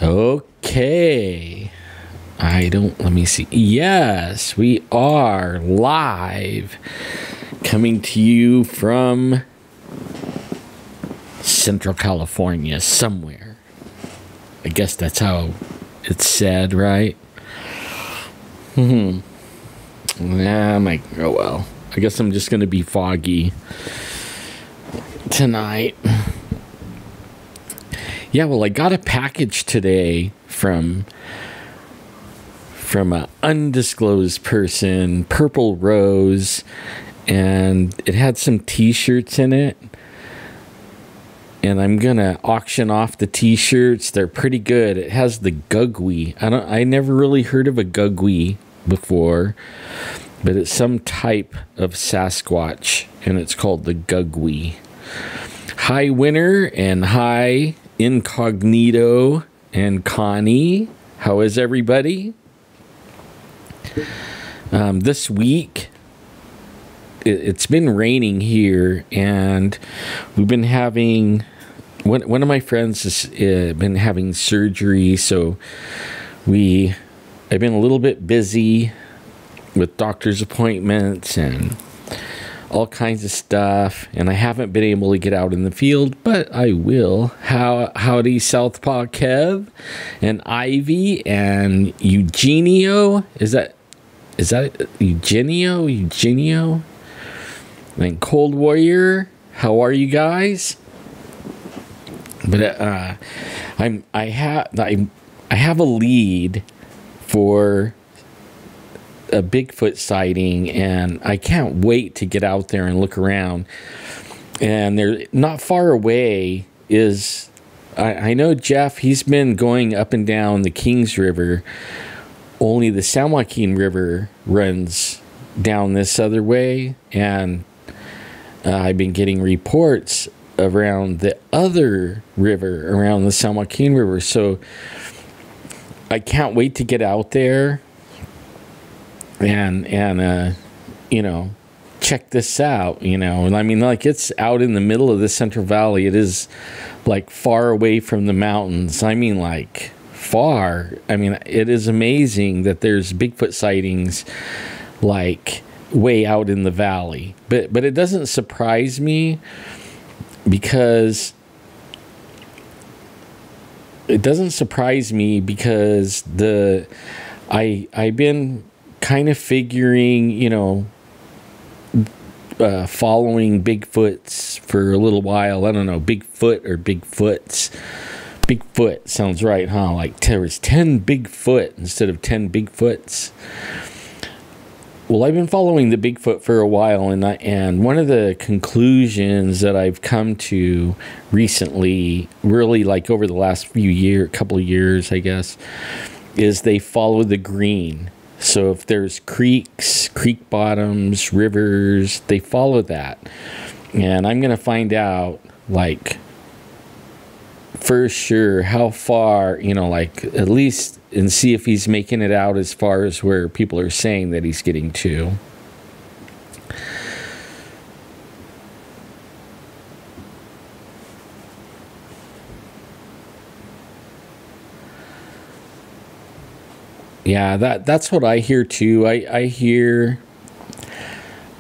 Okay. Let me see. Yes, we are live. Coming to you from Central California, somewhere. I guess that's how it's said, right? Yeah, well. I guess I'm just going to be foggy tonight. Yeah, well, I got a package today from an undisclosed person, Purple Rose, and it had some t-shirts in it. And I'm going to auction off the t-shirts. They're pretty good. It has the gugwi. I never really heard of a gugwi before, but it's some type of Sasquatch, and it's called the gugwi. Hi, Winner, and hi, Incognito and Connie. How is everybody? This week, it's been raining here, and we've been having... One of my friends has been having surgery, so I've been a little bit busy with doctor's appointments and all kinds of stuff, and I haven't been able to get out in the field, but I will. Howdy, Southpaw Kev, and Ivy, and Eugenio. Is that Eugenio? And Cold Warrior. How are you guys? But I have a lead for a Bigfoot sighting, and I can't wait to get out there and look around. And they're not far away is, I know Jeff, he's been going up and down the Kings River, only the San Joaquin River runs down this other way, and I've been getting reports around the other river, around the San Joaquin River, so I can't wait to get out there and check this out, and I mean, like, it's out in the middle of the Central Valley. It is like far away from the mountains. I mean, like, far. I mean, it is amazing that there's Bigfoot sightings like way out in the valley, but it doesn't surprise me because I've been kind of figuring, following Bigfoots for a little while. I don't know, Bigfoot or Bigfoots. Bigfoot sounds right, huh? Like there was 10 Bigfoot instead of 10 Bigfoots. Well, I've been following the Bigfoot for a while, and one of the conclusions that I've come to recently, really like over the last couple of years, I guess, is they follow the green. So if there's creeks, creek bottoms, rivers, they follow that. And I'm going to find out, like, for sure how far, like, at least, and see if he's making it out as far as where people are saying that he's getting to. Yeah, that's what I hear too. I hear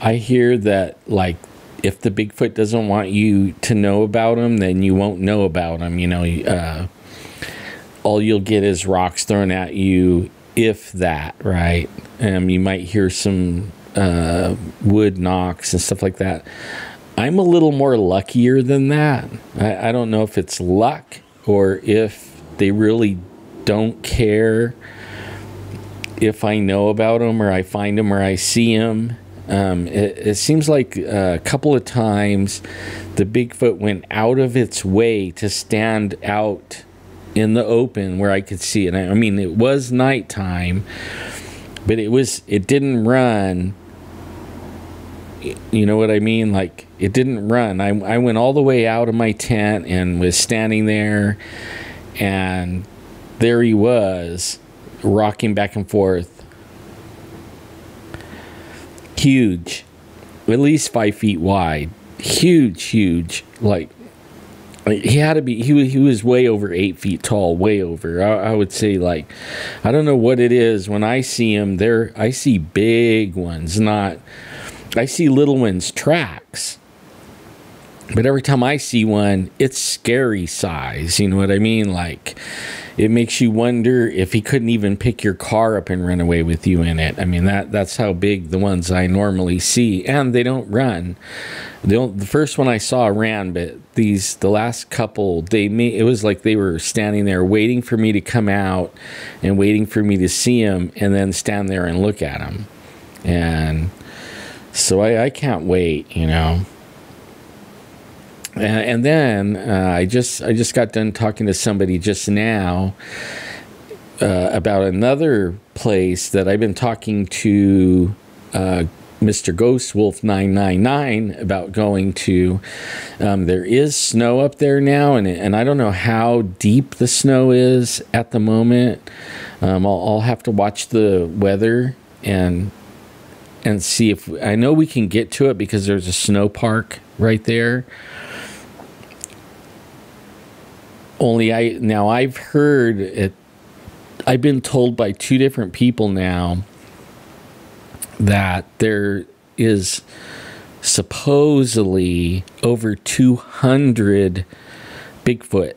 that, like, if the Bigfoot doesn't want you to know about him, then you won't know about him. All you'll get is rocks thrown at you, if that, right? You might hear some wood knocks and stuff like that. I'm a little more luckier than that. I don't know if it's luck or if they really don't care if I know about them or I find them or I see them. It seems like a couple of times the Bigfoot went out of its way to stand out in the open where I could see it. I mean, it was nighttime, but it didn't run. You know what I mean? Like, it didn't run. I went all the way out of my tent and was standing there, and there he was, rocking back and forth. Huge, at least 5 feet wide. Huge, like He had to be. He was way over 8 feet tall. Way over. I would say, like, I don't know what it is. When I see him, I see big ones. I see little ones tracks. But every time I see one, it's scary size. You know what I mean? Like, it makes you wonder if he couldn't even pick your car up and run away with you in it. I mean, that's how big the ones I normally see. And they don't run. The first one I saw ran, but the last couple, it was like they were standing there waiting for me to come out and waiting for me to see them and then stand there and look at them. And so I can't wait, you know. And then I just got done talking to somebody just now about another place that I've been talking to Mr. Ghost Wolf 999 about going to. There is snow up there now, and I don't know how deep the snow is at the moment. I'll have to watch the weather and see if I know we can get to it because there's a snow park right there. Only I've heard it. I've been told by 2 different people now that there is supposedly over 200 Bigfoot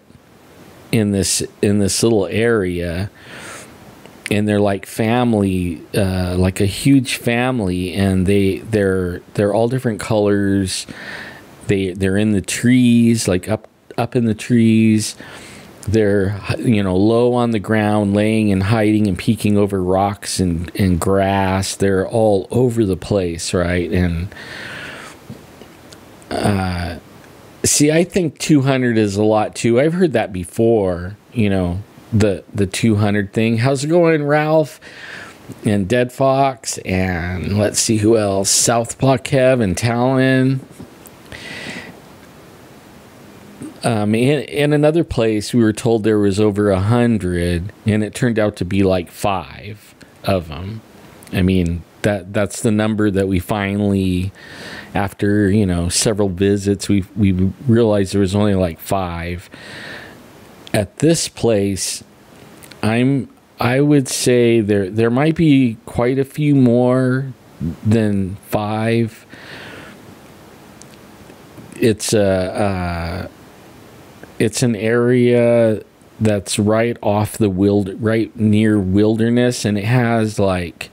in this little area, and they're like family, like a huge family, and they're all different colors. They're in the trees, like up in the trees. They're, you know, low on the ground, laying and hiding and peeking over rocks and grass. They're all over the place, right? And see, I think 200 is a lot too. I've heard that before, you know, the 200 thing. How's it going, Ralph? And Dead Fox, and let's see who else. Southpaw Kev and Talon. In another place, we were told there was over 100, and it turned out to be like 5 of them. I mean, that's the number that we finally, after, you know, several visits, we realized there was only like 5. At this place, I would say there might be quite a few more than 5. It's an area that's right off the right near wilderness, and it has like,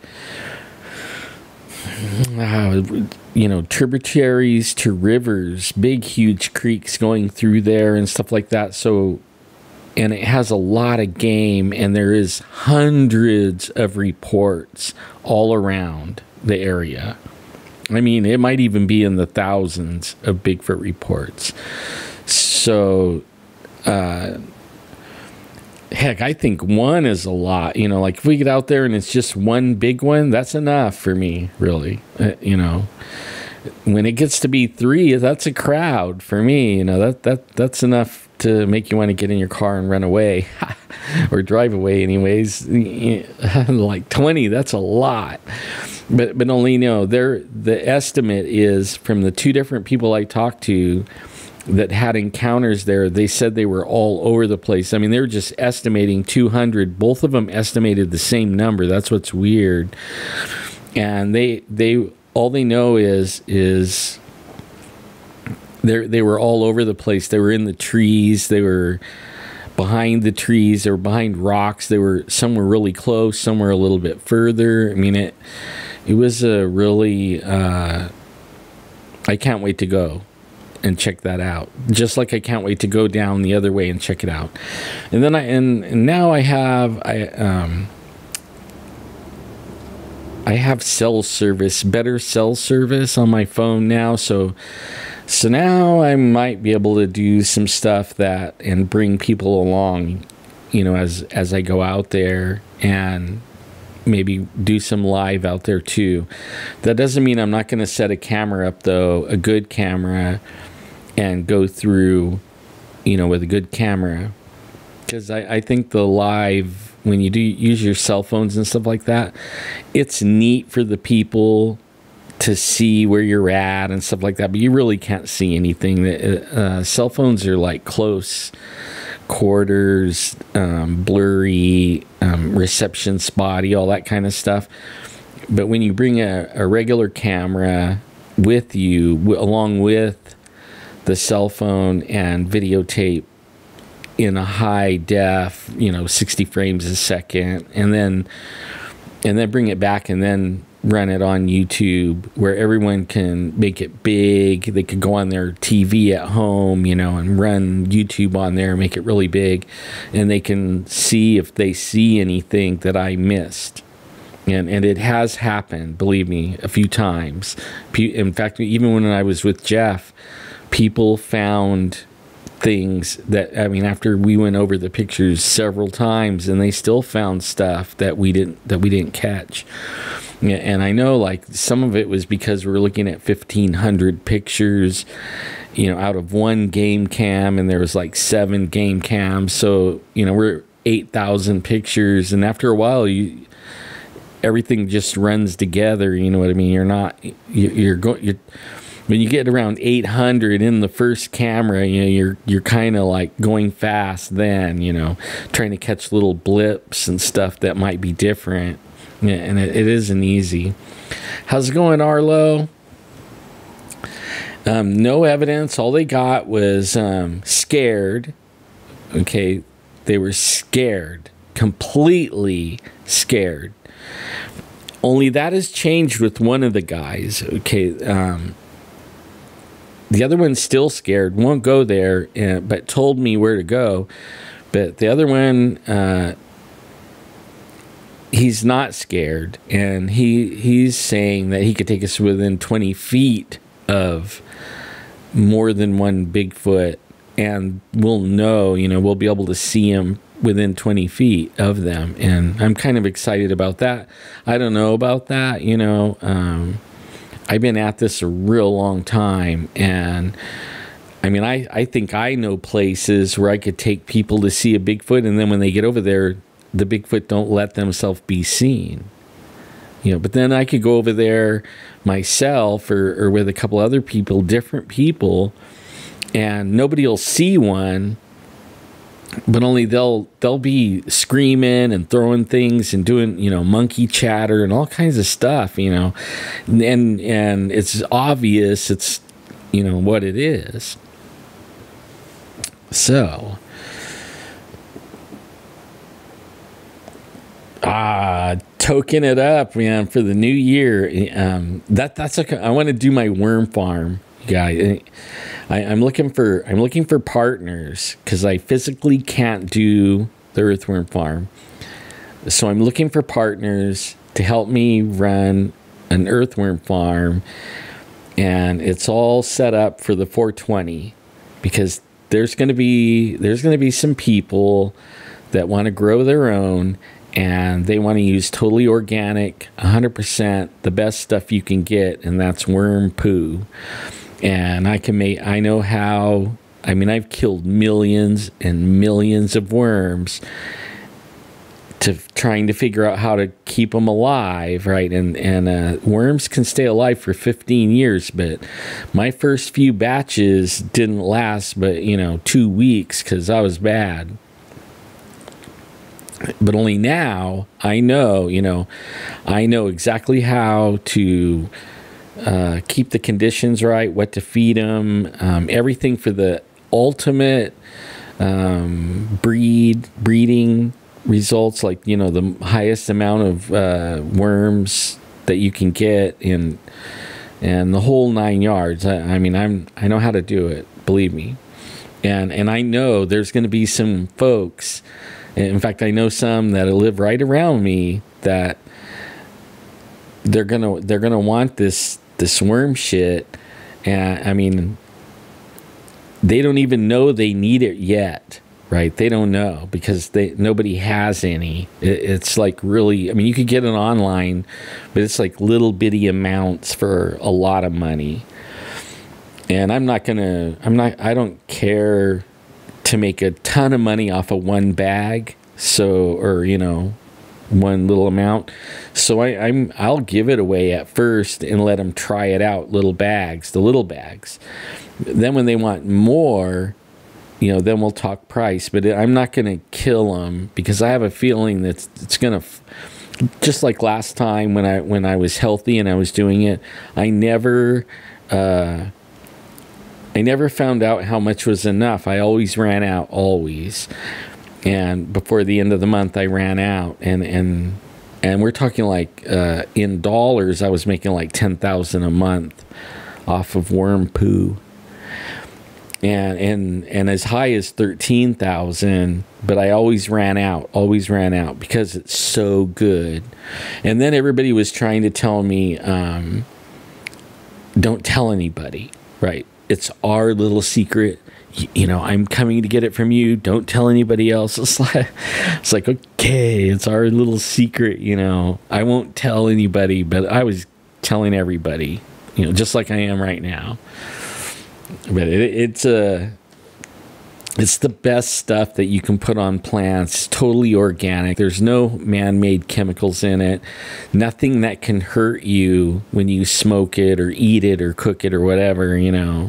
you know, tributaries to rivers, big huge creeks going through there and stuff like that. So, and it has a lot of game, and there is hundreds of reports all around the area. I mean, it might even be in the thousands of Bigfoot reports. So, heck, I think 1 is a lot. You know, like if we get out there and it's just 1 big one, that's enough for me, really. You know, when it gets to be 3, that's a crowd for me. You know, that's enough to make you want to get in your car and run away or drive away anyways. Like 20, that's a lot. But only, you know, the estimate is from the 2 different people I talked to that had encounters there. They said they were all over the place. I mean, they were just estimating 200. Both of them estimated the same number. That's what's weird. And they all they know is they were all over the place. They were in the trees. They were behind the trees. They were behind rocks. Some were really close. Some were a little bit further. I mean, it was a really. I can't wait to go and check that out. Just like I can't wait to go down the other way and check it out. And then and now I have cell service, better cell service on my phone now. So now I might be able to do some stuff and bring people along, you know, as I go out there, and maybe do some live out there too. That doesn't mean I'm not going to set a camera up, though, a good camera, and go through, you know, with a good camera. Because I think the live, when you do use your cell phones and stuff like that, it's neat for the people to see where you're at and stuff like that, but you really can't see anything. Cell phones are like close quarters, blurry, reception spotty, all that kind of stuff. But when you bring a regular camera with you, along with the cell phone and videotape in a high def, 60 frames a second, and then bring it back and then run it on YouTube where everyone can make it big. They could go on their TV at home, and run YouTube on there, make it really big, and they can see if they see anything that I missed. And it has happened, believe me, a few times. In fact, even when I was with Jeff, people found things that, after we went over the pictures several times, and they still found stuff that we didn't catch. And I know, like, some of it was because we're looking at 1,500 pictures, out of one game cam, and there was like 7 game cams. So, we're 8,000 pictures, and after a while, everything just runs together. You know what I mean? You're when you get around 800 in the first camera, you're kind of like going fast then, trying to catch little blips and stuff that might be different. Yeah, and it isn't easy. How's it going, Arlo? No evidence. All they got was scared. Okay, they were scared, completely scared. Only that has changed with one of the guys. Okay, the other one's still scared, won't go there, but told me where to go. But the other one, he's not scared, and he's saying that he could take us within 20 feet of more than one Bigfoot, and we'll know, we'll be able to see him within 20 feet of them. And I'm kind of excited about that. I don't know about that, I've been at this a real long time, and I think I know places where I could take people to see a Bigfoot, and then when they get over there, the Bigfoot don't let themselves be seen. But then I could go over there myself or with a couple other people, different people, and nobody will see one, but only they'll be screaming and throwing things and doing, monkey chatter and all kinds of stuff, and it's obvious it's, what it is. So, token it up, man, for the new year. That's okay. I want to do my worm farm, guy. I'm looking for partners because I physically can't do the earthworm farm. So I'm looking for partners to help me run an earthworm farm, and it's all set up for the 420 because there's going to be some people that want to grow their own, and they want to use totally organic, 100%, the best stuff you can get, and that's worm poo. And I know how. I've killed millions and millions of worms trying to figure out how to keep them alive, right? And worms can stay alive for 15 years, but my first few batches didn't last but 2 weeks because I was bad. But only now I know exactly how to keep the conditions right, what to feed them, everything for the ultimate breeding results, like the highest amount of worms that you can get in, and the whole 9 yards. I know how to do it, believe me, and I know there's going to be some folks. In fact, I know some that live right around me that they're gonna want this worm shit, and they don't even know they need it yet, right? They don't know because nobody has any. It's like really, you could get it online, but it's like little bitty amounts for a lot of money. And I don't care to make a ton of money off of one bag. So, or, one little amount. So I'll give it away at first and let them try it out, the little bags. Then when they want more, then we'll talk price. But I'm not going to kill them, because I have a feeling that it's going to, just like last time when I was healthy and I was doing it, I never found out how much was enough. I always ran out, always. And before the end of the month, I ran out, and we're talking like in dollars, I was making like $10,000 a month off of worm poo, and as high as $13,000. But I always ran out because it's so good. And then everybody was trying to tell me, don't tell anybody, right? It's our little secret. I'm coming to get it from you. Don't tell anybody else. It's like, okay, it's our little secret. I won't tell anybody, but I was telling everybody, just like I am right now. But it's the best stuff that you can put on plants. It's totally organic. There's no man-made chemicals in it. Nothing that can hurt you when you smoke it or eat it or cook it or whatever,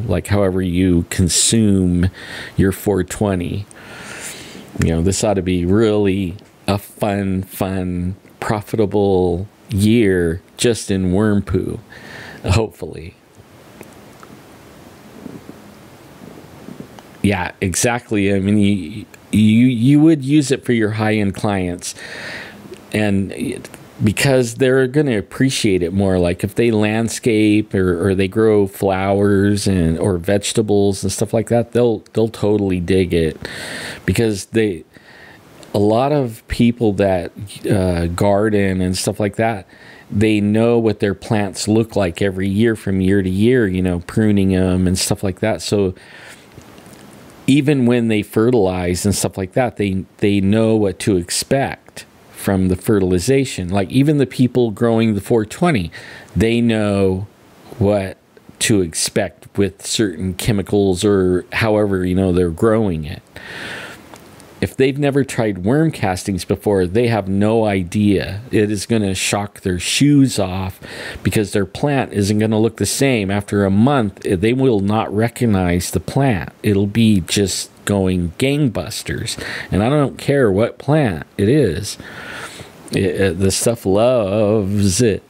like however you consume your 420. This ought to be really a fun, profitable year just in worm poo, hopefully. Yeah, exactly. I mean, you would use it for your high-end clients, and because they're going to appreciate it more. Like if they landscape or they grow flowers or vegetables and stuff like that, they'll totally dig it, because a lot of people that garden and stuff like that, they know what their plants look like every year from year to year, pruning them and stuff like that. So even when they fertilize and stuff like that, they know what to expect from the fertilization. Like even the people growing the 420, they know what to expect with certain chemicals or however, they're growing it. If they've never tried worm castings before, they have no idea. It is going to shock their shoes off, because their plant isn't going to look the same. After a month, they will not recognize the plant. It'll be just going gangbusters. And I don't care what plant it is. The stuff loves it.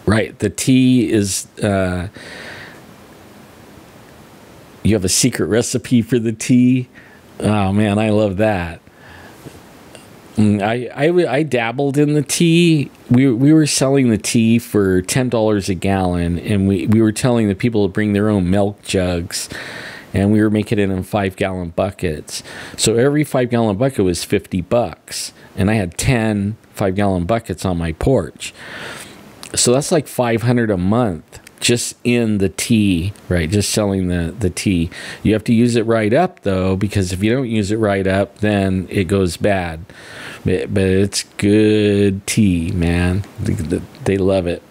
Right, the tea is... you have a secret recipe for the tea. Oh man, I love that. I dabbled in the tea. We were selling the tea for $10 a gallon, and we were telling the people to bring their own milk jugs, and we were making it in 5-gallon buckets. So every 5-gallon bucket was $50, and I had 10 5-gallon buckets on my porch. So that's like $500 a month. Just in the tea, right? Just selling the tea. You have to use it right up, though, because if you don't use it right up, then it goes bad. But it's good tea, man. They love it.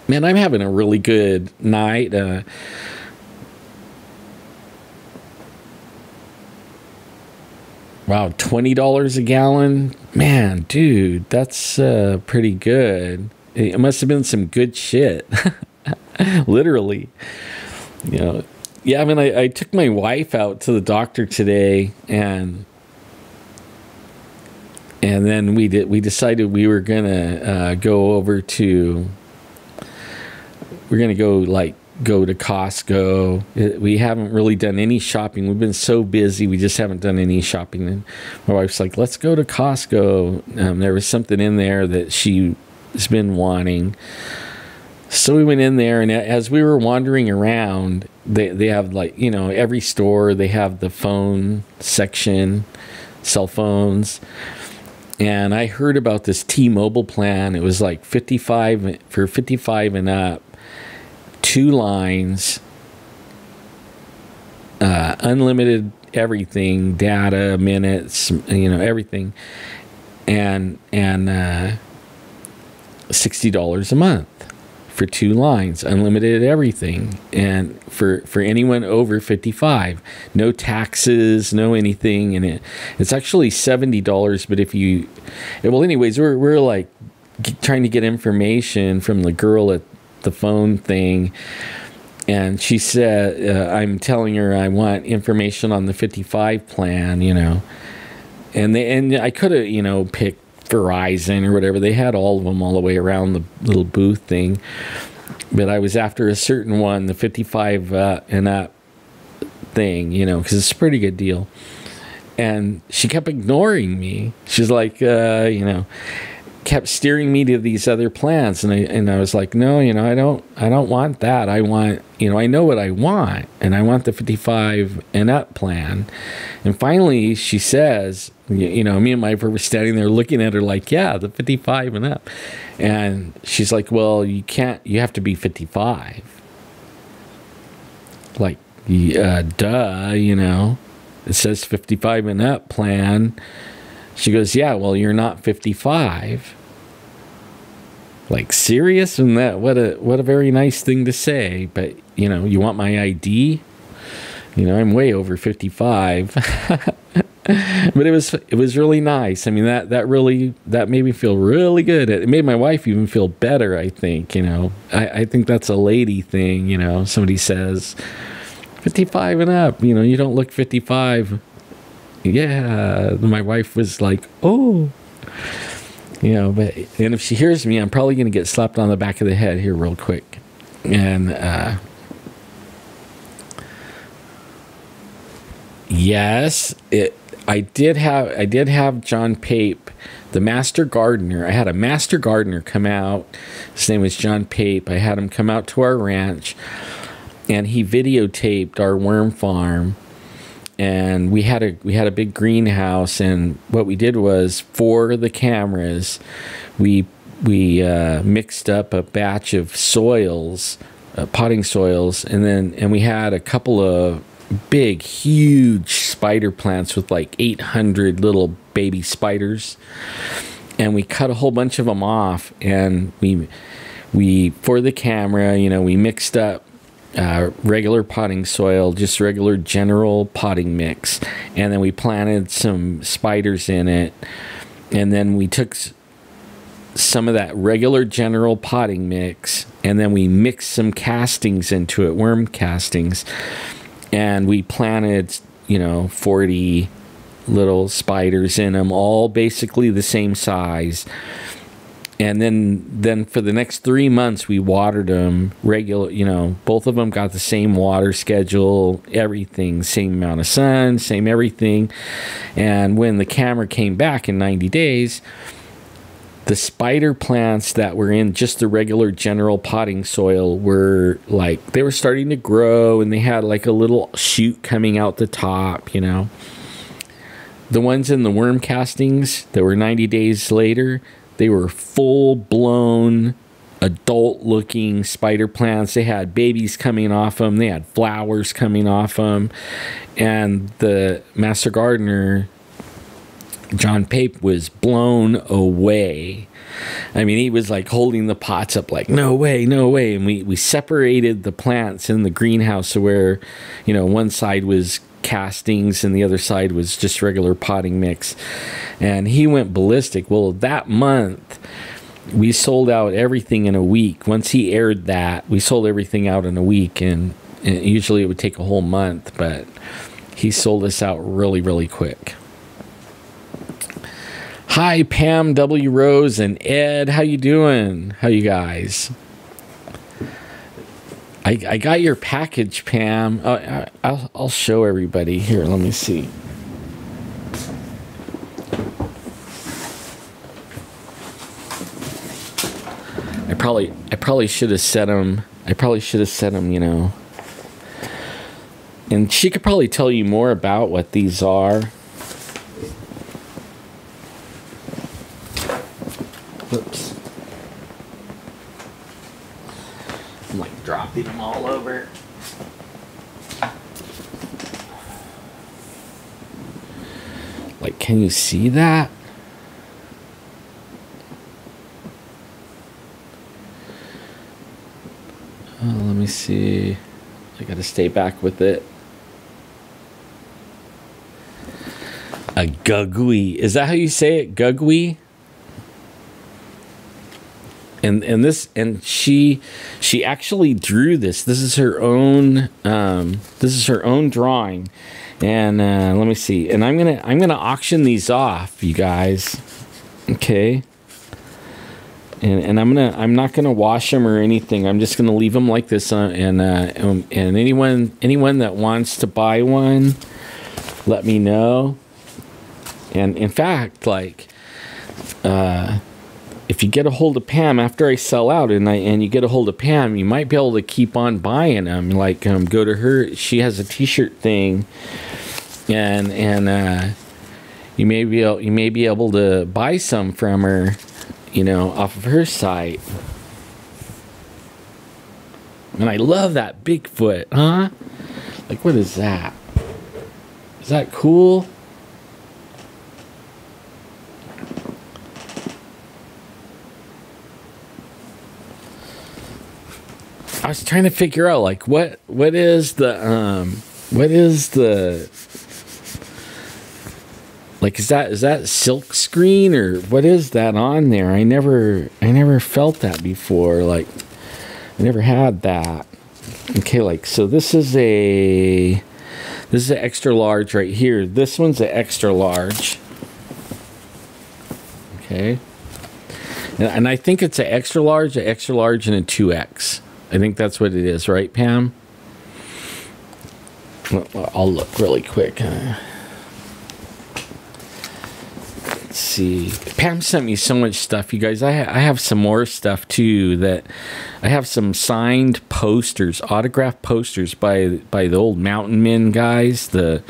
Man, I'm having a really good night. Wow, $20 a gallon? Man, dude, that's pretty good. It must have been some good shit. Literally. Yeah, I mean, I took my wife out to the doctor today, and then we decided we were gonna go to Costco. We haven't really done any shopping. We've been so busy, we just haven't done any shopping. And my wife's like, let's go to Costco. There was something in there that she has been wanting. So we went in there, and as we were wandering around, they have, like, every store, they have the phone section, cell phones. And I heard about this T-Mobile plan. It was like 55 and up, 2 lines, unlimited everything, data, minutes, everything, and $60 a month for 2 lines, unlimited everything, and for anyone over 55, no taxes, no anything, and it's actually $70. But if you, well, anyways, we're like trying to get information from the girl at the phone thing, and she said, I'm telling her I want information on the 55 plan, you know, and I could have, you know, picked Verizon or whatever. They had all of them all the way around the little booth thing, but I was after a certain one, the 55 and up thing, you know, because it's a pretty good deal. And she kept ignoring me. She's like, you know, kept steering me to these other plans, and I was like, no, you know, I don't want that. I want, you know, I know what I want, and I want the 55 and up plan. And finally she says, you know, me and my wife were standing there looking at her like, yeah, the 55 and up. And she's like, well, you have to be 55. Like, duh, you know, it says 55 and up plan. She goes, yeah, well, you're not 55. Like, serious? And that, what a very nice thing to say. But, you know, you want my ID? You know, I'm way over 55. But it was really nice. I mean, that made me feel really good. It made my wife even feel better, I think, you know. I think that's a lady thing, you know. Somebody says 55 and up, you know, you don't look 55. Yeah, my wife was like, oh, you know, and if she hears me, I'm probably going to get slapped on the back of the head here real quick. And yes, I did have John Pape, the master gardener. I had a master gardener come out. His name was John Pape. I had him come out to our ranch, and he videotaped our worm farm. And we had a big greenhouse, and what we did was, for the cameras, we mixed up a batch of soils, potting soils, and we had a couple of big, huge spider plants with like 800 little baby spiders, and we cut a whole bunch of them off, and we for the camera, you know, we mixed up regular potting soil, just regular general potting mix, and then we planted some spiders in it, and then we took some of that regular general potting mix, and then we mixed some castings into it, worm castings, and we planted, you know, 40 little spiders in them, all basically the same size. And then for the next 3 months, we watered them regular, you know, both of them got the same water schedule, everything, same amount of sun, same everything. And when the camera came back in 90 days, the spider plants that were in just the regular general potting soil were like, they were starting to grow, and they had like a little shoot coming out the top, you know. The ones in the worm castings that were 90 days later, they were full-blown, adult-looking spider plants. They had babies coming off them. They had flowers coming off them. And the master gardener, John Pape, was blown away. I mean, he was like holding the pots up like, no way, no way. And we separated the plants in the greenhouse where, you know, one side was castings and the other side was just regular potting mix, and he went ballistic. Well, that month we sold out everything in a week. Once he aired that, we sold everything out in a week, and usually it would take a whole month, but he sold us out really, really quick. Hi, Pam W. Rose and Ed, how you doing? How you guys? I got your package, Pam. I'll show everybody. Here, let me see. I probably should have set them. You know. And she could probably tell you more about what these are. Whoops. I'm like dropping them all over. Like, can you see that? see. I gotta stay back with it. A gugui. Is that how you say it? Gugui? And she actually drew this. This is her own drawing. And let me see. And I'm gonna auction these off, you guys. Okay. And I'm not gonna wash them or anything. I'm just gonna leave them like this. And anyone that wants to buy one, let me know. And in fact, like, if you get a hold of Pam after I sell out, and you get a hold of Pam, you might be able to keep on buying them. Like, go to her. She has a T-shirt thing, and you may be able to buy some from her, you know, off of her site. And I love that Bigfoot, huh? Like, what is that? Is that cool? I was trying to figure out, like, what is the like, is that silk screen, or what is that on there? I never felt that before. Like, I never had that. Okay, like, so this is an extra large right here. This one's an extra large. Okay. And I think it's an extra large, and a 2X. I think that's what it is, right, Pam? Well, I'll look really quick. Let's see. Pam sent me so much stuff, you guys. I have some more stuff too. That I have some signed posters, autographed posters by the old mountain men guys. Only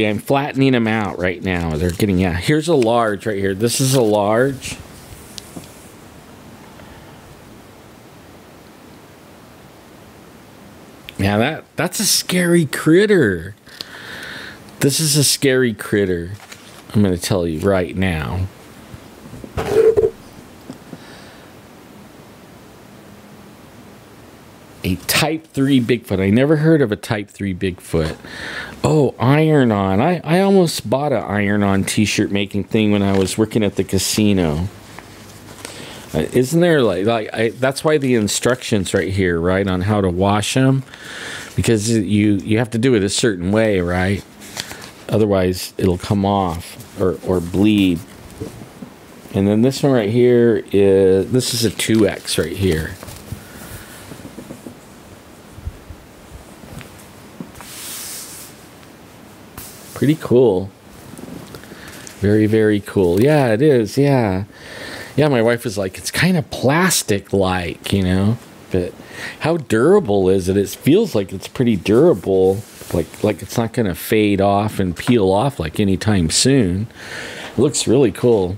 I'm flattening them out right now. They're getting, yeah. Here's a large right here. This is a large. Yeah, that's a scary critter. This is a scary critter. I'm going to tell you right now. A Type 3 Bigfoot. I never heard of a Type 3 Bigfoot. Oh, iron-on. I almost bought an iron-on t-shirt making thing when I was working at the casino. Isn't there, that's why the instructions right here, right, on how to wash them, because you have to do it a certain way, right? Otherwise it'll come off or bleed. And then this one right here this is a 2X right here. Pretty cool. Very, very cool. Yeah, it is. Yeah. Yeah, my wife was like, it's kind of plastic-like, you know, but how durable is it? It feels like it's pretty durable, like it's not going to fade off and peel off like anytime soon. It looks really cool.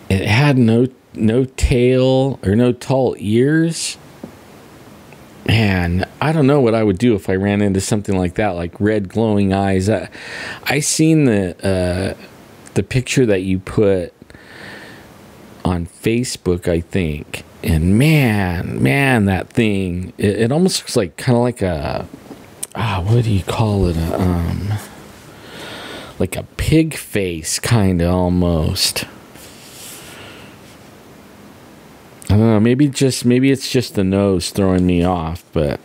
It had no tail or no tall ears. Man, I don't know what I would do if I ran into something like that, like red glowing eyes. I seen the picture that you put on Facebook, I think, and man, that thing, it almost looks like kind of like a what do you call it? Like a pig face, kind of almost. I don't know, maybe it's just the nose throwing me off, but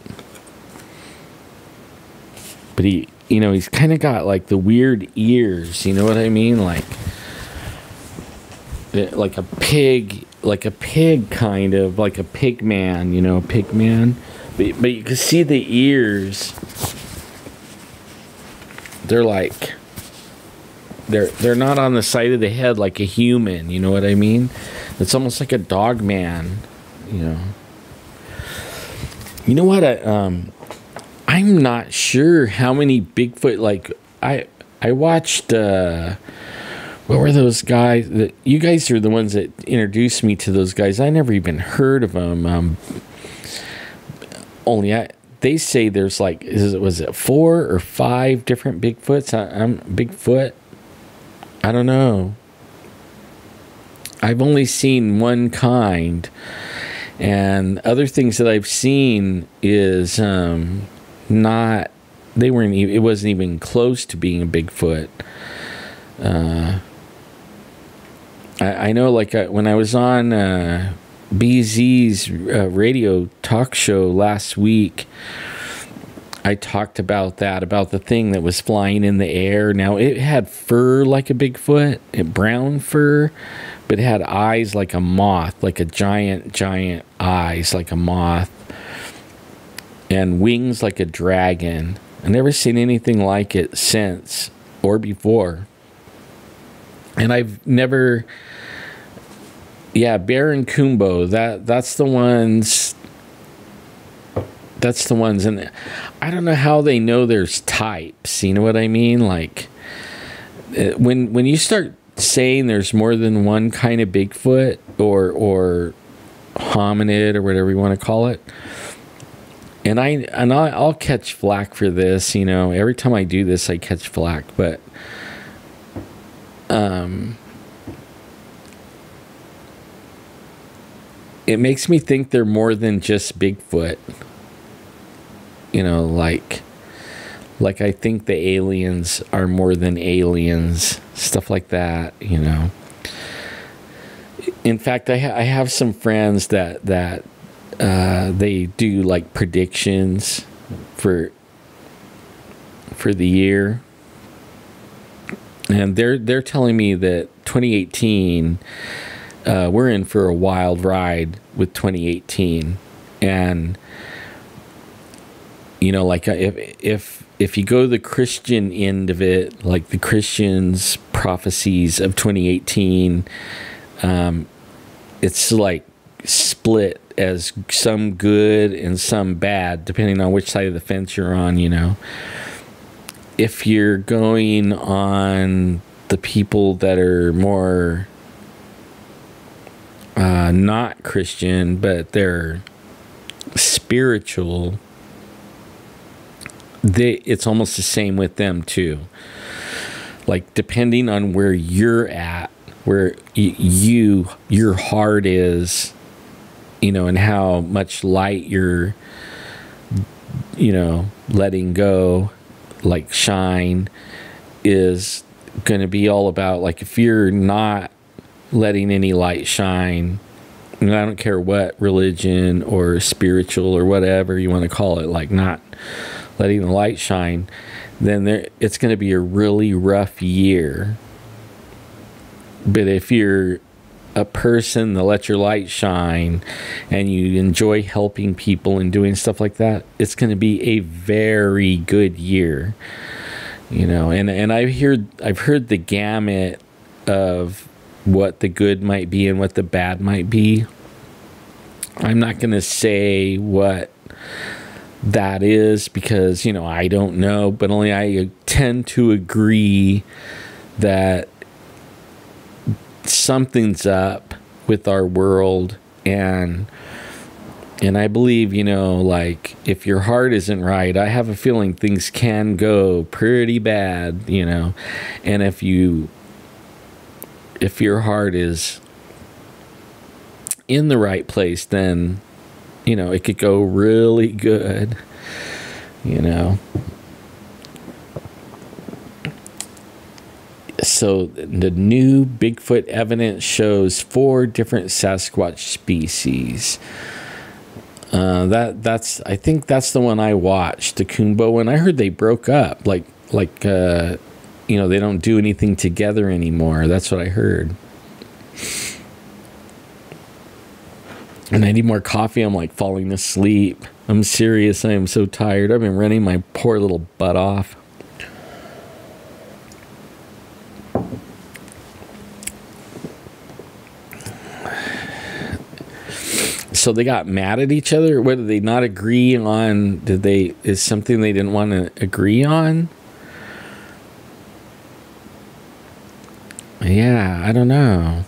he's kind of got like the weird ears, you know what I mean? Like a pig kind of, like a pig man, you know, pig man. But you can see the ears. They're like they're not on the side of the head like a human, you know what I mean? It's almost like a dog man, you know. You know what? I'm not sure how many Bigfoot, like, I watched, what were those guys? You guys are the ones that introduced me to those guys. I never even heard of them. they say there's like, was it 4 or 5 different Bigfoots? I'm Bigfoot. I don't know. I've only seen one kind, and other things that I've seen is not. They weren't. It wasn't even close to being a Bigfoot. I know, like when I was on BZ's radio talk show last week, I talked about that, about the thing that was flying in the air. Now, it had fur like a Bigfoot, brown fur, but it had eyes like a moth, like a giant eyes like a moth, and wings like a dragon. I've never seen anything like it since or before. And I've never... Yeah, Bear and Kumbo, that's the ones... That's the ones, and I don't know how they know there's types. You know what I mean? Like, when you start saying there's more than one kind of Bigfoot or hominid or whatever you want to call it, and I'll catch flack for this. You know, every time I do this, I catch flack, but it makes me think they're more than just Bigfoot. You know, like I think the aliens are more than aliens, stuff like that, you know. In fact, I have some friends that they do like predictions for the year, and they're telling me that 2018, we're in for a wild ride with 2018, and you know, like if you go the Christian end of it, like the Christians' prophecies of 2018, it's like split as some good and some bad, depending on which side of the fence you're on, you know. If you're going on the people that are more not Christian, but they're spiritual, it's almost the same with them too. Like, depending on where you're at, where your heart is, you know, and how much light you're, you know, letting go, like shine, is going to be all about, like, if you're not letting any light shine, and I don't care what religion or spiritual or whatever you want to call it, like not letting the light shine, then it's going to be a really rough year. But if you're a person that lets your light shine and you enjoy helping people and doing stuff like that, it's going to be a very good year, you know. And I've heard the gamut of what the good might be and what the bad might be. I'm not going to say what that is because, you know, I don't know, but only I tend to agree that something's up with our world, and I believe, you know, like, if your heart isn't right, I have a feeling things can go pretty bad, you know. And if your heart is in the right place, then, you know, it could go really good, you know. So the new Bigfoot evidence shows 4 different Sasquatch species. I think that's the one I watched, the Kumbo one. I heard they broke up, like you know, they don't do anything together anymore. That's what I heard. And I need more coffee. I'm like falling asleep. I'm serious. I am so tired. I've been running my poor little butt off. So they got mad at each other? What, did they not agree on? Is something they didn't want to agree on? Yeah, I don't know.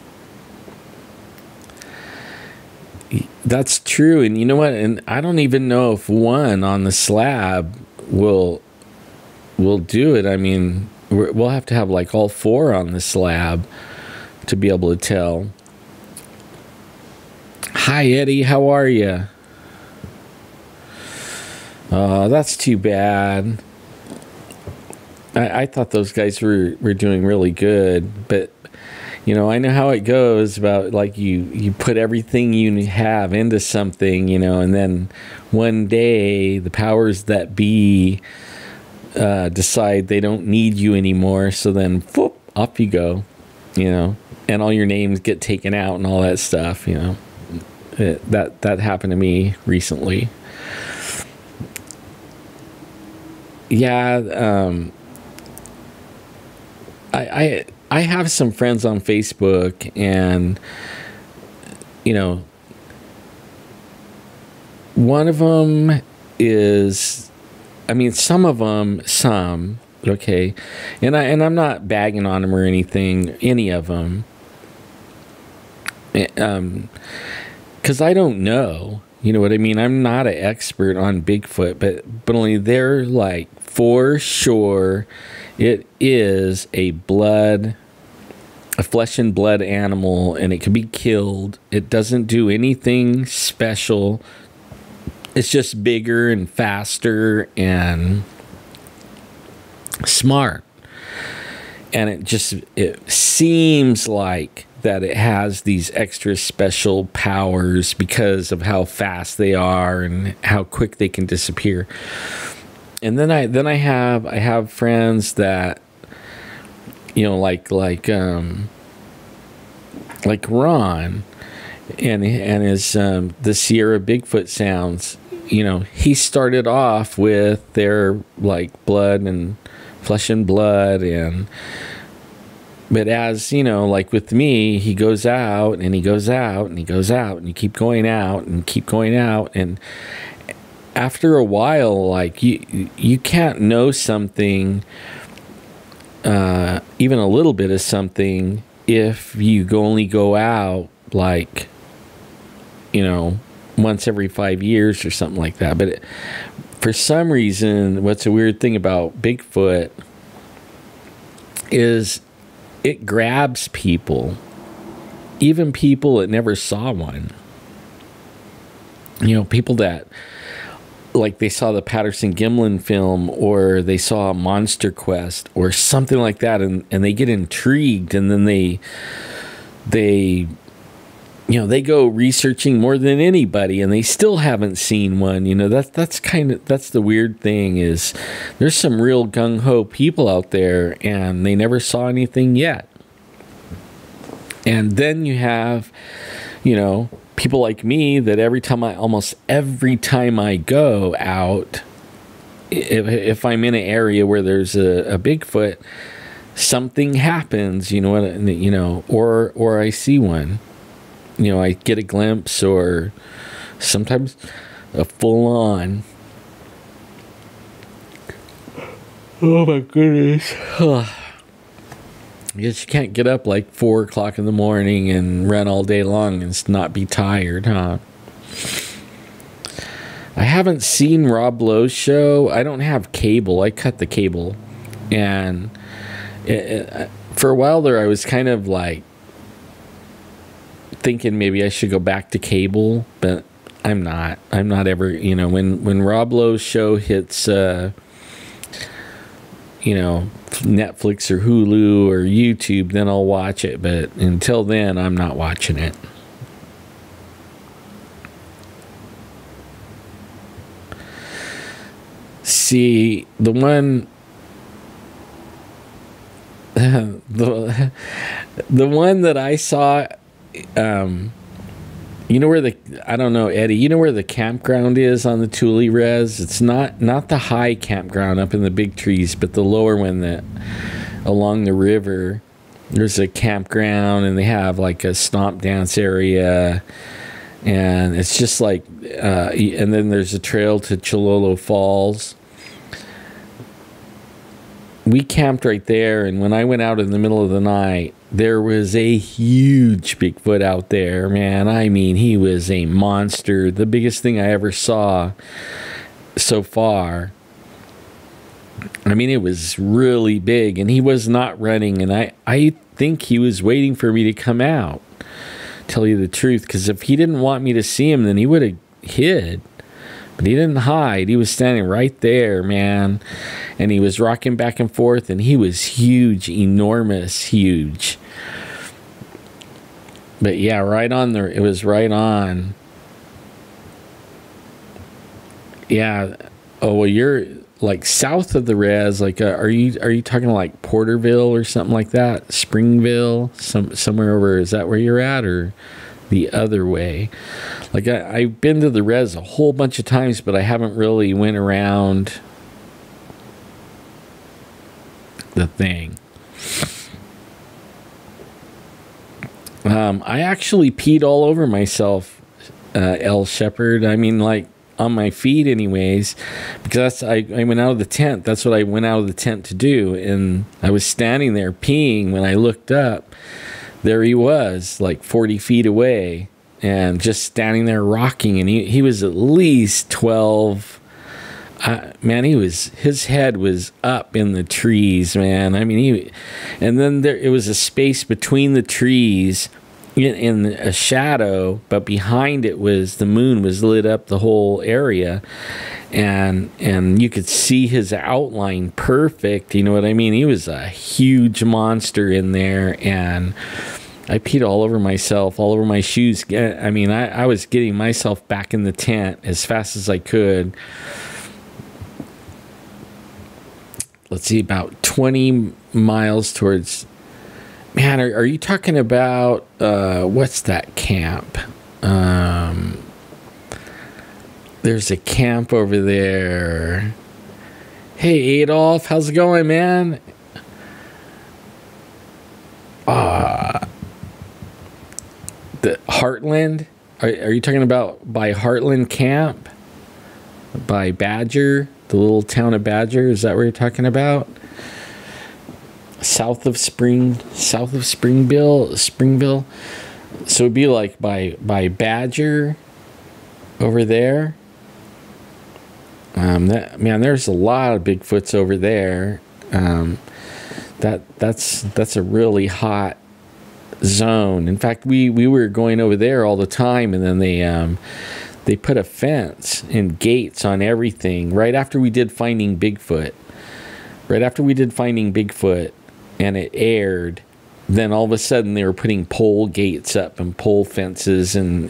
That's true. And you know what? And I don't even know if one on the slab will do it. I mean, we'll have to have like all four on the slab to be able to tell. Hi, Eddie. How are you? Oh, that's too bad. I thought those guys were doing really good, but you know, I know how it goes about like you put everything you have into something, you know, and then one day the powers that be decide they don't need you anymore, so then whoop, off you go, you know, and all your names get taken out and all that stuff, you know. That happened to me recently. Yeah, I have some friends on Facebook, and you know, one of them is, I mean, some okay, and I'm not bagging on them or anything, any of them, because I don't know. You know what I mean? I'm not an expert on Bigfoot, but only they're like, for sure, it is a flesh and blood animal, and it can be killed. It doesn't do anything special. It's just bigger and faster and smart. And it seems like that it has these extra special powers because of how fast they are and how quick they can disappear. And then I have friends that, you know, like Ron and his the Sierra Bigfoot sounds. You know, he started off with their like blood and flesh and blood, but as you know, like with me, he goes out and he goes out and he goes out, and you keep going out and keep going out, and after a while, like you can't know something, even a little bit of something, if you only go out like, you know, once every 5 years or something like that. But for some reason, what's a weird thing about Bigfoot is it grabs people, even people that never saw one. You know, people that, like, they saw the Patterson Gimlin film, or they saw Monster Quest or something like that, and they get intrigued, and then they you know, they go researching more than anybody, and they still haven't seen one. You know, that's the weird thing, is there's some real gung-ho people out there, and they never saw anything yet. And then you have, you know, people like me that almost every time I go out, if I'm in an area where there's a Bigfoot, something happens, you know, or I see one. You know, I get a glimpse, or sometimes a full-on. Oh my goodness. I guess you can't get up like 4 o'clock in the morning and run all day long and not be tired, huh? I haven't seen Rob Lowe's show. I don't have cable. I cut the cable. And for a while there, I was kind of like thinking maybe I should go back to cable, but I'm not ever, you know, when Rob Lowe's show hits, you know, Netflix or Hulu or YouTube, then I'll watch it. But until then, I'm not watching it. See, the one, the one that I saw, you know where I don't know, Eddie, you know where the campground is on the Thule Res? It's not the high campground up in the big trees, but the lower one that along the river. There's a campground, and they have like a stomp dance area, and it's just like, and then there's a trail to Chololo Falls. we camped right there, and when I went out in the middle of the night, there was a huge Bigfoot out there, man. I mean, he was a monster, the biggest thing I ever saw so far. I mean, it was really big, and he was not running, and I think he was waiting for me to come out, tell you the truth, because if he didn't want me to see him, then he would have hid. But he didn't hide. He was standing right there, man. And he was rocking back and forth, and he was huge, enormous, huge. But yeah, right on there. It was right on. Yeah. Oh, well, you're like south of the res. Like, are you talking like Porterville or something like that? Springville, somewhere over. Is that where you're at, or the other way? Like, I've been to the res a whole bunch of times, but I haven't really went around the thing. I actually peed all over myself, L. Shepherd. I mean, like, on my feet anyways, because I went out of the tent. That's what I went out of the tent to do. And I was standing there peeing when I looked up. There he was, like 40 feet away, and just standing there rocking. And he was at least 12. Man, his head was up in the trees, man. I mean, and then it was a space between the trees in a shadow, but behind it was the moon was lit up the whole area, and you could see his outline perfect. You know what I mean? He was a huge monster in there, and I peed all over myself, all over my shoes. I mean, I was getting myself back in the tent as fast as I could. Let's see, about 20 miles towards... Man, are you talking about, what's that camp? There's a camp over there. Hey, Adolf, how's it going, man? The Heartland? Are you talking about by Heartland Camp? By Badger? The little town of Badger? Is that what you're talking about? South of Springville. So it'd be like by Badger over there. Man, there's a lot of Bigfoots over there. That's a really hot zone. In fact, we were going over there all the time, and then they put a fence and gates on everything right after we did Finding Bigfoot. Right after we did Finding Bigfoot and it aired, then all of a sudden they were putting pole gates up and pole fences, and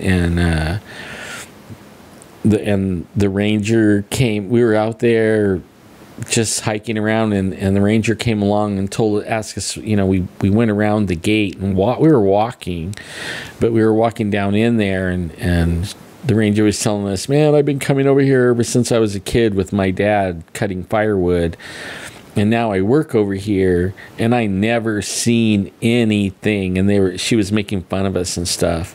the ranger came. We were out there just hiking around, and the ranger came along and asked us, you know, we went around the gate and we were walking, but we were walking down in there, and the ranger was telling us, man, I've been coming over here ever since I was a kid with my dad cutting firewood, and now I work over here, and I never seen anything. And she was making fun of us and stuff.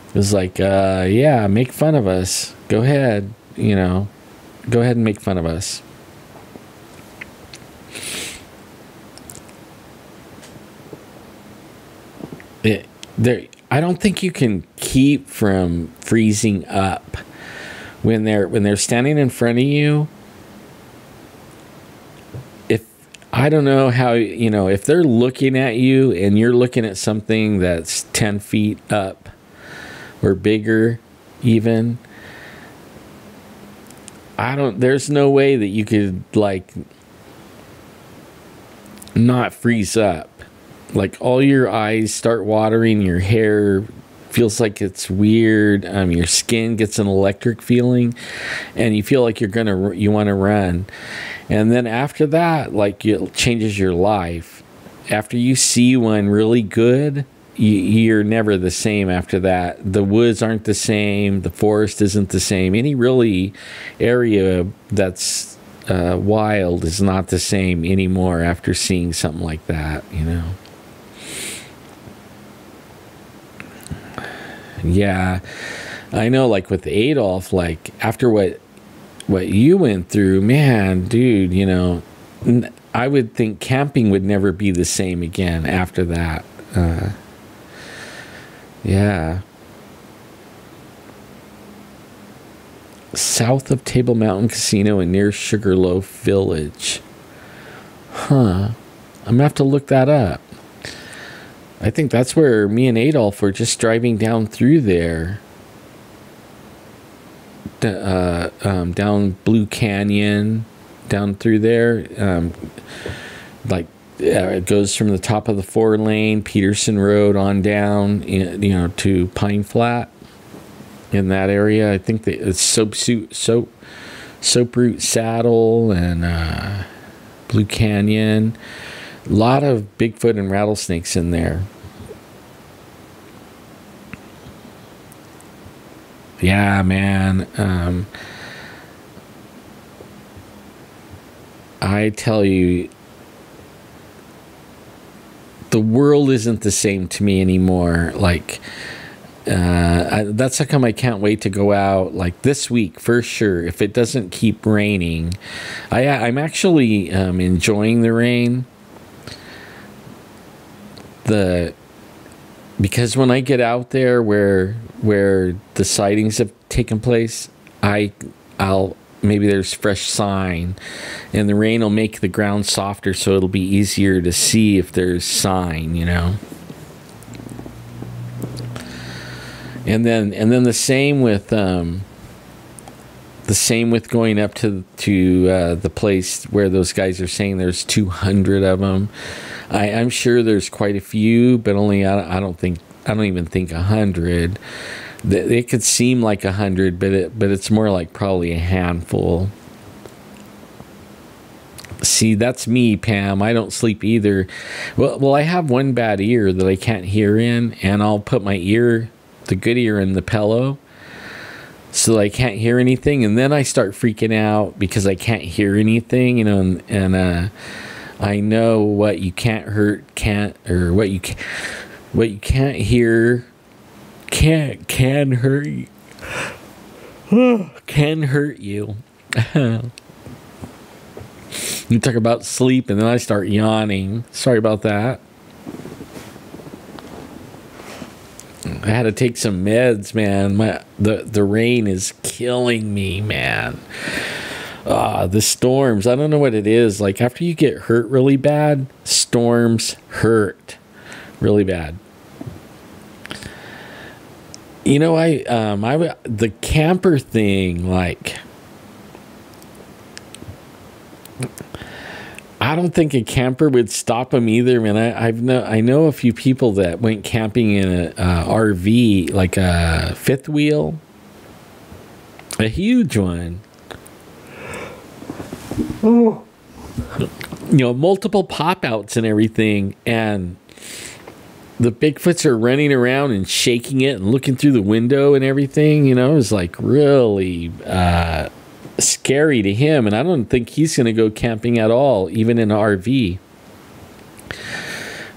It was like, yeah, make fun of us. Go ahead, you know, go ahead and make fun of us. I don't think you can keep from freezing up when they're standing in front of you. I don't know how, you know, if they're looking at you and you're looking at something that's 10 feet up or bigger even, there's no way that you could, like, not freeze up. Like, all your eyes start watering, your hair feels like it's weird, your skin gets an electric feeling, and you feel like you want to run. And then after that, like, it changes your life. After you see one really good, you're never the same after that. The woods aren't the same. The forest isn't the same. Any really area that's wild is not the same anymore after seeing something like that, you know. Yeah, I know, like with Adolf, like after what you went through, man, dude, you know, I would think camping would never be the same again after that. Yeah. South of Table Mountain Casino and near Sugarloaf Village. Huh. I'm gonna have to look that up. I think that's where me and Adolf were just driving down through there. Down Blue Canyon, down through there. It goes from the top of the 4-lane, Peterson Road on down, to Pine Flat. In that area, I think that it's Soaproot Saddle and Blue Canyon. A lot of Bigfoot and rattlesnakes in there. Yeah, man. I tell you, the world isn't the same to me anymore. Like, that's how come I can't wait to go out, like this week for sure. If it doesn't keep raining, I'm actually enjoying the rain. Because when I get out there where the sightings have taken place, I'll maybe there's fresh sign, and the rain will make the ground softer, so it'll be easier to see if there's sign, And then the same with going up to the place where those guys are saying there's 200 of them. I'm sure there's quite a few, but I don't even think 100. It could seem like 100, but it's more like probably a handful. See, that's me, Pam. I don't sleep either. Well, I have one bad ear that I can't hear in, and I'll put my the good ear in the pillow so that I can't hear anything, and then I start freaking out because I can't hear anything, and I know what you can't hurt what you can't hear can hurt you. Can hurt you. You talk about sleep, and then I start yawning. Sorry about that. I had to take some meds, man. The rain is killing me, man. The storms, I don't know what it is. Like, after you get hurt really bad, storms hurt really bad. The camper thing, like, I don't think a camper would stop them either, man. I know a few people that went camping in a RV, like a fifth wheel, a huge one. Oh. Multiple pop-outs and everything, and the Bigfoots are running around and shaking it and looking through the window and everything. It was like really scary to him, and I don't think he's going to go camping at all, even in an RV.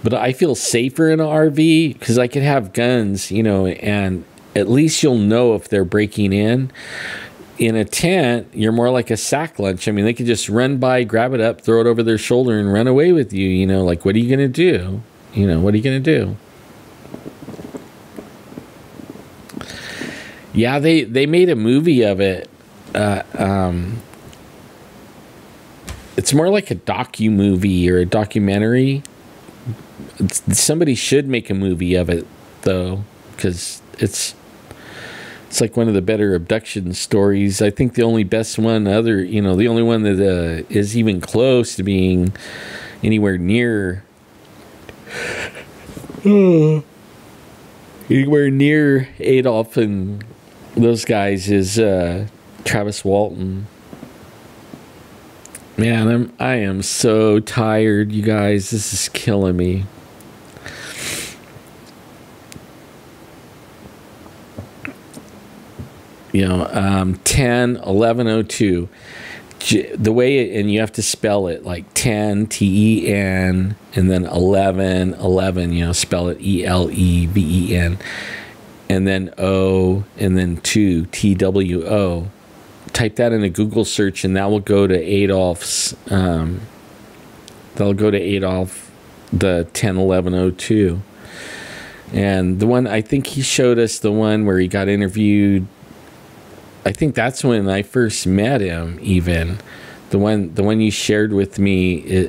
But I feel safer in an RV because I could have guns, and at least you'll know if they're breaking in. In a tent, you're more like a sack lunch. I mean, they could just run by, grab it up, throw it over their shoulder, and run away with you. Like, what are you going to do? What are you going to do? Yeah, they made a movie of it. It's more like a docu-movie or a documentary. Somebody should make a movie of it, though, because it's like one of the better abduction stories. I think the only best one, the only one that is even close to being anywhere near Adolf and those guys is Travis Walton. Man, I am so tired, you guys. This is killing me. You know, 10-1102. The way, and you have to spell it like 10, T-E-N, and then 11, you know, spell it E-L-E-V-E-N, and then O, and then 2, T-W-O. Type that in a Google search, and that will go to Adolf's They'll go to Adolf, the 101102. And the one, I think he showed us the one where he got interviewed. I think that's when I first met him, even. The one you shared with me in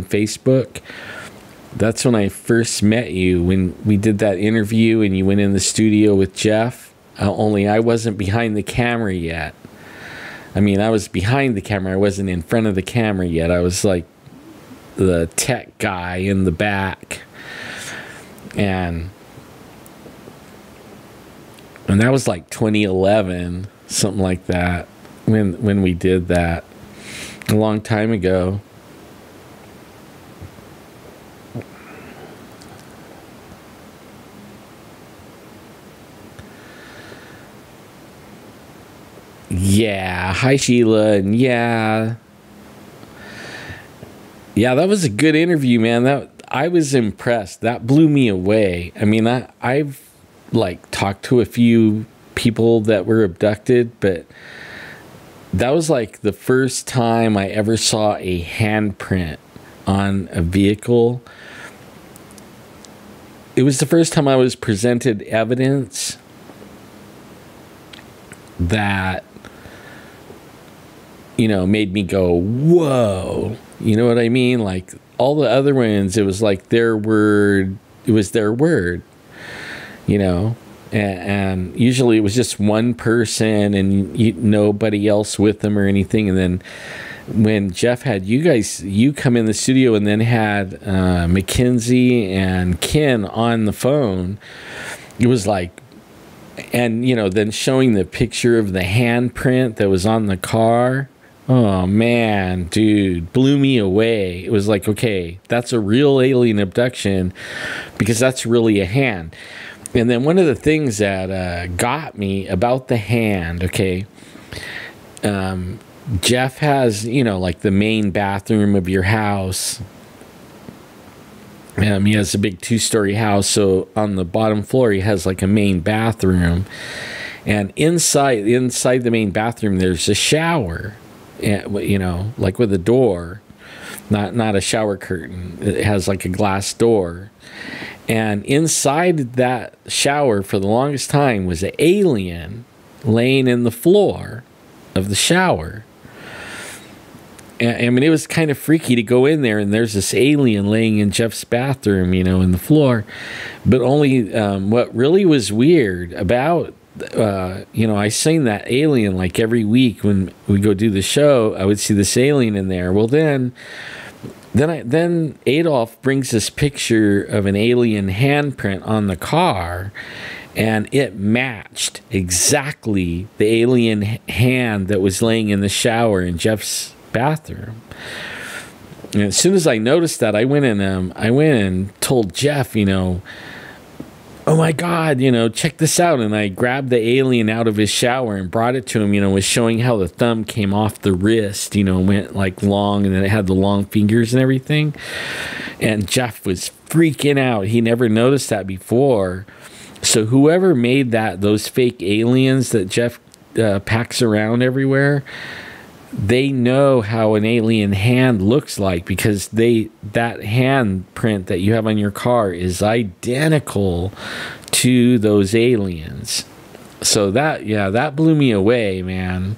Facebook. That's when I first met you, when we did that interview and you went in the studio with Jeff. Only I wasn't behind the camera yet. I mean, I was behind the camera. I wasn't in front of the camera yet. I was like the tech guy in the back. And that was like 2011, something like that, when we did that a long time ago. Yeah, hi Sheila, and yeah, that was a good interview, man. I was impressed. That blew me away. I mean, I've like talked to a few people that were abducted, but that was like the first time I ever saw a handprint on a vehicle. It was the first time I was presented evidence that, you know, made me go, whoa. You know what I mean? Like all the other ones, it was like their word. It was their word, you know, and usually it was just one person and nobody else with them or anything. And then when Jeff had you come in the studio and then had Mackenzie and Ken on the phone, it was like, and, you know, then showing the picture of the handprint that was on the car. Oh, man, dude, blew me away. It was like, okay, that's a real alien abduction because that's really a hand. And then one of the things that got me about the hand, okay, Jeff has, you know, like the main bathroom of your house. He has a big 2-story house, so on the bottom floor he has like a main bathroom, and inside the main bathroom there's a shower, you know, like with a door, not a shower curtain. It has like a glass door, and inside that shower for the longest time was an alien laying in the floor of the shower. I mean, it was kind of freaky to go in there and there's this alien laying in Jeff's bathroom, you know, in the floor. But only what really was weird about, you know, I seen that alien like every week when we go do the show. I would see this alien in there. Well, then Adolf brings this picture of an alien handprint on the car, and it matched exactly the alien hand that was laying in the shower in Jeff's bathroom. And as soon as I noticed that, I went and told Jeff, you know, oh my God, you know, check this out. And I grabbed the alien out of his shower and brought it to him, you know, was showing how the thumb came off the wrist, you know, went like long, and then it had the long fingers and everything. And Jeff was freaking out. He never noticed that before. So whoever made those fake aliens that Jeff packs around everywhere, they know how an alien hand looks like, because that hand print that you have on your car is identical to those aliens. So that blew me away, man.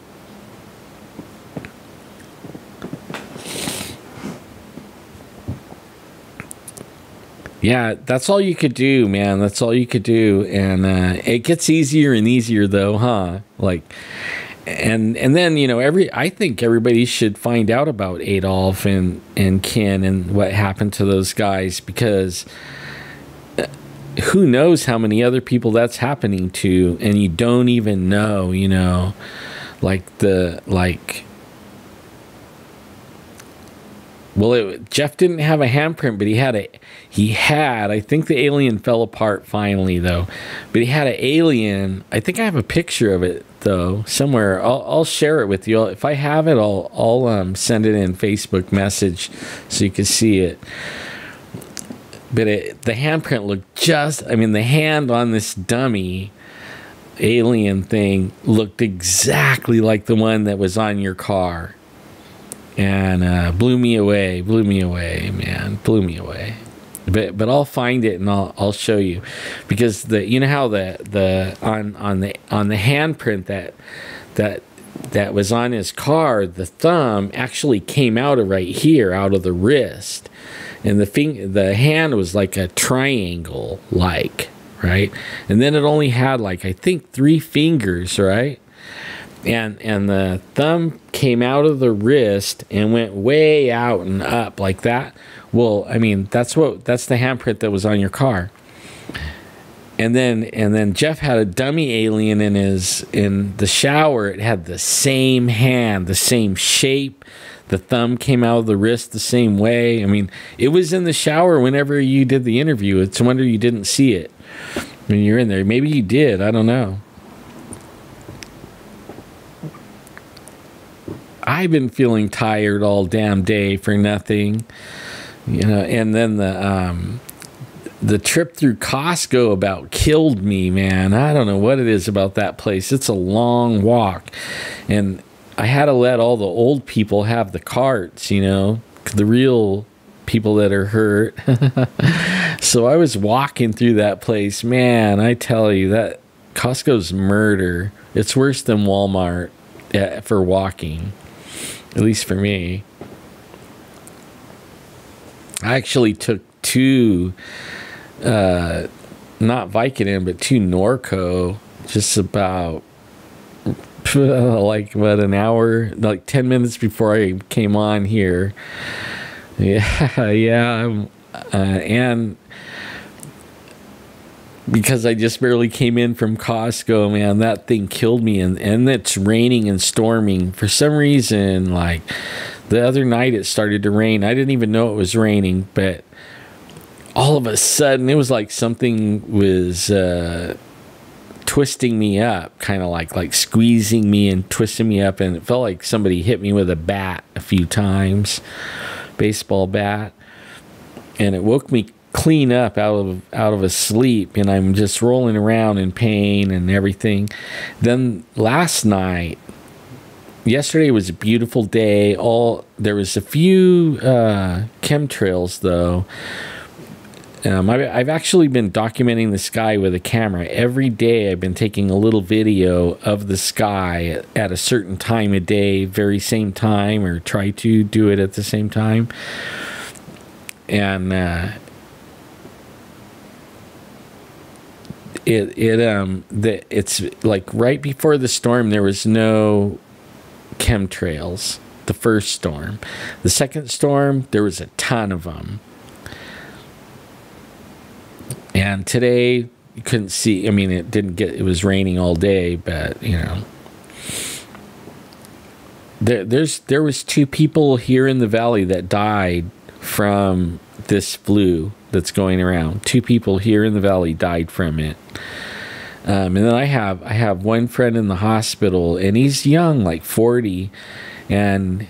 Yeah, that's all you could do, man. That's all you could do. And it gets easier and easier though, huh? Like, and then, you know, I think everybody should find out about Adolf and Ken and what happened to those guys, because who knows how many other people that's happening to, and you don't even know, you know, Jeff didn't have a handprint, but he had, I think the alien fell apart finally though, but he had an alien. I think I have a picture of it though somewhere. I'll share it with you. If I have it, I'll send it in Facebook message so you can see it. But the handprint looked the hand on this dummy alien thing looked exactly like the one that was on your car. and blew me away, man, blew me away. But I'll find it and I'll show you, because you know how the on the handprint that was on his car, the thumb actually came out of right here, out of the wrist, and the hand was like a triangle, like, right, and then it only had like, I think, 3 fingers, right, and the thumb came out of the wrist and went way out and up like that. Well, I mean, that's the handprint that was on your car. And then Jeff had a dummy alien in the shower. It had the same hand, the same shape. The thumb came out of the wrist the same way. I mean, it was in the shower whenever you did the interview. It's a wonder you didn't see it when you're in there. Maybe you did. I don't know. I've been feeling tired all damn day for nothing. You know, and then the trip through Costco about killed me, man. I don't know what it is about that place. It's a long walk, and I had to let all the old people have the carts, you know, the real people that are hurt. So I was walking through that place, man. I tell you, that Costco's murder. It's worse than Walmart for walking, at least for me. I actually took 2, not Vicodin, but 2 Norco, just about like an hour, like 10 minutes before I came on here. Yeah, and because I just barely came in from Costco, man, that thing killed me. And it's raining and storming for some reason. Like, the other night it started to rain. I didn't even know it was raining, but all of a sudden it was like something was twisting me up, kind of like squeezing me and twisting me up, and it felt like somebody hit me with a bat a few times, baseball bat, and it woke me clean up out of a sleep, and I'm just rolling around in pain and everything. Then yesterday was a beautiful day. There was a few chemtrails though. I've actually been documenting the sky with a camera. Every day I've been taking a little video of the sky at a certain time of day, very same time, or try to do it at the same time. And it's like right before the storm, there was no chemtrails. The first storm. The second storm, there was a ton of them. And today, you couldn't see. I mean, it was raining all day, but, you know. There was 2 people here in the valley that died from this flu that's going around. 2 people here in the valley died from it. And then I have one friend in the hospital, and he's young, like 40, and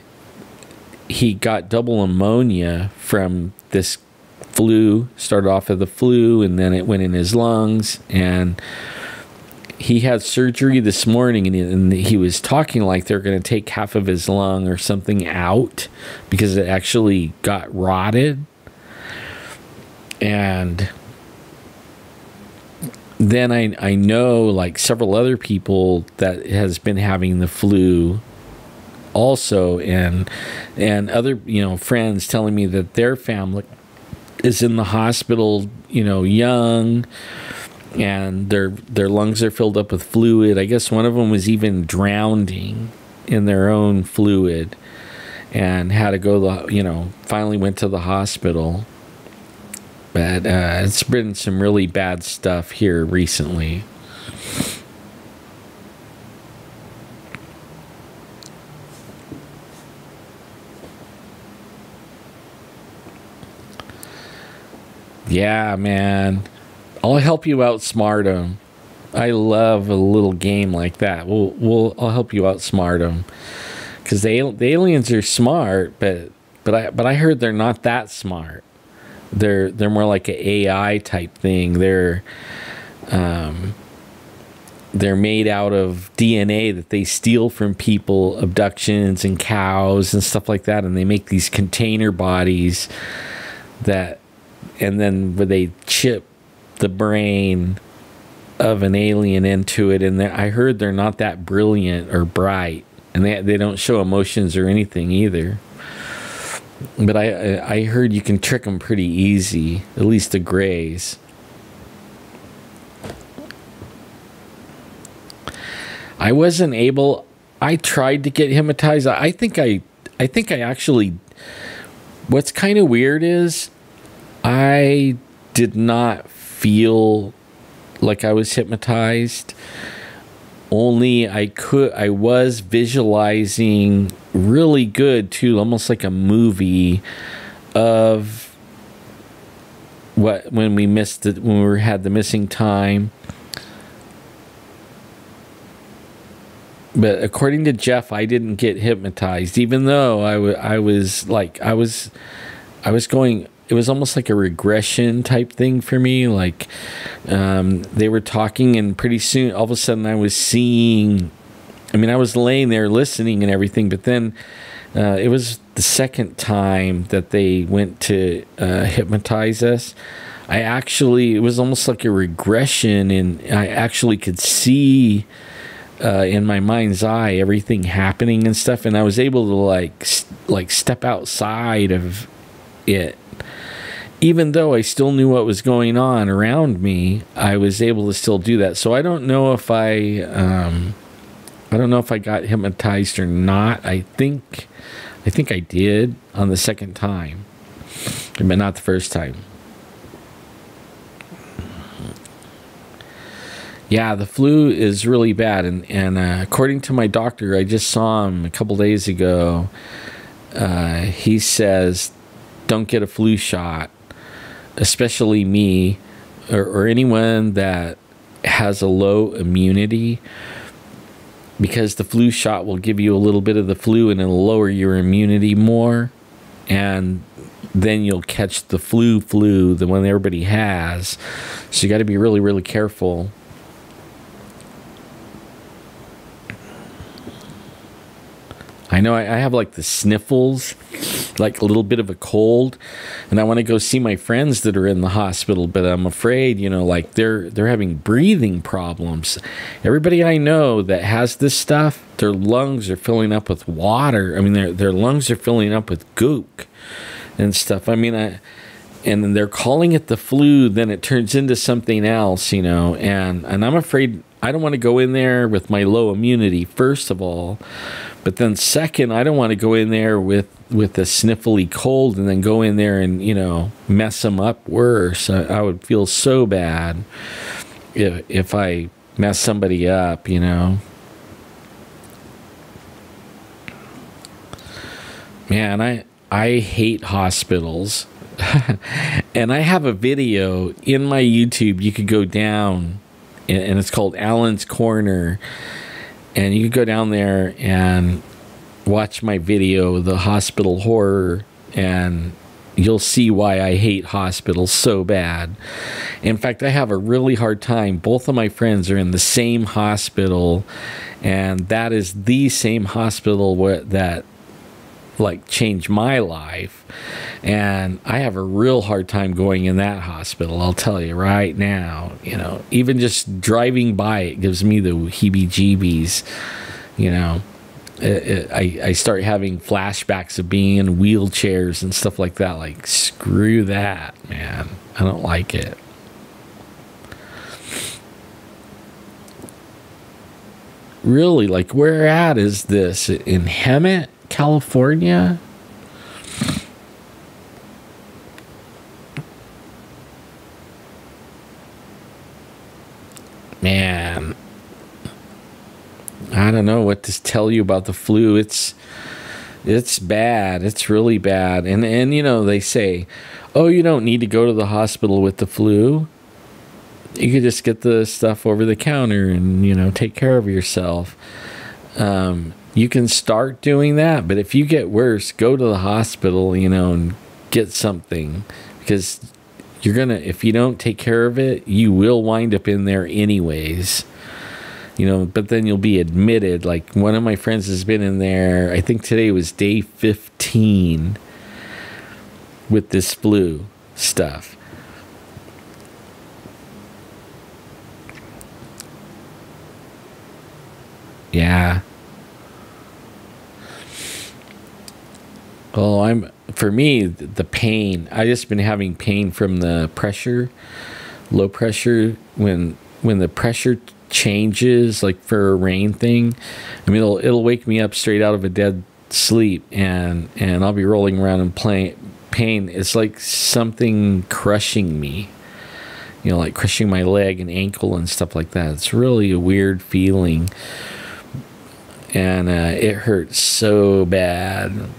he got double pneumonia from this flu. Started off with the flu, and then it went in his lungs, and he had surgery this morning, and he was talking like they're going to take half of his lung or something out because it actually got rotted. And then I know like several other people that has been having the flu also, and other, you know, friends telling me that their family is in the hospital, you know, young, and their lungs are filled up with fluid. I guess one of them was even drowning in their own fluid and had to go, finally went to the hospital. But it's been some really bad stuff here recently. Yeah, man. I'll help you outsmart them. I love a little game like that. I'll help you outsmart them, because the aliens are smart, but I heard they're not that smart. They're more like an AI type thing. They're they're made out of DNA that they steal from people, abductions and cows and stuff like that, and they make these container bodies that, and then where they chip the brain of an alien into it, and I heard they're not that brilliant or bright, and they don't show emotions or anything either. But I heard you can trick them pretty easy, at least the grays. I wasn't able. I tried to get hypnotized. I think I actually. What's kind of weird is I did not feel like I was hypnotized. Only I was visualizing really good too, almost like a movie of when we had the missing time. But according to Jeff, I didn't get hypnotized, even though I was going. It was almost like a regression type thing for me. Like they were talking, and pretty soon, all of a sudden, I was seeing. I mean, I was laying there listening and everything, but then it was the second time that they went to hypnotize us. It was almost like a regression, and I actually could see in my mind's eye everything happening and stuff, and I was able to like step outside of it. Even though I still knew what was going on around me, I was able to still do that. So I don't know if I got hypnotized or not. I think I did on the second time, but not the first time. Yeah, the flu is really bad, and according to my doctor, I just saw him a couple days ago. He says, don't get a flu shot, especially me or anyone that has a low immunity, because the flu shot will give you a little bit of the flu and it'll lower your immunity more, and then you'll catch the flu, the one everybody has. So you got to be really, really careful. I know I have like the sniffles, like a little bit of a cold, and I want to go see my friends that are in the hospital, but I'm afraid, like they're having breathing problems. Everybody I know that has this stuff, their lungs are filling up with water. I mean, their lungs are filling up with gook and stuff. I mean, and they're calling it the flu, then it turns into something else, and I'm afraid I don't want to go in there with my low immunity, first of all. But then second, I don't want to go in there with a sniffly cold and then go in there and, mess them up worse. I would feel so bad if I mess somebody up, Man, I hate hospitals. And I have a video in my YouTube. You could go down, and it's called Alan's Corner. And you can go down there and watch my video, The Hospital Horror, and you'll see why I hate hospitals so bad. In fact, I have a really hard time. Both of my friends are in the same hospital, and that is the same hospital that changed my life. And I have a real hard time going in that hospital, I'll tell you right now. Even just driving by it gives me the heebie-jeebies. I start having flashbacks of being in wheelchairs and stuff like that. Like, screw that, man. I don't like it. Really, where at is this? In Hemet, California? Man, I don't know what to tell you about the flu. It's bad. It's really bad. And they say, oh, you don't need to go to the hospital with the flu. You could just get the stuff over the counter and, take care of yourself. You can start doing that, but if you get worse, go to the hospital, and get something, because if you don't take care of it, you will wind up in there anyways. you know, but then you'll be admitted. Like one of my friends has been in there, I think today was day 15 with this flu stuff. Yeah. Well, for me, the pain, I just been having pain from the pressure, low pressure, when the pressure changes, like for a rain thing. I mean, it'll wake me up straight out of a dead sleep, and I'll be rolling around in pain. It's like something crushing me, you know, like crushing my leg and ankle and stuff like that. It's really a weird feeling, and it hurts so bad.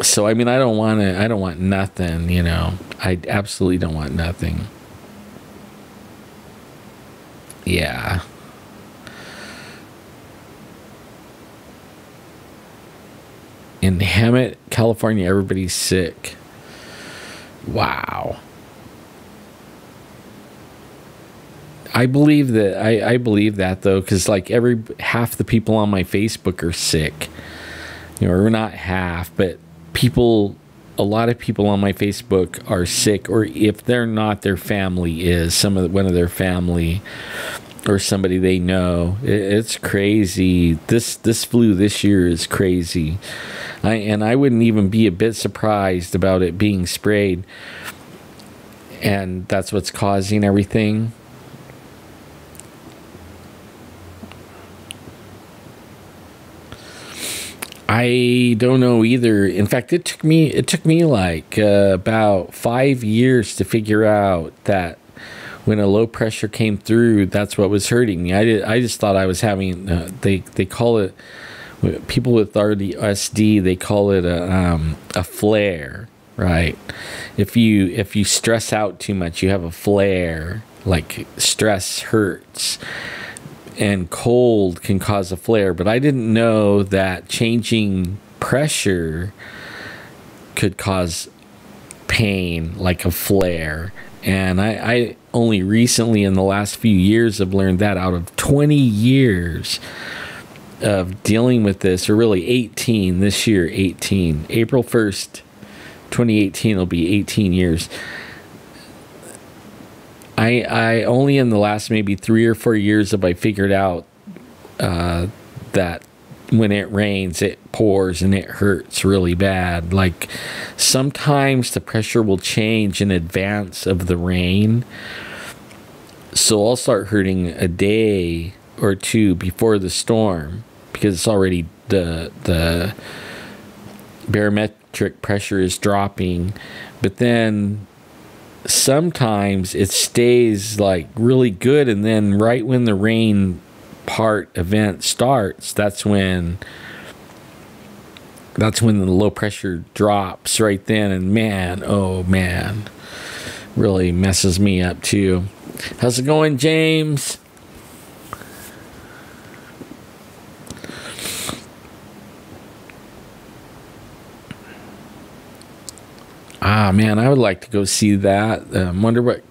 So I mean, I don't want nothing, you know. I absolutely don't want nothing. Yeah. In Hemet, California, everybody's sick. Wow. I believe that. I believe that though, because like half the people on my Facebook are sick. You know, or not half, but a lot of people on my Facebook are sick, or if they're not, their family is, one of their family or somebody they know. It's crazy. This flu this year is crazy. I wouldn't even be a bit surprised about it being sprayed, and that's what's causing everything. I don't know either. In fact, it took me like about 5 years to figure out that when a low pressure came through, that's what was hurting me. I just thought I was having they call it, people with RDSD, they call it a flare, right? If you stress out too much, you have a flare. Like stress hurts. And cold can cause a flare, but I didn't know that changing pressure could cause pain, like a flare. And I only recently in the last few years have learned that, out of 20 years of dealing with this, or really 18 this year, 18. April 1st, 2018 will be 18 years. I only in the last maybe 3 or 4 years have I figured out that when it rains, it pours and it hurts really bad. Like sometimes the pressure will change in advance of the rain. So I'll start hurting a day or two before the storm, because it's already the barometric pressure is dropping. But then sometimes it stays like really good, and then right when the rain part event starts, that's when the low pressure drops right then, and man, oh man, really messes me up too. How's it going, James? Ah, man, I would like to go see that. Wonder what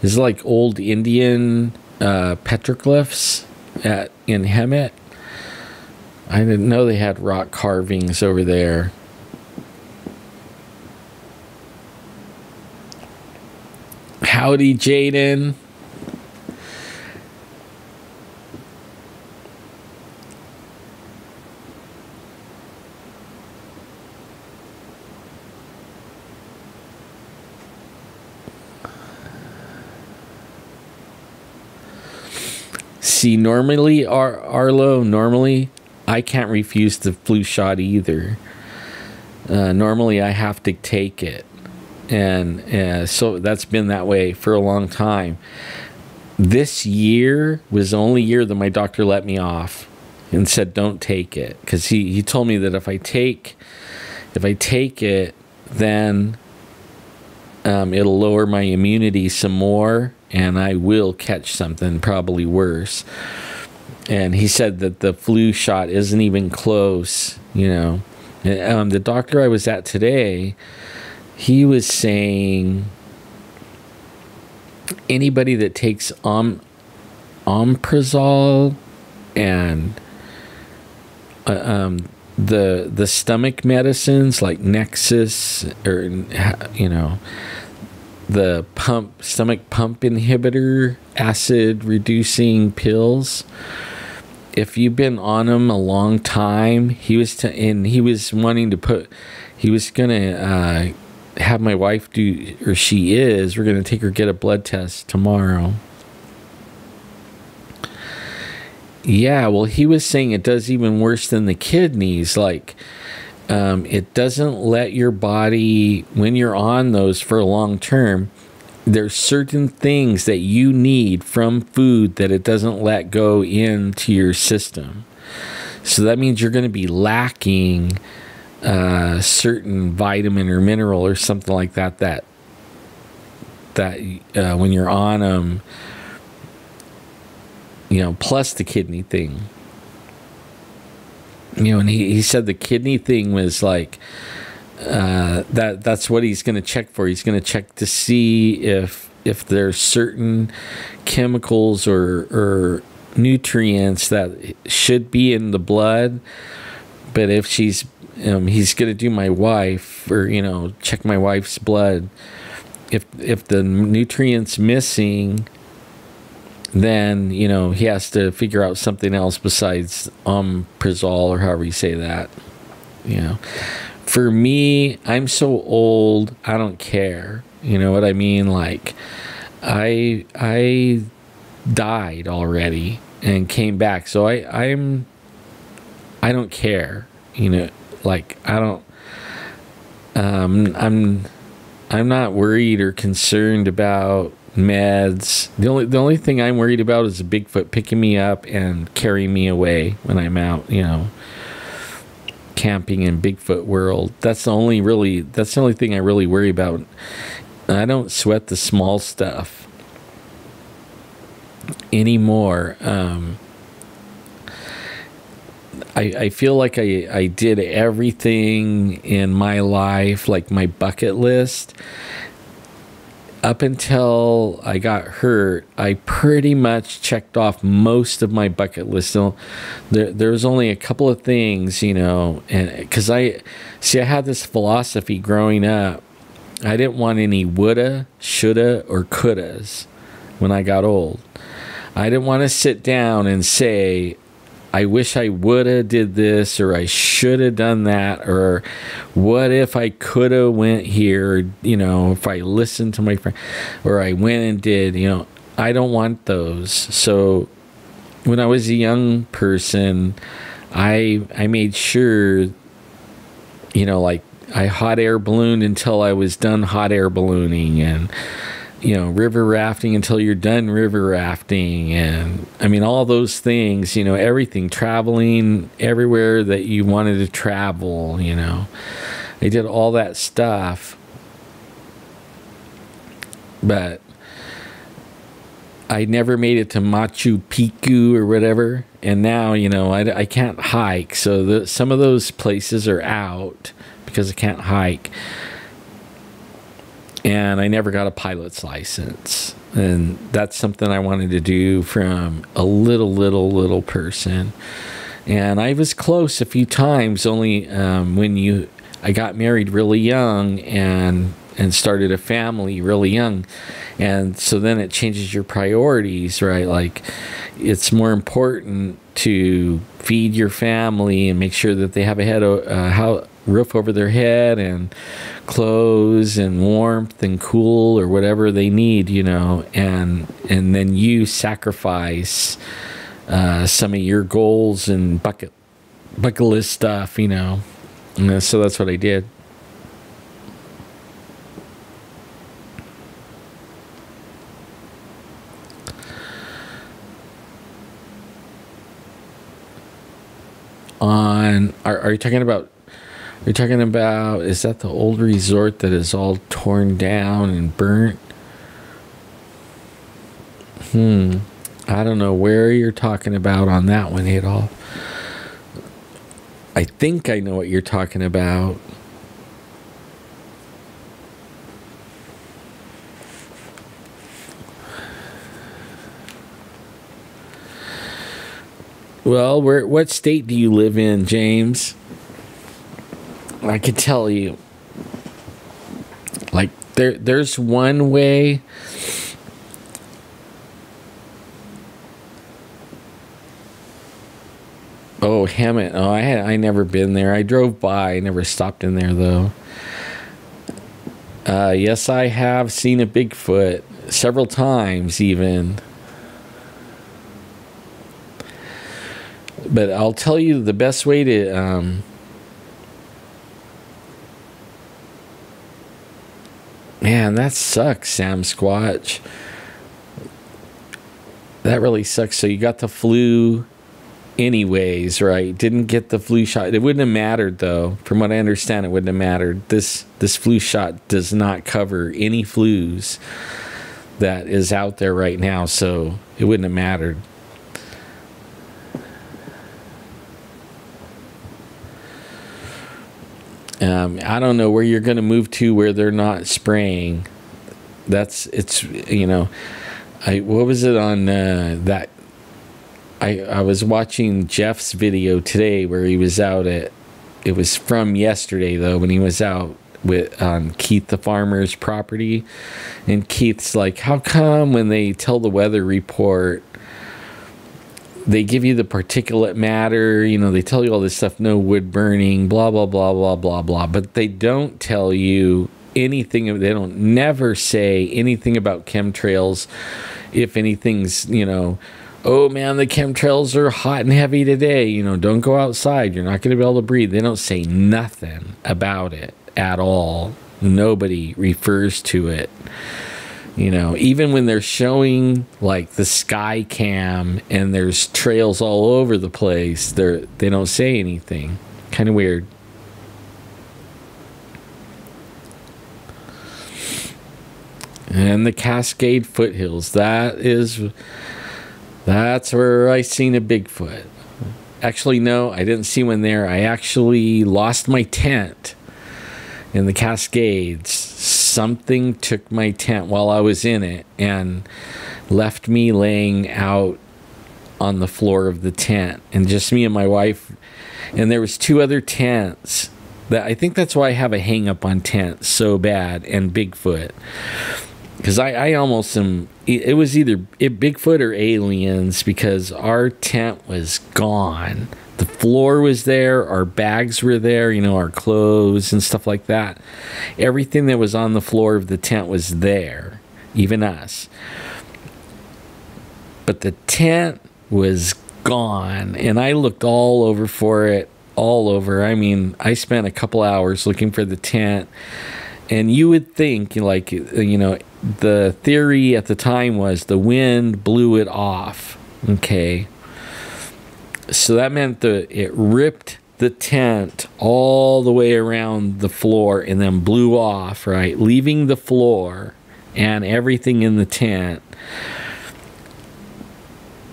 is it, like old Indian petroglyphs in Hemet. I didn't know they had rock carvings over there. Howdy, Jaden. See, normally, Arlo, normally, I can't refuse the flu shot either. Normally, I have to take it. And so that's been that way for a long time. This year was the only year that my doctor let me off and said, don't take it. Because he told me that if I take it, then it'll lower my immunity some more, and I will catch something probably worse. And he said that the flu shot isn't even close, you know. The doctor I was at today, he was saying anybody that takes omeprazole and the stomach medicines like Nexus, or the stomach pump inhibitor, acid reducing pills. If you've been on them a long time, he was wanting to put. He was gonna have my wife do, or she is. We're gonna take her get a blood test tomorrow. Yeah, well, he was saying it does even worse than the kidneys. Like, it doesn't let your body, when you're on those for a long term, there's certain things that you need from food that it doesn't let go into your system. So that means you're going to be lacking certain vitamin or mineral or something like that when you're on them, plus the kidney thing. And he said the kidney thing was like, that's what he's going to check for. He's going to check to see if there's certain chemicals or nutrients that should be in the blood. But if he's going to do my wife, or check my wife's blood. If the nutrient's missing, then he has to figure out something else besides omeprazole, or however you say that. For me, I'm so old, I don't care. You know what I mean? Like, I died already and came back, so I don't care. Like, I don't. I'm not worried or concerned about meds. The only thing I'm worried about is a Bigfoot picking me up and carrying me away when I'm out, camping in Bigfoot world. That's the only thing I really worry about. I don't sweat the small stuff anymore. I feel like I did everything in my life, like my bucket list. Up until I got hurt, I pretty much checked off most of my bucket list. So there was only a couple of things, and because I had this philosophy growing up. I didn't want any woulda, shoulda, or couldas when I got old. I didn't want to sit down and say, I wish I woulda did this, or I shoulda done that, or what if I coulda went here, if I listened to my friend, or I went and did, I don't want those. So when I was a young person, I made sure, like I hot air ballooned until I was done hot air ballooning, and river rafting until you're done river rafting, and all those things, everything, traveling everywhere that you wanted to travel, I did all that stuff. But I never made it to Machu Picchu or whatever, and now, I can't hike, so some of those places are out because I can't hike. And I never got a pilot's license. And that's something I wanted to do from a little person. And I was close a few times, only when I got married really young and started a family really young. And so then it changes your priorities, right? Like, it's more important to feed your family and make sure that they have a roof over their head and clothes and warmth and cool or whatever they need, and then you sacrifice some of your goals and bucket list stuff, and so that's what I did. Are you talking about? You're talking about, is that the old resort that is all torn down and burnt? I don't know where you're talking about on that one, Adolf. I think I know what you're talking about. Well, what state do you live in, James? I could tell you. Like there's one way. Oh, Hammett. Oh, I never been there. I drove by. I never stopped in there though. Yes, I have seen a Bigfoot several times even. But I'll tell you the best way to man, that sucks, Sam Squatch. That really sucks. So you got the flu anyways, right? Didn't get the flu shot. It wouldn't have mattered though. From what I understand, it wouldn't have mattered. This flu shot does not cover any flus that is out there right now, so it wouldn't have mattered. I don't know where you're going to move to where they're not spraying. It's you know, what was it on that? I was watching Jeff's video today where he was out at. It was from yesterday though, when he was out with on Keith the farmer's property, and Keith's like, "How come when they tell the weather report, they give you the particulate matter, you know, they tell you all this stuff, no wood burning, blah, blah, blah, blah, blah, blah, but they don't tell you anything, they don't never say anything about chemtrails. If anything's, you know, oh man, the chemtrails are hot and heavy today, you know, don't go outside, you're not going to be able to breathe." They don't say nothing about it at all. Nobody refers to it. You know, even when they're showing like the sky cam and there's trails all over the place, they don't say anything. Kind of weird. And the Cascade Foothills, that's where I seen a Bigfoot. Actually, no, I didn't see one there. I actually lost my tent in the Cascades. Something took my tent while I was in it and left me laying out on the floor of the tent, and just me and my wife. And there was 2 other tents. That I think that's why I have a hang up on tents so bad and Bigfoot, because I almost am. It was either Bigfoot or aliens, because our tent was gone. The floor was there, our bags were there, you know, our clothes and stuff like that. Everything that was on the floor of the tent was there, even us. But the tent was gone, and I looked all over for it, all over. I mean, I spent a couple hours looking for the tent, and you would think, like, you know, the theory at the time was the wind blew it off, okay? So that meant that it ripped the tent all the way around the floor and then blew off, right? Leaving the floor and everything in the tent.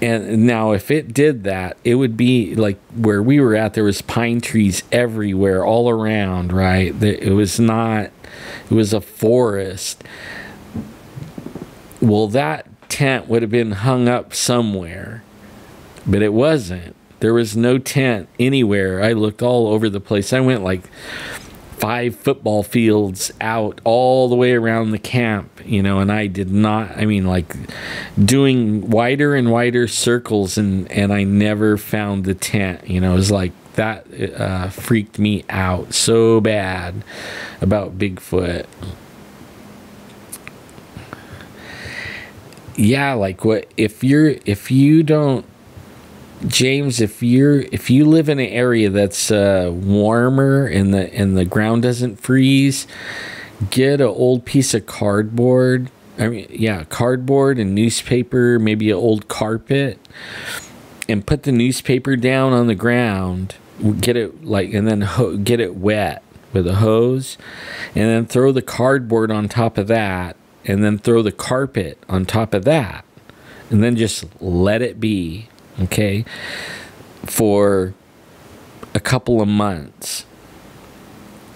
And now if it did that, it would be like where we were at, there was pine trees everywhere, all around, right? It was not, it was a forest. Well, that tent would have been hung up somewhere, but it wasn't. There was no tent anywhere. I looked all over the place. I went like 5 football fields out all the way around the camp, you know, and I did not, I mean, like doing wider and wider circles, and I never found the tent, you know. It was like that freaked me out so bad about Bigfoot. Yeah, like what if you don't, James, if you live in an area that's warmer and the ground doesn't freeze, get an old piece of cardboard. I mean, yeah, cardboard and newspaper, maybe an old carpet, and put the newspaper down on the ground. Get it like, and then get it wet with a hose, and then throw the cardboard on top of that, and then throw the carpet on top of that, and then just let it be. Okay, for a couple of months,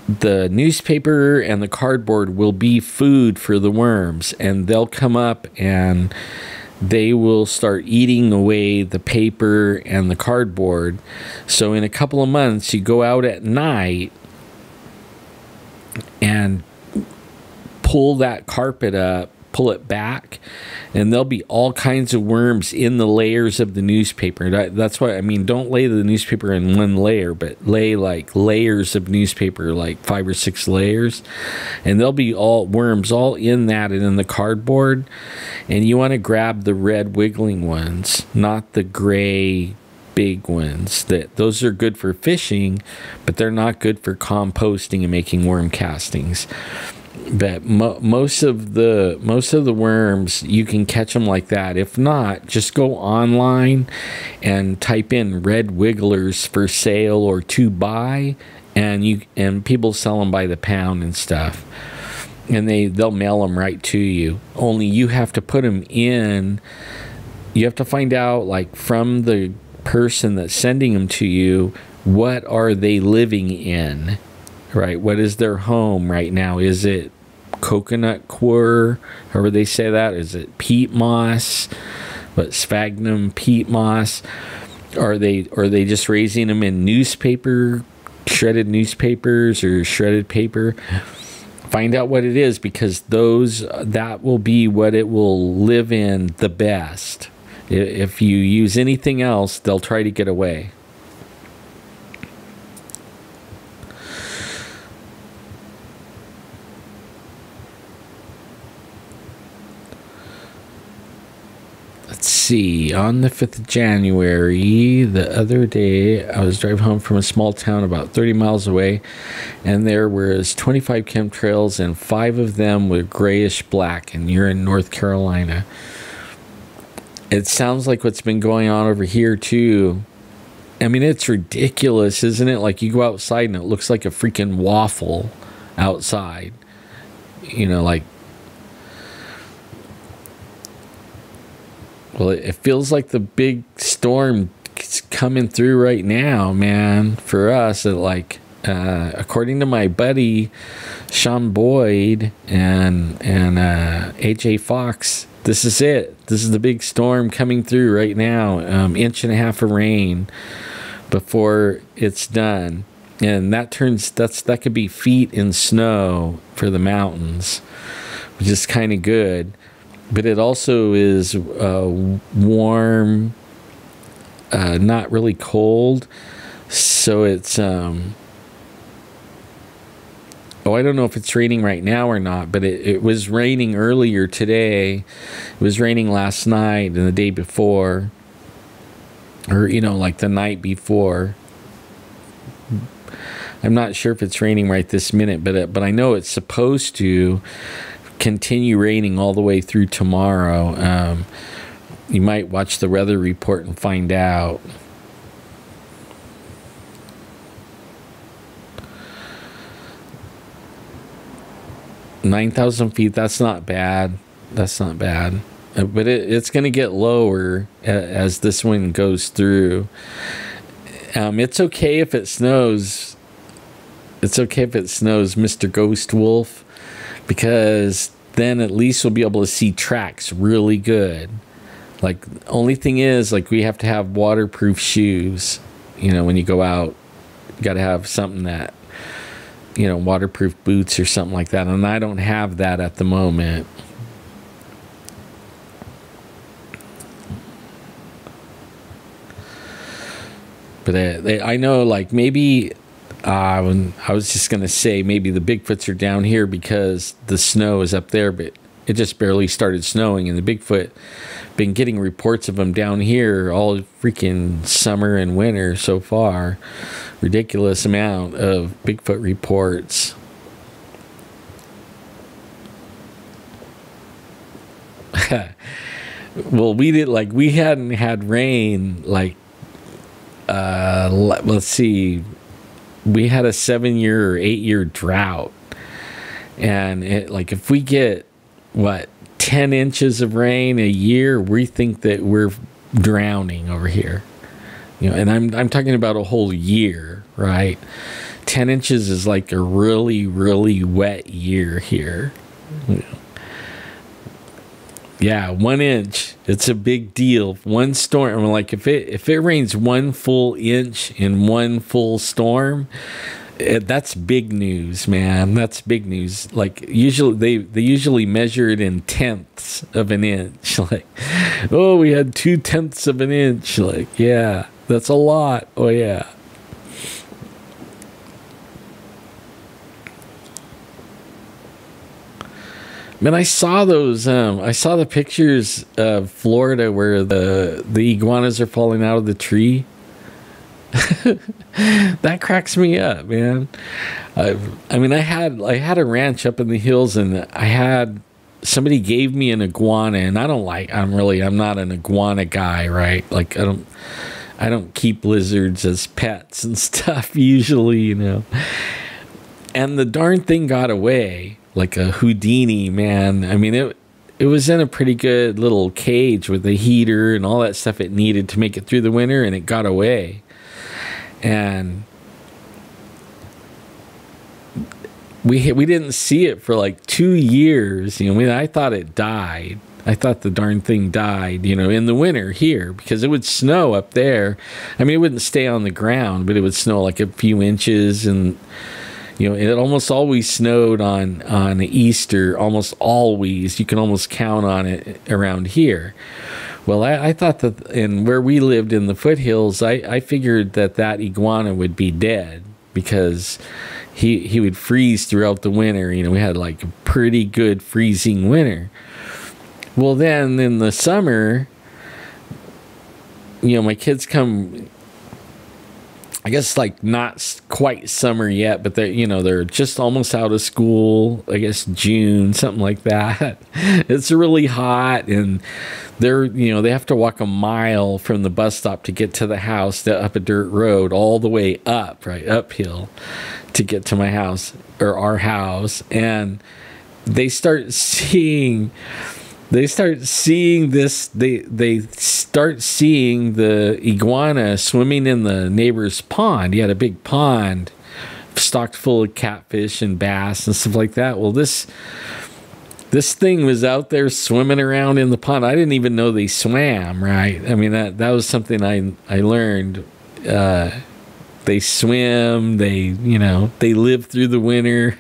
the newspaper and the cardboard will be food for the worms, and they'll come up and they will start eating away the paper and the cardboard. So in a couple of months, you go out at night and pull that carpet up, pull it back, and there'll be all kinds of worms in the layers of the newspaper. That's why, I mean, don't lay the newspaper in one layer, but lay like layers of newspaper, like 5 or 6 layers, and there'll be all worms all in that and in the cardboard. And you want to grab the red wiggling ones, not the gray big ones. Those are good for fishing, but they're not good for composting and making worm castings. But most of the worms, you can catch them like that. If not, just go online and type in red wigglers for sale or to buy, and people sell them by the pound and stuff, and they'll mail them right to you. Only you have to put them in. You have to find out, like, from the person that's sending them to you, what are they living in, right? What is their home right now? Is it coconut coir, however they say that? Is it peat moss? What, sphagnum peat moss? Are they just raising them in newspaper, shredded newspapers or shredded paper? Find out what it is, because that will be what it will live in the best. If you use anything else, they'll try to get away. Let's see, on the 5th of January, the other day, I was driving home from a small town about 30 miles away, and there was 25 chemtrails, and 5 of them were grayish black, and you're in North Carolina. It sounds like what's been going on over here, too. I mean, it's ridiculous, isn't it? Like, you go outside, and it looks like a freaking waffle outside. You know, like, well, it feels like the big storm is coming through right now, man, for us. According to my buddy Sean Boyd and AJ Fox, this is it. This is the big storm coming through right now. 1.5 inches of rain before it's done. And that could be feet in snow for the mountains, which is kind of good. But it also is warm, not really cold. So it's, I don't know if it's raining right now or not, but it was raining earlier today. It was raining last night and the day before, or, like the night before. I'm not sure if it's raining right this minute, but I know it's supposed to continue raining all the way through tomorrow. You might watch the weather report and find out. $9,000 feet, that's not bad. That's not bad. But it's going to get lower as this wind goes through. It's okay if it snows. It's okay if it snows, Mr. Ghost Wolf, because then at least we'll be able to see tracks really good. Like, only thing is, like, we have to have waterproof shoes. When you go out, you got to have something that, waterproof boots or something like that. And I don't have that at the moment. But I know, like, maybe I was just going to say maybe the Bigfoots are down here because the snow is up there, but it just barely started snowing, and the Bigfoot, been getting reports of them down here all freaking summer and winter so far. Ridiculous amount of Bigfoot reports. Well, we hadn't had rain, like, let's see, we had a 7-year or 8-year drought, and if we get 10 inches of rain a year, we think that we're drowning over here. And I'm talking about a whole year, right? 10 inches is like a really, really wet year here. Yeah, 1 inch. It's a big deal. One storm, like if it rains 1 full inch in one full storm, that's big news, man. That's big news. Like usually they usually measure it in tenths of an inch. Like, oh, we had 2/10 of an inch. Like, yeah, that's a lot. Oh yeah. Man, I saw those. I saw the pictures of Florida where the iguanas are falling out of the tree. That cracks me up, man. I mean, I had a ranch up in the hills, and somebody gave me an iguana, and I'm not an iguana guy, right? Like I don't keep lizards as pets and stuff usually, you know. And the darn thing got away. Like a Houdini, man. I mean, it was in a pretty good little cage with a heater and all that stuff it needed to make it through the winter, and it got away. And we didn't see it for like 2 years. You know, I mean, I thought it died. I thought the darn thing died, you know, in the winter here, because it would snow up there. I mean, it wouldn't stay on the ground, but it would snow like a few inches, and you know, it almost always snowed on Easter, almost always. You can almost count on it around here. Well, I thought that, and where we lived in the foothills, I figured that iguana would be dead because he would freeze throughout the winter. You know, we had like a pretty good freezing winter. Well, then in the summer, you know, my kids come, I guess like not quite summer yet, but they're just almost out of school. I guess June, something like that. It's really hot, and they have to walk a mile from the bus stop to get to the house, up a dirt road, all the way up, right, uphill, to get to my house or our house. And they start seeing this. They start seeing the iguana swimming in the neighbor's pond. He had a big pond stocked full of catfish and bass and stuff like that. Well, this thing was out there swimming around in the pond. I didn't even know they swam, right? I mean, that was something I learned. They swim, they live through the winter.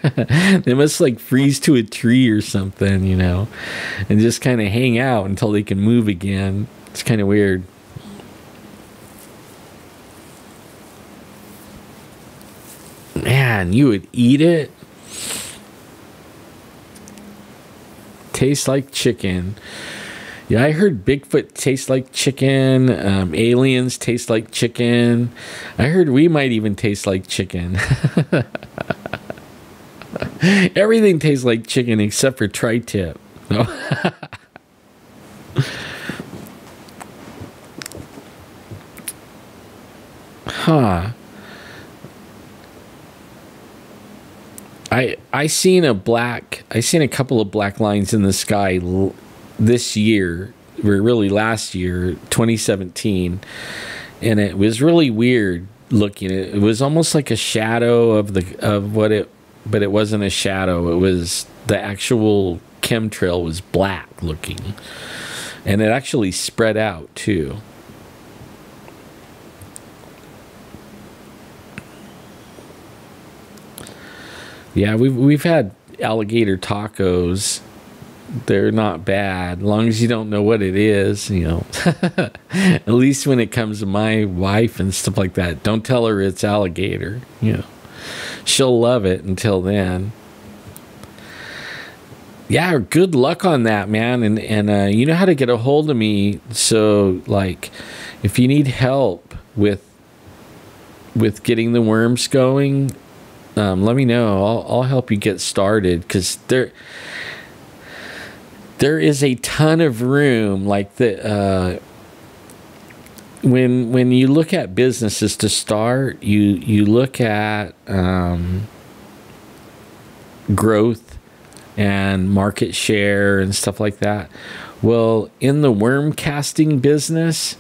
They must like freeze to a tree or something, you know, and just kind of hang out until they can move again. It's kind of weird. Man, you would eat it? Tastes like chicken. Yeah, I heard Bigfoot tastes like chicken. Aliens taste like chicken. I heard we might even taste like chicken. Everything tastes like chicken except for tri-tip. No. Huh. I seen a couple of black lines in the sky this year, or really last year, 2017, and it was really weird looking. It was almost like a shadow but it wasn't a shadow. It was the actual chemtrail was black looking, and it actually spread out too. Yeah, we've had alligator tacos. They're not bad, as long as you don't know what it is, you know. At least when it comes to my wife and stuff like that, don't tell her it's alligator, you know. She'll love it until then. Yeah, good luck on that, man. And you know how to get a hold of me. So, like, if you need help with getting the worms going, let me know. I'll help you get started, because there is a ton of room. Like when you look at businesses to start, you look at growth and market share and stuff like that. Well, in the worm casting business,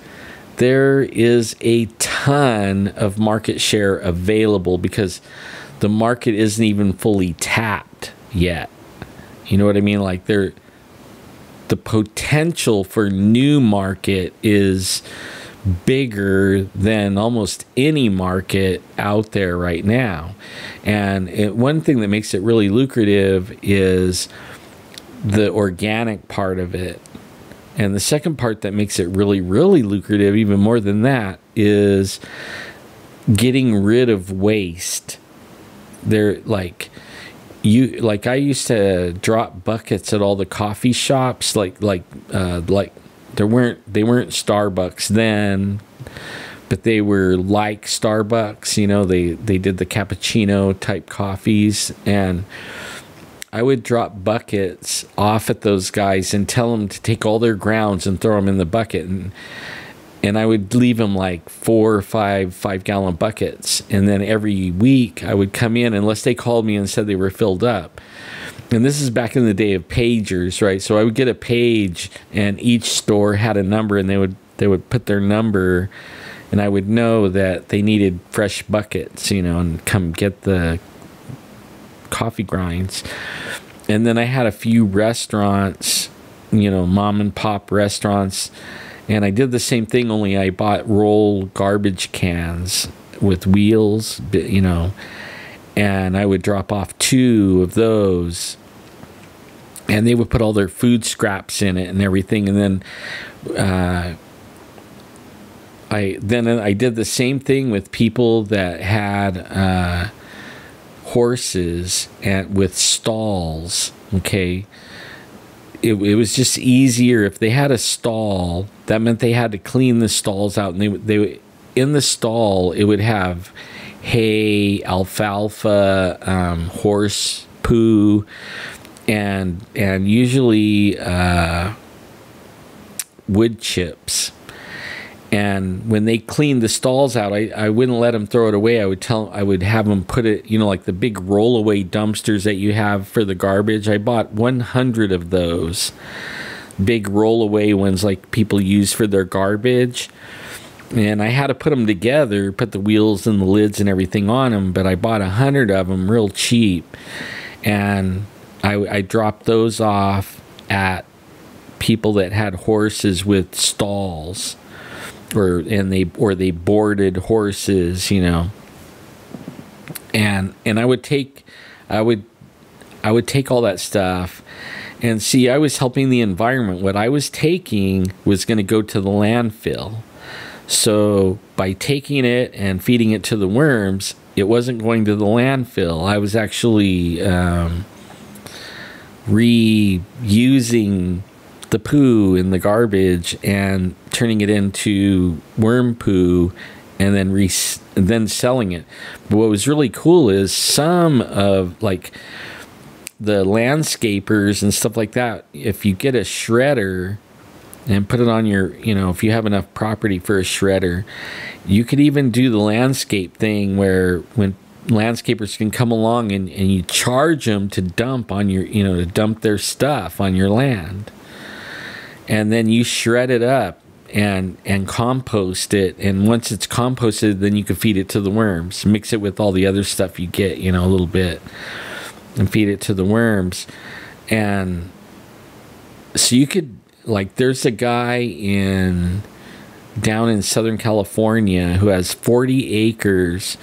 there is a ton of market share available because the market isn't even fully tapped yet. You know what I mean? Like the potential for new market is bigger than almost any market out there right now. And one thing that makes it really lucrative is the organic part of it. And the second part that makes it really, really lucrative, even more than that, is getting rid of waste. They're like, I used to drop buckets at all the coffee shops, like they weren't Starbucks then, but they were like Starbucks, you know, they did the cappuccino type coffees, and I would drop buckets off at those guys and tell them to take all their grounds and throw them in the bucket, and I would leave them like 4 or 5-gallon buckets, and then every week I would come in unless they called me and said they were filled up. And this is back in the day of pagers, right? So I would get a page, and each store had a number, and they would put their number, and I would know that they needed fresh buckets, you know, and come get the coffee grinds. And then I had a few restaurants, you know, mom and pop restaurants, and I did the same thing, only I bought roll garbage cans with wheels, you know, and I would drop off 2 of those, and they would put all their food scraps in it and everything. And then I did the same thing with people that had horses and with stalls. Okay, it was just easier if they had a stall. That meant they had to clean the stalls out, and they in the stall it would have hay, alfalfa, horse poo, and usually wood chips. And when they cleaned the stalls out, I wouldn't let them throw it away. I would have them put it, you know, like the big rollaway dumpsters that you have for the garbage. I bought 100 of those big rollaway ones like people use for their garbage. And I had to put them together, put the wheels and the lids and everything on them, but I bought 100 of them real cheap. And I dropped those off at people that had horses with stalls, or they boarded horses, you know. And I would take all that stuff, and see, I was helping the environment. What I was taking was going to go to the landfill. So by taking it and feeding it to the worms, it wasn't going to the landfill. I was actually reusing the poo in the garbage and turning it into worm poo, and then selling it. But what was really cool is some of like the landscapers and stuff like that, if you get a shredder and put it on your, you know, if you have enough property for a shredder, you could even do the landscape thing where when landscapers can come along and you charge them to dump on your, you know, to dump their stuff on your land. And then you shred it up and compost it. And once it's composted, then you can feed it to the worms. Mix it with all the other stuff you get, you know, a little bit, and feed it to the worms. And so you could, like, there's a guy down in Southern California who has 40 acres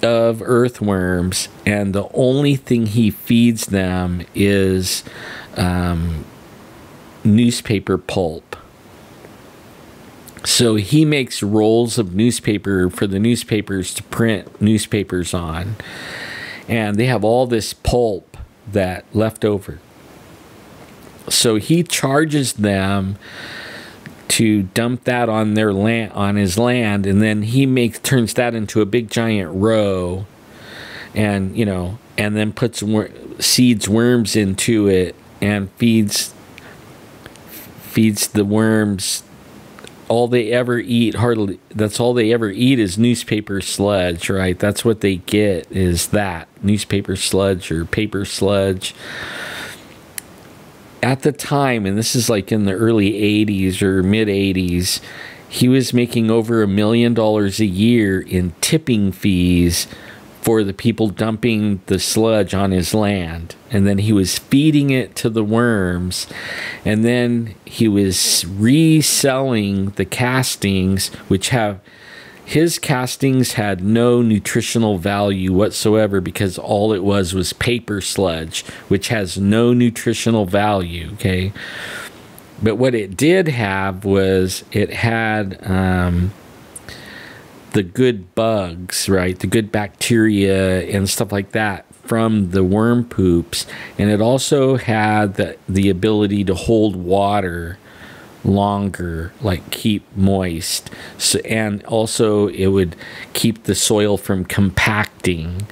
of earthworms, and the only thing he feeds them is newspaper pulp. So he makes rolls of newspaper for the newspapers to print newspapers on, and they have all this pulp that left over. So he charges them to dump that on their land, on his land, and then he turns that into a big giant row, and you know, and then puts seeds worms into it and feeds the worms. All they ever eat, that's all they ever eat is newspaper sludge, right? That's what they get, is that newspaper sludge or paper sludge. At the time, and this is like in the early 80s or mid 80s, he was making over $1 million a year in tipping fees for the people dumping the sludge on his land. And then he was feeding it to the worms. And then he was reselling the castings, which have, his castings had no nutritional value whatsoever, because all it was paper sludge, which has no nutritional value, okay? But what it did have was, it had the good bugs, right? The good bacteria and stuff like that from the worm poops. And it also had the ability to hold water longer, like keep moist. So, and also it would keep the soil from compacting.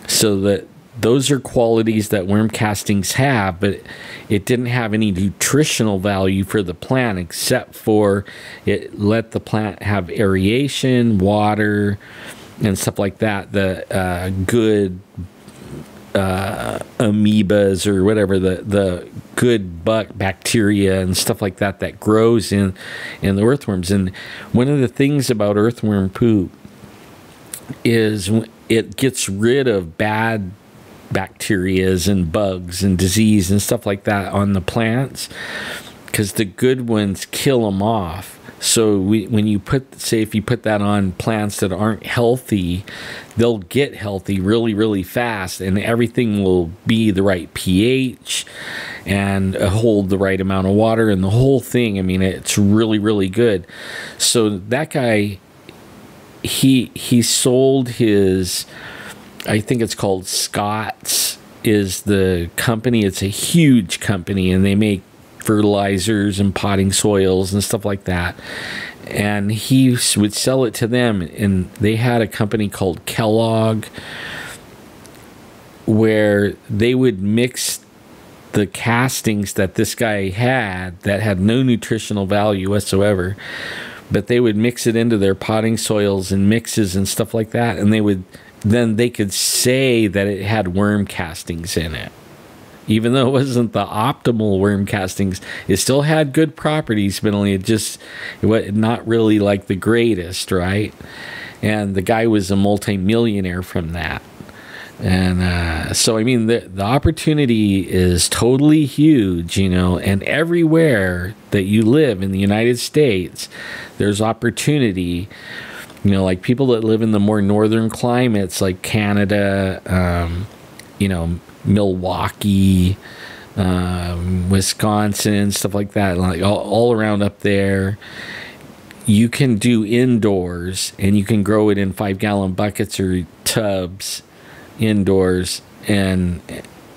So that those are qualities that worm castings have, but it didn't have any nutritional value for the plant, except for it let the plant have aeration, water, and stuff like that. The good amoebas, or whatever, the good bacteria and stuff like that that grows in the earthworms. And one of the things about earthworm poop is it gets rid of bad bacterias and bugs and disease and stuff like that on the plants, because the good ones kill them off. So when you say if you put that on plants that aren't healthy, they'll get healthy really, really fast, and everything will be the right pH and hold the right amount of water and the whole thing. I mean, it's really, really good. So that guy, he sold his, I think it's called Squatch is the company. It's a huge company, and they make fertilizers and potting soils and stuff like that. And he would sell it to them, and they had a company called Kellogg where they would mix the castings that this guy had that had no nutritional value whatsoever, but they would mix it into their potting soils and mixes and stuff like that, and then they could say that it had worm castings in it. Even though it wasn't the optimal worm castings, it still had good properties, but only it was not really like the greatest, right? And the guy was a multi-millionaire from that. And so, I mean, the opportunity is totally huge, you know, and everywhere that you live in the United States, there's opportunity. You know, like people that live in the more northern climates, like Canada, you know, Milwaukee, Wisconsin, stuff like that, like all around up there, you can do indoors, and you can grow it in 5-gallon buckets or tubs indoors, and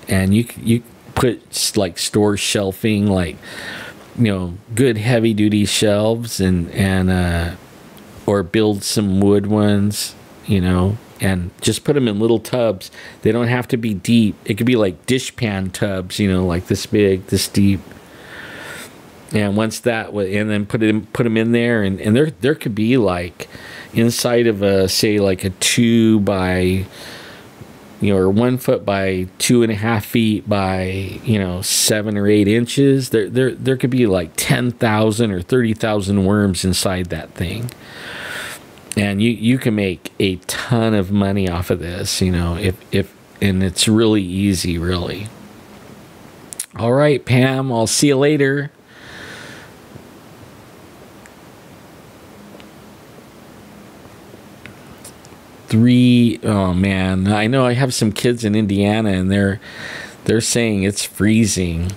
you put like store shelving, like, you know, good heavy duty shelves, and or build some wood ones, you know, and just put them in little tubs. They don't have to be deep. It could be like dishpan tubs, you know, like this big, this deep. And once that, and then put them in there, and there could be like inside of a, say, like a 2 by, you know, or 1 foot by 2.5 feet by, you know, 7 or 8 inches. There could be like 10,000 or 30,000 worms inside that thing. And you can make a ton of money off of this, you know, and it's really easy, really. All right, Pam, I'll see you later. Oh man, I know I have some kids in Indiana, and they're saying it's freezing.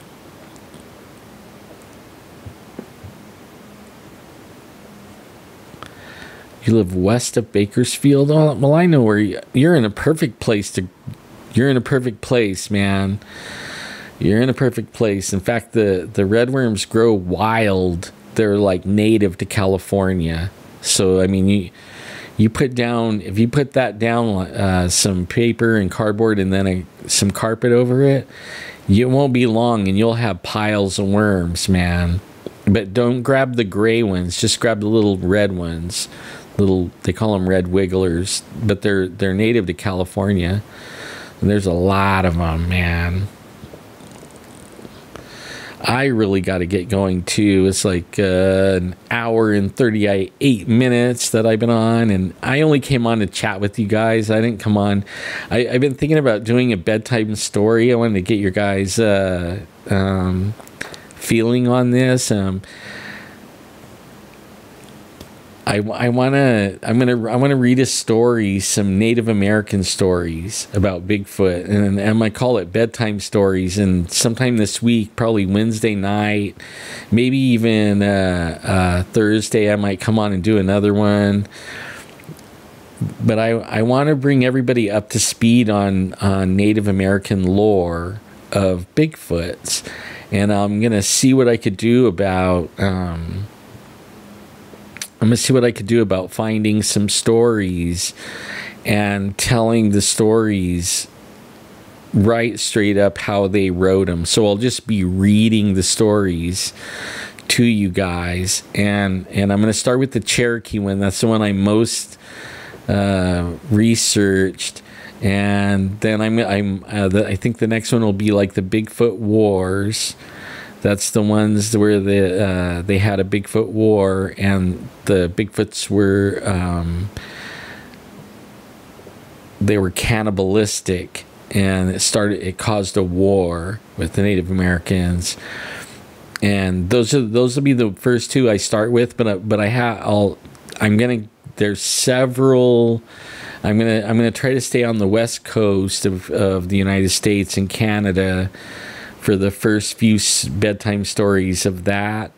You live west of Bakersfield? Oh, well, I know where you're in a perfect place you're in a perfect place, man. You're in a perfect place. In fact, the redworms grow wild. They're like native to California. So, I mean, you put down, if you put that down, some paper and cardboard, and then some carpet over it, it won't be long, and you'll have piles of worms, man. But don't grab the gray ones. Just grab the little red ones. They call them red wigglers, but they're native to California, and there's a lot of them, man. I really got to get going too. It's like an hour and 38 minutes that I've been on, and I only came on to chat with you guys. I didn't come on. I've been thinking about doing a bedtime story. I wanted to get your guys' feeling on this. I'm gonna read a story, some Native American stories about Bigfoot, and I might call it bedtime stories. And sometime this week, probably Wednesday night, maybe even Thursday, I might come on and do another one. But I want to bring everybody up to speed on Native American lore of Bigfoots, and I'm gonna see what I could do about. I'm going to see what I could do about finding some stories and telling the stories right straight up how they wrote them. So I'll just be reading the stories to you guys. And I'm going to start with the Cherokee one. That's the one I most researched. And then I think the next one will be like the Bigfoot Wars. That's the ones where they had a Bigfoot war, and the Bigfoots were they were cannibalistic, and it caused a war with the Native Americans. And those will be the first two I start with. There's several. I'm gonna try to stay on the west coast of the United States and Canada for the first few bedtime stories of that,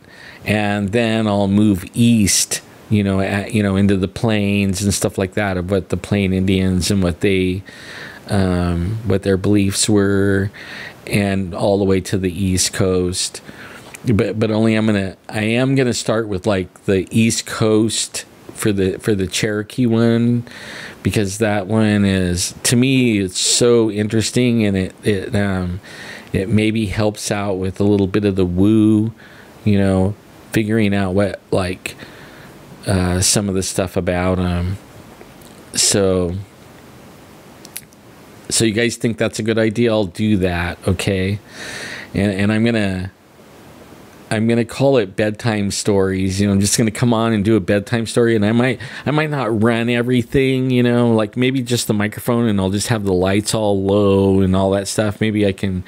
and then I'll move east, into the plains and stuff like that, of what the Plain Indians and what their beliefs were, and all the way to the East Coast. But only I am gonna start with like the East Coast for the Cherokee one, because that one is, to me, it's so interesting, and it maybe helps out with a little bit of the woo, figuring out what, like, some of the stuff about them. So you guys think that's a good idea? I'll do that, okay? And I'm gonna call it bedtime stories. I'm just gonna come on and do a bedtime story, and I might not run everything, like maybe just the microphone, and I'll just have the lights all low and all that stuff. Maybe I can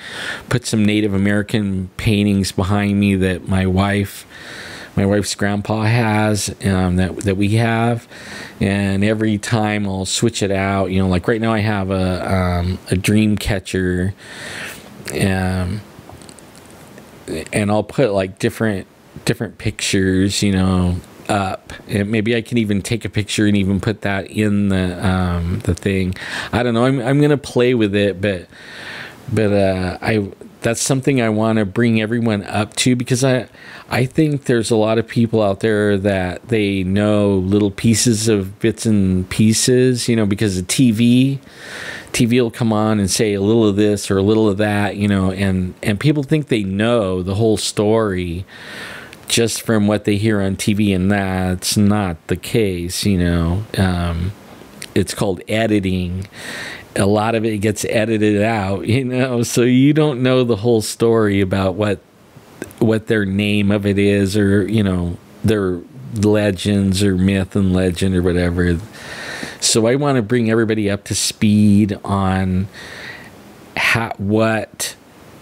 put some Native American paintings behind me that my wife's grandpa has, that we have, and every time I'll switch it out. Like right now I have a dream catcher, and I'll put like different pictures, up, and maybe I can even take a picture and even put that in the thing. I don't know. I'm gonna play with it, but that's something I want to bring everyone up to, because I think there's a lot of people out there that they know little pieces of bits and pieces, because of TV will come on and say a little of this or a little of that, and people think they know the whole story just from what they hear on TV, and that's not the case. It's called editing. A lot of it gets edited out, so you don't know the whole story about what their name of it is, or their legends or myth and legend or whatever. So I want to bring everybody up to speed on what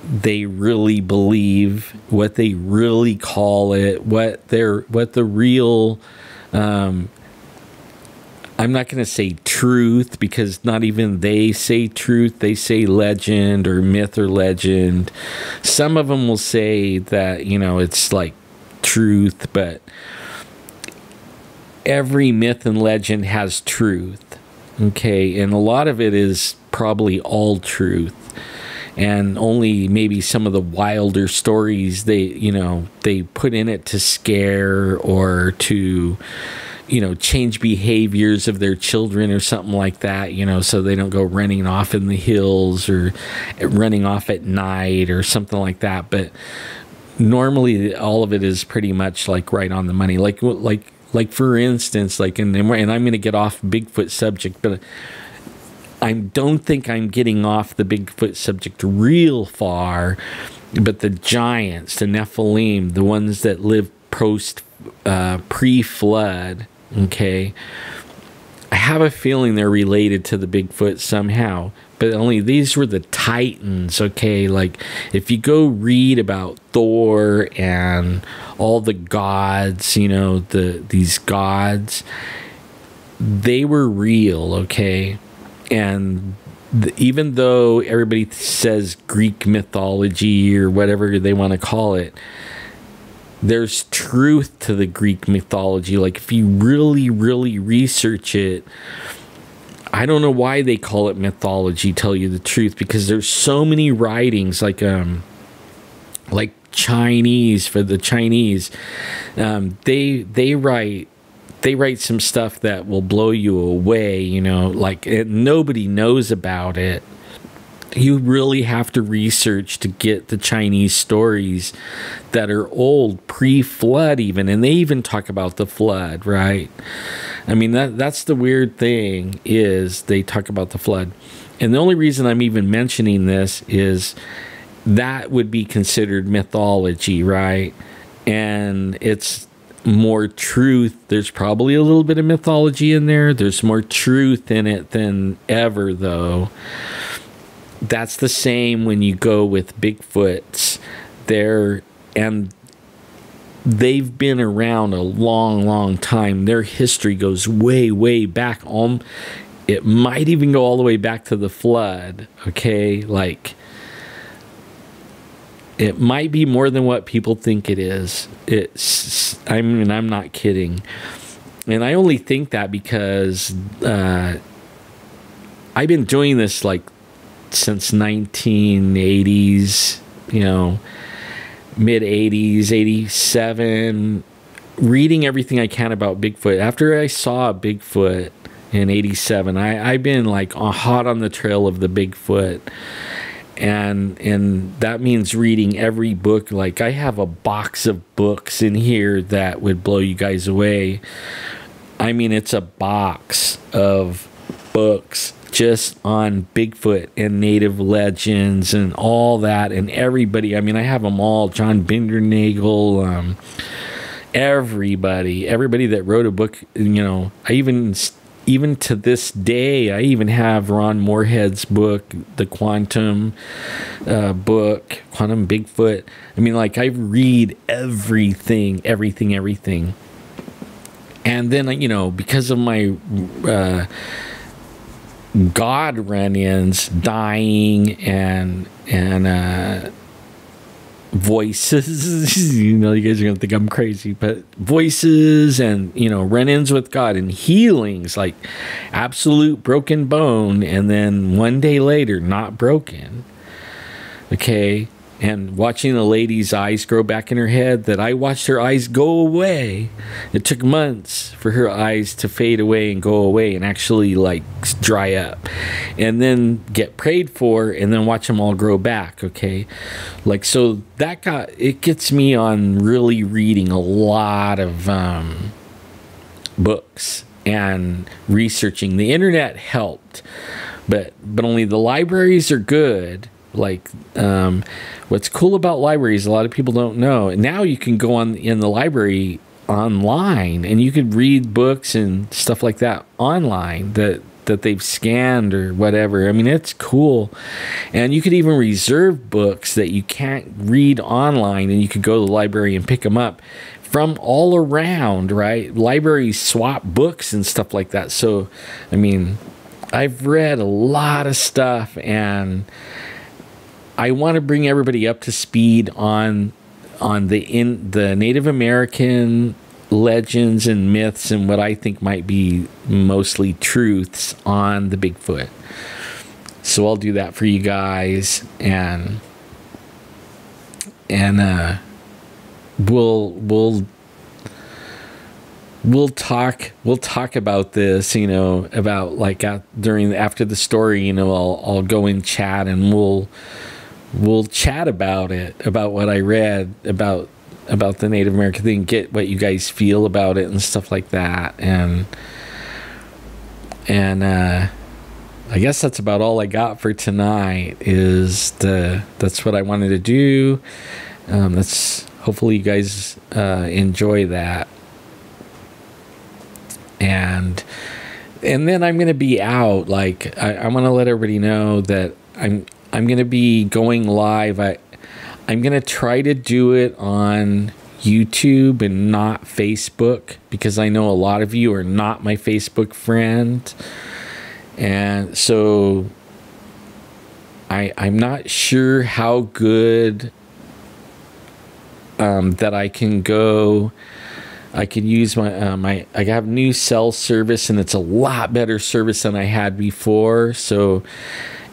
they really believe, what they really call it, what the real, I'm not going to say truth, because not even they say truth. They say legend or myth or legend. Some of them will say that, it's like truth, but every myth and legend has truth, okay? And a lot of it is probably all truth, and only maybe some of the wilder stories they put in it to scare or to change behaviors of their children or something like that, so they don't go running off in the hills or running off at night or something like that. But normally all of it is pretty much like right on the money. Like for instance, and I'm going to get off Bigfoot subject, but I don't think I'm getting off the Bigfoot subject real far. But the giants, the Nephilim, the ones that live pre-flood, okay, I have a feeling they're related to the Bigfoot somehow. But only these were the titans, okay? Like, if you go read about Thor and all the gods, you know, these gods, they were real, okay? And even though everybody says Greek mythology or whatever they want to call it, there's truth to the Greek mythology. Like, if you really, really research it, I don't know why they call it mythology, tell you the truth, because there's so many writings, like Chinese, for the Chinese, they write some stuff that will blow you away, you know, like nobody knows about it. You really have to research to get the Chinese stories that are old, pre-flood even, and they even talk about the flood, right? I mean, that's the weird thing, is they talk about the flood. And the only reason I'm even mentioning this is that would be considered mythology, right? And it's more truth. There's probably a little bit of mythology in there. There's more truth in it than ever, though. That's the same when you go with Bigfoots. They've been around a long, long time. Their history goes way, way back. It might even go all the way back to the flood, okay? Like, it might be more than what people think it is. I mean, I'm not kidding. And I only think that because I've been doing this, like, since 1980s, you know, mid-80s, 87, reading everything I can about Bigfoot. After I saw Bigfoot in 87, I've been, like, hot on the trail of the Bigfoot. And that means reading every book. Like, I have a box of books in here that would blow you guys away. I mean, it's a box of books just on Bigfoot and native legends and all that, and everybody. I mean, I have them all. John Bindernagel, everybody that wrote a book, you know. I even to this day, I even have Ron Moorhead's book, the Quantum book, Quantum Bigfoot. I mean, like, I read everything. And then, you know, because of my God run-ins, dying and voices, you know, you guys are gonna think I'm crazy, but voices and, you know, run-ins with God and healings, like absolute broken bone, and then one day later not broken, okay? And watching the lady's eyes grow back in her head, that I watched her eyes go away. It took months for her eyes to fade away and go away and actually, like, dry up. And then get prayed for and then watch them all grow back, okay? Like, so it gets me on really reading a lot of books and researching. The internet helped, but only the libraries are good. Like, what's cool about libraries, a lot of people don't know. And now you can go in the library online, and you could read books and stuff like that online that they've scanned or whatever. I mean, it's cool. And you could even reserve books that you can't read online, and you could go to the library and pick them up from all around, right? Libraries swap books and stuff like that. So, I mean, I've read a lot of stuff, and I want to bring everybody up to speed on the Native American legends and myths and what I think might be mostly truths on the Bigfoot. So I'll do that for you guys, and we'll talk about this, you know, about, like, after the story, you know, I'll go in chat and we'll chat about it, about what I read about the Native American thing, get what you guys feel about it and stuff like that. And I guess that's about all I got for tonight. That's what I wanted to do. That's hopefully you guys enjoy that. And then I'm gonna be out. Like I want to let everybody know that I'm gonna be going live. I'm gonna try to do it on YouTube and not Facebook, because I know a lot of you are not my Facebook friend, and so I'm not sure how good that I can go. I can use my I have new cell service, and it's a lot better service than I had before. So,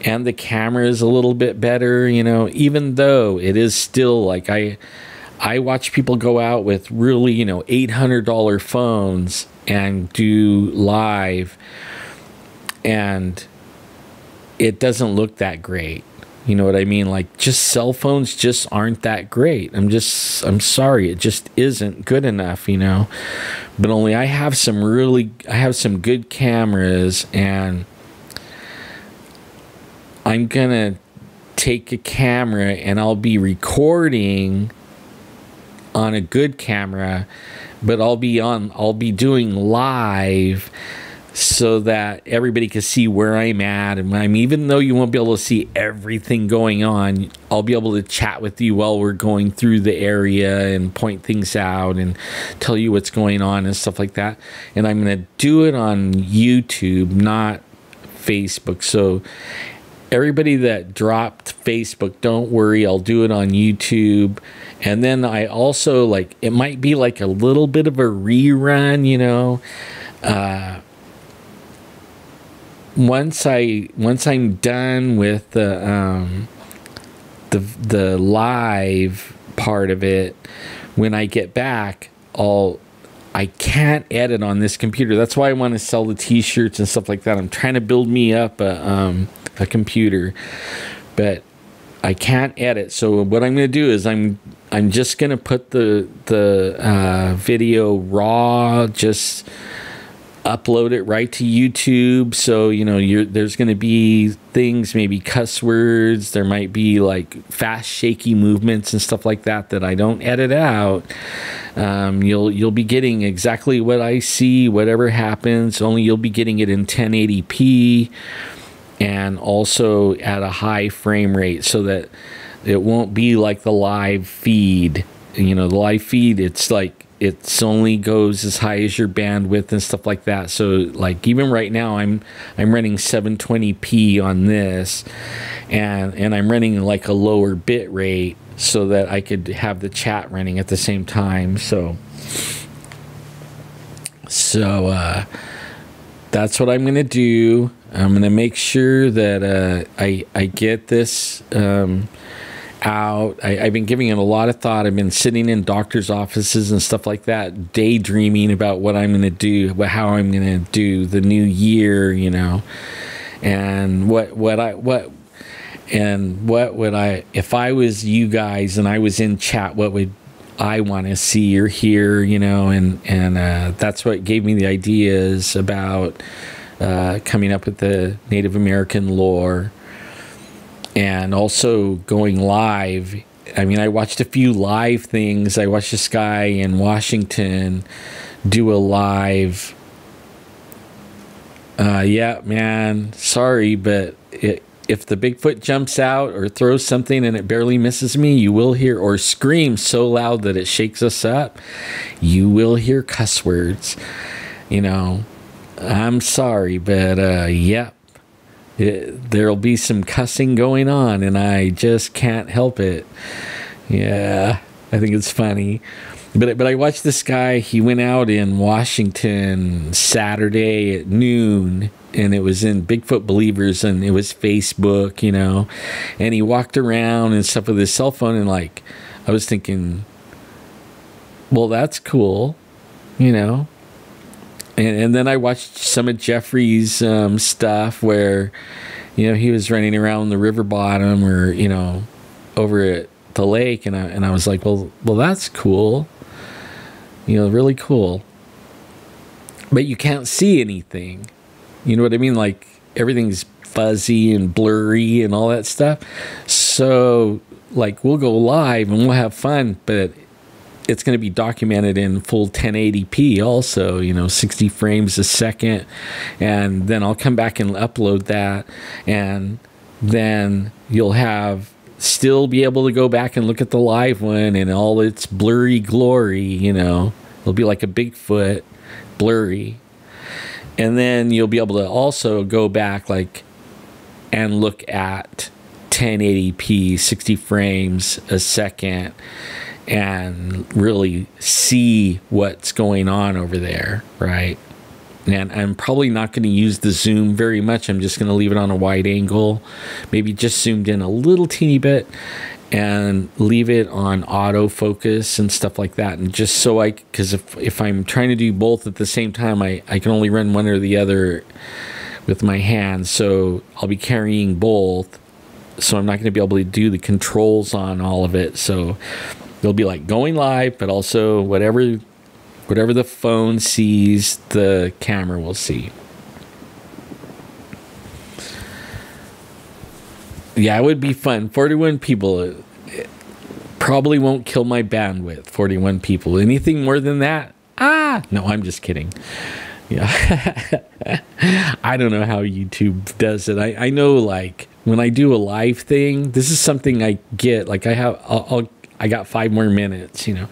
and the camera is a little bit better, you know, even though it is still like I watch people go out with really, you know, $800 phones and do live, and it doesn't look that great. You know what I mean? Like, just cell phones just aren't that great. I'm sorry, it just isn't good enough, you know. But only I have some good cameras, and I'm gonna take a camera and I'll be recording on a good camera, but I'll be doing live, so that everybody can see where I'm at. And even though you won't be able to see everything going on, I'll be able to chat with you while we're going through the area and point things out and tell you what's going on and stuff like that. And I'm going to do it on YouTube, not Facebook. So everybody that dropped Facebook, don't worry, I'll do it on YouTube. And then I also, like, it might be like a little bit of a rerun, you know. Once I'm done with the live part of it, when I get back, I can't edit on this computer. That's why I want to sell the t-shirts and stuff like that. I'm trying to build me up a computer, but I can't edit. So what I'm going to do is I'm just going to put the video raw, just upload it right to YouTube. So, you know, there's going to be things, maybe cuss words, there might be like fast shaky movements and stuff like that I don't edit out. You'll be getting exactly what I see, whatever happens, only you'll be getting it in 1080p and also at a high frame rate, so that it won't be like the live feed. You know, the live feed, it's like it's only goes as high as your bandwidth and stuff like that. So like even right now I'm running 720p on this, and I'm running like a lower bit rate so that I could have the chat running at the same time. So that's what I'm gonna do. I'm gonna make sure that I get this out. I've been giving it a lot of thought. I've been sitting in doctors' offices and stuff like that, daydreaming about what I'm going to do, how I'm going to do the new year, you know, and what would I, if I was you guys and I was in chat, what would I want to see or hear, you know, and that's what gave me the ideas about coming up with the Native American lore. And also going live. I mean, I watched a few live things. I watched this guy in Washington do a live. Yeah, man, sorry, but if the Bigfoot jumps out or throws something and it barely misses me, you will hear, or screams so loud that it shakes us up, you will hear cuss words. You know, I'm sorry, but yeah. There'll be some cussing going on, and I just can't help it. Yeah, I think it's funny. But I watched this guy. He went out in Washington Saturday at noon, and it was in Bigfoot Believers, and it was Facebook, you know. And he walked around and stuff with his cell phone, and like, I was thinking, well, that's cool, you know. And then I watched some of Jeffrey's stuff where, you know, he was running around the river bottom, or, you know, over at the lake, and I was like, well, that's cool, you know, really cool. But you can't see anything, you know what I mean? Like everything's fuzzy and blurry and all that stuff. So like we'll go live and we'll have fun, but it's going to be documented in full 1080p also, you know, 60 frames a second. And then I'll come back and upload that, and then you'll have still be able to go back and look at the live one and all its blurry glory, you know. It'll be like a Bigfoot, blurry. And then you'll be able to also go back like and look at 1080p, 60 frames a second, and really see what's going on over there, right? And I'm probably not going to use the zoom very much. I'm just going to leave it on a wide angle, maybe just zoomed in a little teeny bit, and leave it on autofocus and stuff like that. And just so because if I'm trying to do both at the same time, I can only run one or the other with my hands. So I'll be carrying both. So I'm not going to be able to do the controls on all of it. So they'll be like going live, but also whatever the phone sees, the camera will see. Yeah, it would be fun. 41 people. It probably won't kill my bandwidth. 41 people. Anything more than that? No, I'm just kidding. Yeah. I don't know how YouTube does it. I know, like, when I do a live thing, this is something I get. Like, I got 5 more minutes, you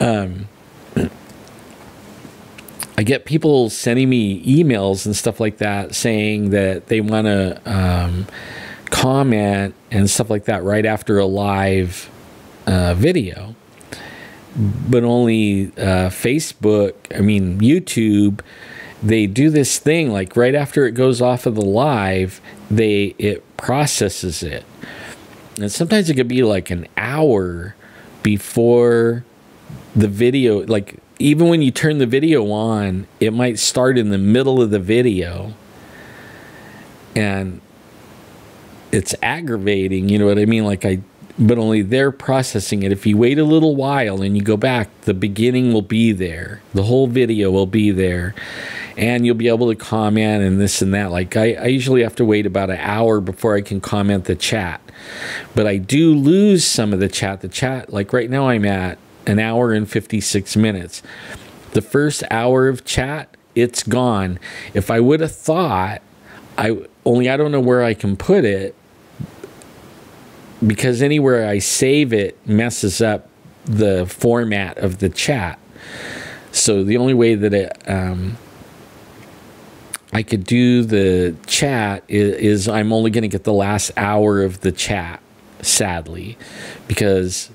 know. I get people sending me emails and stuff like that saying that they want to comment and stuff like that right after a live video. But only YouTube, they do this thing like right after it goes off of the live, it processes it. And sometimes it could be like an hour before the video, like even when you turn the video on, it might start in the middle of the video. And it's aggravating, you know what I mean? But only they're processing it. If you wait a little while and you go back, the beginning will be there. The whole video will be there. And you'll be able to comment and this and that. Like I usually have to wait about an hour before I can comment the chat. But I do lose some of the chat. The chat, like right now I'm at an hour and 56 minutes. The first hour of chat, it's gone. If I would have thought, I don't know where I can put it, because anywhere I save it messes up the format of the chat. So the only way that I could do the chat is I'm only going to get the last hour of the chat, sadly, because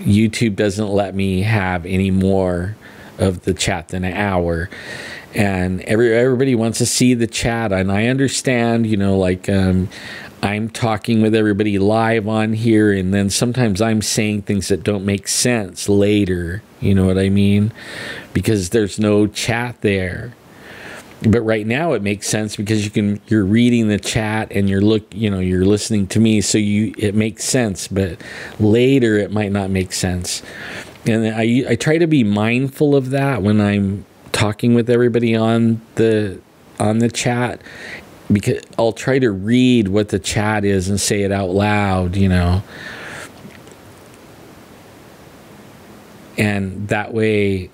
YouTube doesn't let me have any more of the chat than an hour. And everybody wants to see the chat, and I understand, you know, like I'm talking with everybody live on here, and then sometimes I'm saying things that don't make sense later, you know what I mean? Because there's no chat there. But right now it makes sense because you're reading the chat and you're listening to me, so it makes sense. But later it might not make sense, and I try to be mindful of that when I'm talking with everybody on the chat, because I'll try to read what the chat is and say it out loud, you know, and that way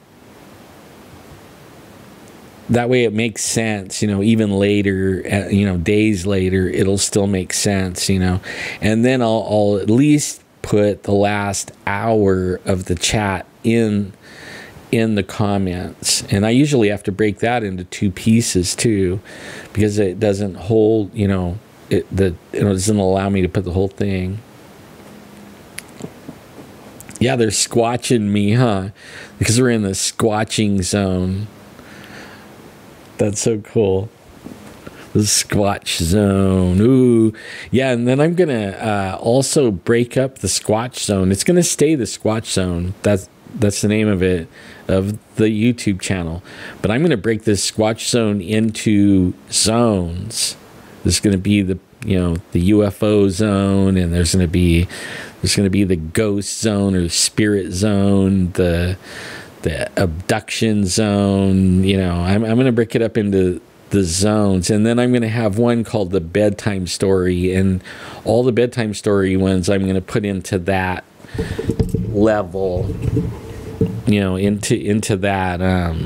it makes sense, you know, even later, you know, days later, it'll still make sense, you know. And then I'll at least put the last hour of the chat in the comments. And I usually have to break that into 2 pieces too, because it doesn't hold, you know, it doesn't allow me to put the whole thing. Yeah, they're squatching me, huh? Because we're in the squatching zone. That's so cool. The Squatch zone. Ooh. Yeah, and then I'm going to also break up the Squatch zone. It's going to stay the Squatch zone. That's the name of it, of the YouTube channel. But I'm going to break this Squatch zone into zones. There's going to be the UFO zone, and there's going to be the ghost zone or the spirit zone, the abduction zone. You know, I'm going to break it up into the zones. And then I'm going to have one called the bedtime story, and all the bedtime story ones I'm going to put into that level, you know, into that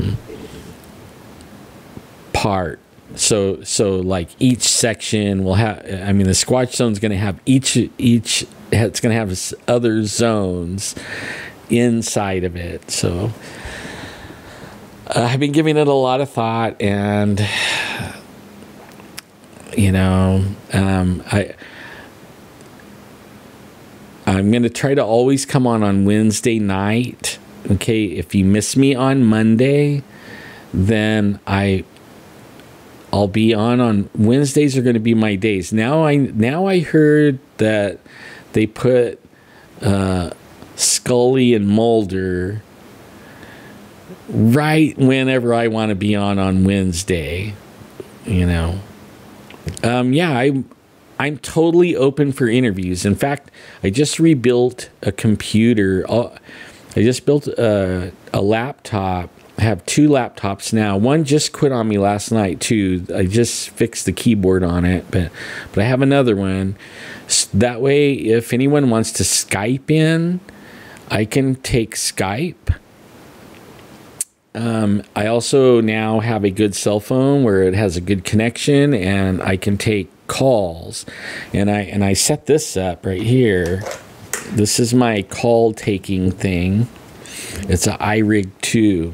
part. So like each section will have, I mean, the Squatch zone's going to have each it's going to have other zones inside of it. So I've been giving it a lot of thought, and you know, I'm going to try to always come on Wednesday night. Okay, if you miss me on Monday, then I'll be on Wednesdays are going to be my days. Now I heard that they put Scully and Mulder right whenever I want to be on Wednesday, you know. Yeah, I'm totally open for interviews. In fact, I just rebuilt a computer. I just built a laptop. I have 2 laptops now. One just quit on me last night too. I just fixed the keyboard on it, but I have another one. That way, if anyone wants to Skype in, I can take Skype. I also now have a good cell phone where it has a good connection, and I can take calls. And I set this up right here. This is my call taking thing. It's an iRig 2.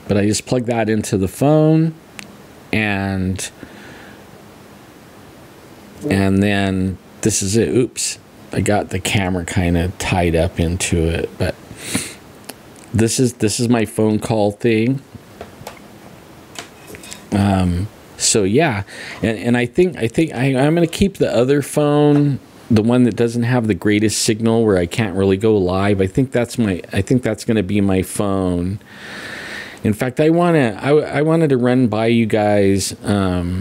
But I just plug that into the phone, and then this is it. Oops, I got the camera kind of tied up into it, but this is my phone call thing. So yeah, and I think I'm gonna keep the other phone, the one that doesn't have the greatest signal where I can't really go live. I think that's gonna be my phone. In fact, I wanted to run by you guys. I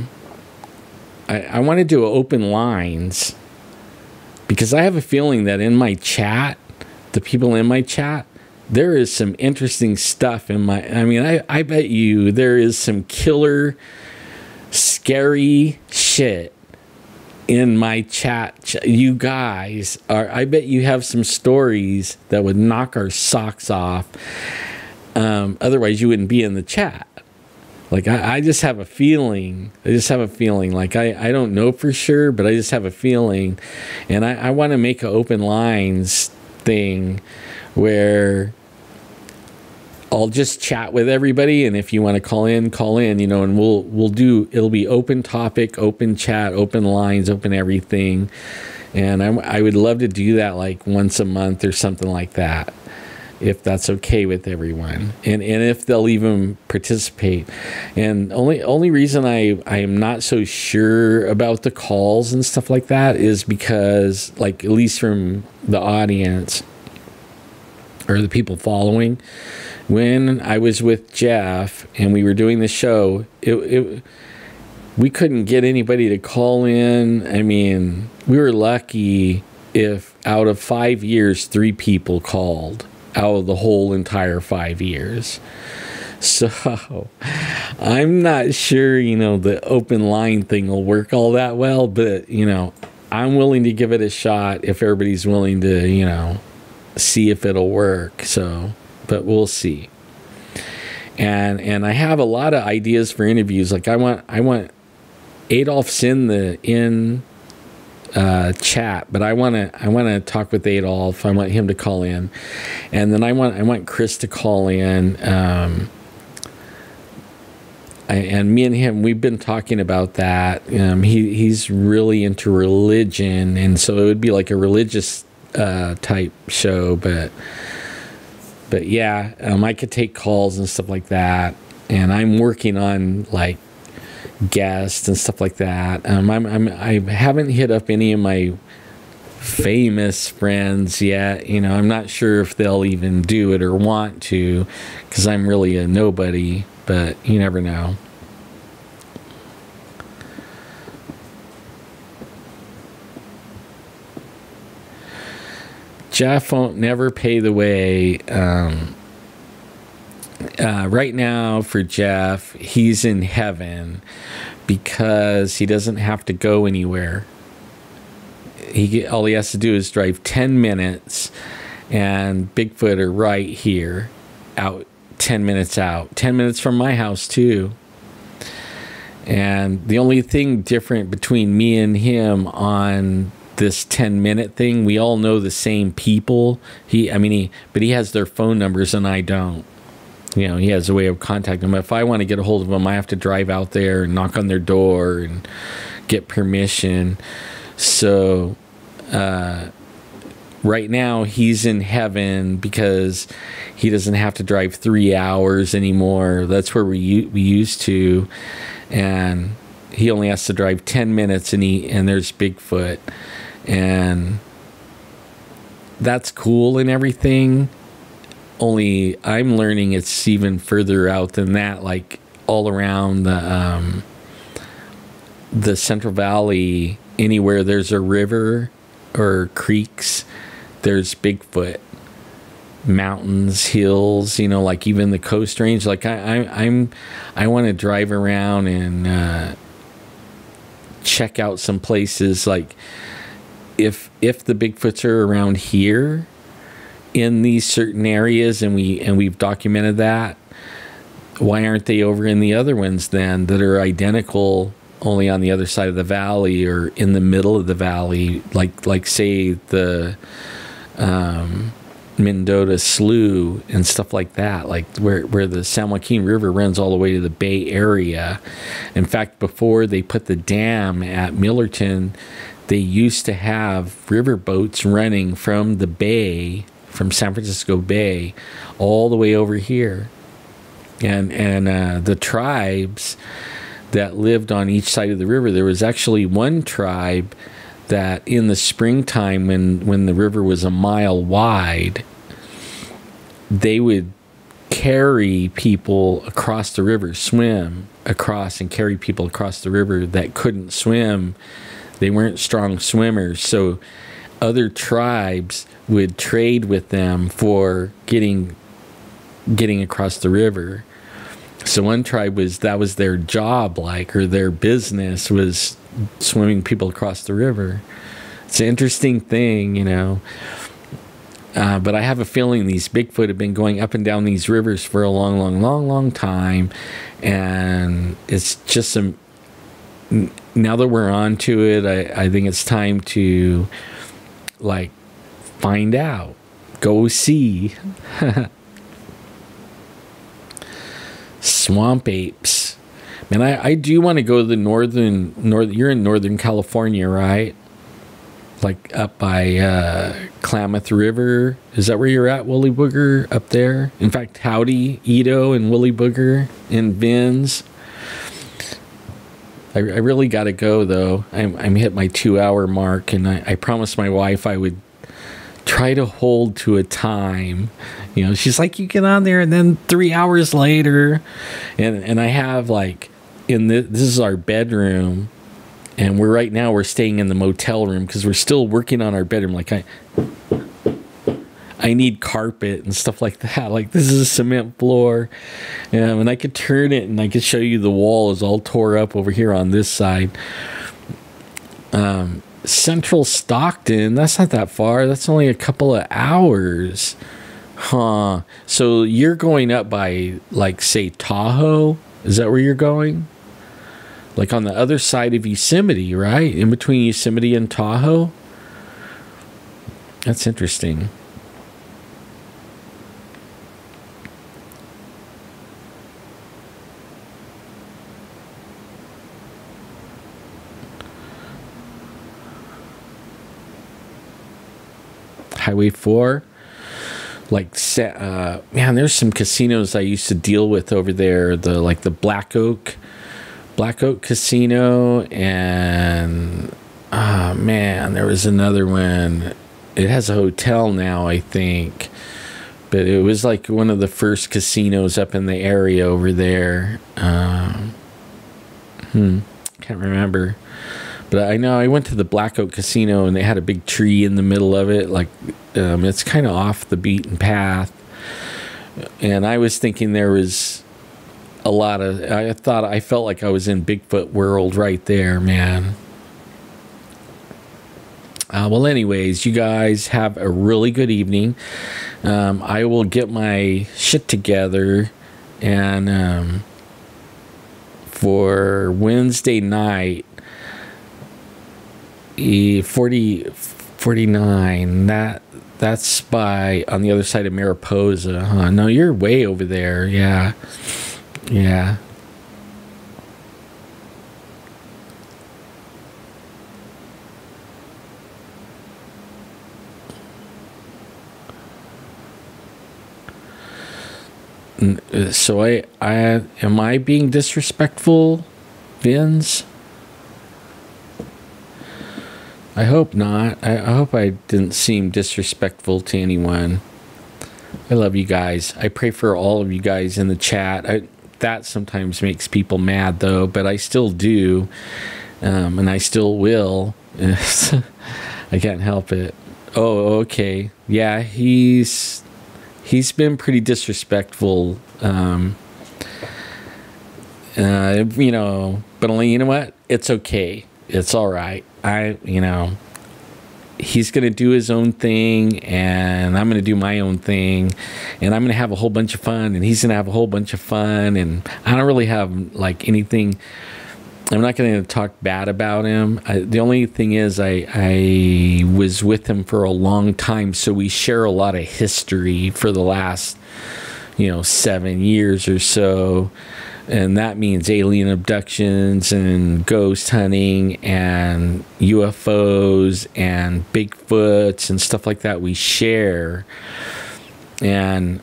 want to do open lines, because I have a feeling that in my chat, the people in my chat, there is some interesting stuff in my. I mean, I bet you there is some killer, scary shit in my chat. You guys are. I bet you have some stories that would knock our socks off. Otherwise, you wouldn't be in the chat. Like, I just have a feeling. Like, I don't know for sure, but I just have a feeling. And I want to make an open lines thing where I'll just chat with everybody. And if you want to call in, you know, and we'll do, it'll be open topic, open chat, open lines, open everything. And I would love to do that like once a month or something like that, if that's okay with everyone, and if they'll even participate. And only reason I am not so sure about the calls and stuff like that is because, like, at least from the audience or the people following, when I was with Jeff and we were doing the show, we couldn't get anybody to call in. I mean, we were lucky if out of 5 years 3 people called out of the whole entire 5 years. So I'm not sure, you know, the open line thing will work all that well, but, you know, I'm willing to give it a shot if everybody's willing to, you know, see if it'll work. So, but we'll see. And I have a lot of ideas for interviews. Like I want Adolph's in chat, but I want to talk with Adolph. I want him to call in, and then I want Chris to call in. And me and him, we've been talking about that. He's really into religion, and so it would be like a religious type show. But yeah, I could take calls and stuff like that, and I'm working on like guests and stuff like that. I haven't hit up any of my famous friends yet. You know, I'm not sure if they'll even do it or want to, because I'm really a nobody, but you never know. Jeff won't never pay the way. right now for Jeff, he's in heaven because he doesn't have to go anywhere. All he has to do is drive 10 minutes, and Bigfoot are right here, out 10 minutes out. 10 minutes from my house, too. And the only thing different between me and him on this 10-minute thing, we all know the same people. But he has their phone numbers and I don't. You know, he has a way of contacting them. If I want to get a hold of them, I have to drive out there and knock on their door and get permission. So right now he's in heaven because he doesn't have to drive 3 hours anymore. That's where we used to. And he only has to drive 10 minutes and there's Bigfoot. And that's cool and everything. Only I'm learning it's even further out than that, like all around the Central Valley, anywhere there's a river or creeks, there's Bigfoot. Mountains, hills, you know, like even the Coast Range. Like I want to drive around and check out some places. Like if the Bigfoots are around here in these certain areas, and we've documented that, why aren't they over in the other ones then that are identical, only on the other side of the valley or in the middle of the valley, like say the Mendota Slough and stuff like that, like where the San Joaquin River runs all the way to the Bay Area. In fact, before they put the dam at Millerton, they used to have river boats running from the bay, from San Francisco Bay, all the way over here. And the tribes that lived on each side of the river, there was actually one tribe that in the springtime, when the river was a mile wide, they would carry people across the river, swim across and carry people across the river that couldn't swim. They weren't strong swimmers, so other tribes would trade with them for getting across the river. So one tribe that was their job, or their business was swimming people across the river. It's an interesting thing, you know. But I have a feeling these Bigfoot have been going up and down these rivers for a long time, and it's just now that we're on to it, I think it's time to find out, go see. Swamp apes. Man, I do want to go to the northern. You're in Northern California, right? Like up by Klamath River. Is that where you're at, Woolly Booger? Up there? In fact, howdy, Ito and Woolly Booger in Vins. I really got to go, though. I'm hit my 2-hour mark, and I promised my wife I would try to hold to a time. You know, she's like, you get on there, and then 3 hours later, and I have this is our bedroom, and right now we're staying in the motel room because we're still working on our bedroom. Like I need carpet and stuff like that. Like, this is a cement floor, and I could turn it and I could show you the wall is all tore up over here on this side. Central Stockton, that's not that far. That's only a couple of hours. Huh. So you're going up by, say, Tahoe? Is that where you're going? Like on the other side of Yosemite, right? In between Yosemite and Tahoe? That's interesting. Highway 4. Man, there's some casinos I used to deal with over there. The Black Oak Casino, and man, there was another one. It has a hotel now, I think, but it was like one of the first casinos up in the area over there. Can't remember. But I know I went to the Black Oak Casino, and they had a big tree in the middle of it. It's kind of off the beaten path. And I was thinking there was a lot of, I felt like I was in Bigfoot world right there, man. Well, anyways, you guys have a really good evening. I will get my shit together, and for Wednesday night, 49, that's by on the other side of Mariposa, huh? No, you're way over there. Yeah. So I am I being disrespectful, Vince? I hope not. I hope I didn't seem disrespectful to anyone. I love you guys. I pray for all of you guys in the chat. That sometimes makes people mad, though, but I still do, and I still will. I can't help it. Oh, okay. Yeah, he's been pretty disrespectful. You know, but only, you know what? It's okay. It's all right. He's going to do his own thing, and I'm going to do my own thing, and I'm going to have a whole bunch of fun, and he's going to have a whole bunch of fun, and I don't really have, like, anything. I'm not going to talk bad about him. The only thing is I was with him for a long time, so we share a lot of history for the last, 7 years or so. And that means alien abductions and ghost hunting and UFOs and Bigfoots and stuff like that we share. And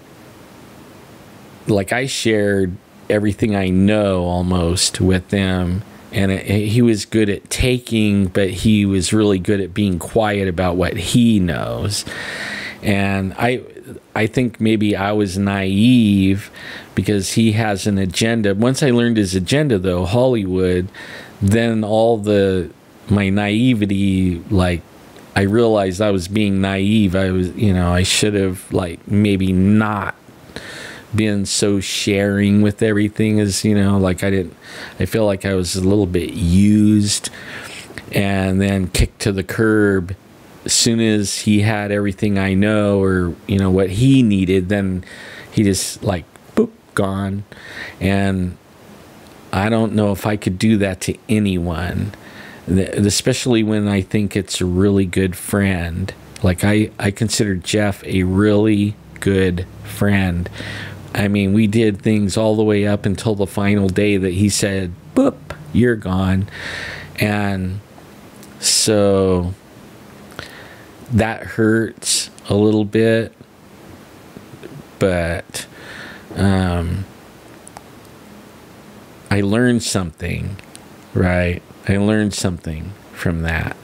like I shared everything I know almost with them. And he was good at taking, but he was really good at being quiet about what he knows. And I think maybe I was naive because he has an agenda. Once I learned his agenda, though, Hollywood, then my naivety, like, I realized I was being naive. I should have, like, maybe not been so sharing with everything as, like I feel like I was a little bit used and then kicked to the curb. As soon as he had everything I know or, what he needed, then he just, like, boop, gone. And I don't know if I could do that to anyone, especially when I think it's a really good friend. Like, I consider Jeff a really good friend. I mean, we did things all the way up until the final day that he said, boop, you're gone. And so that hurts a little bit, but I learned something, right? I learned something from that,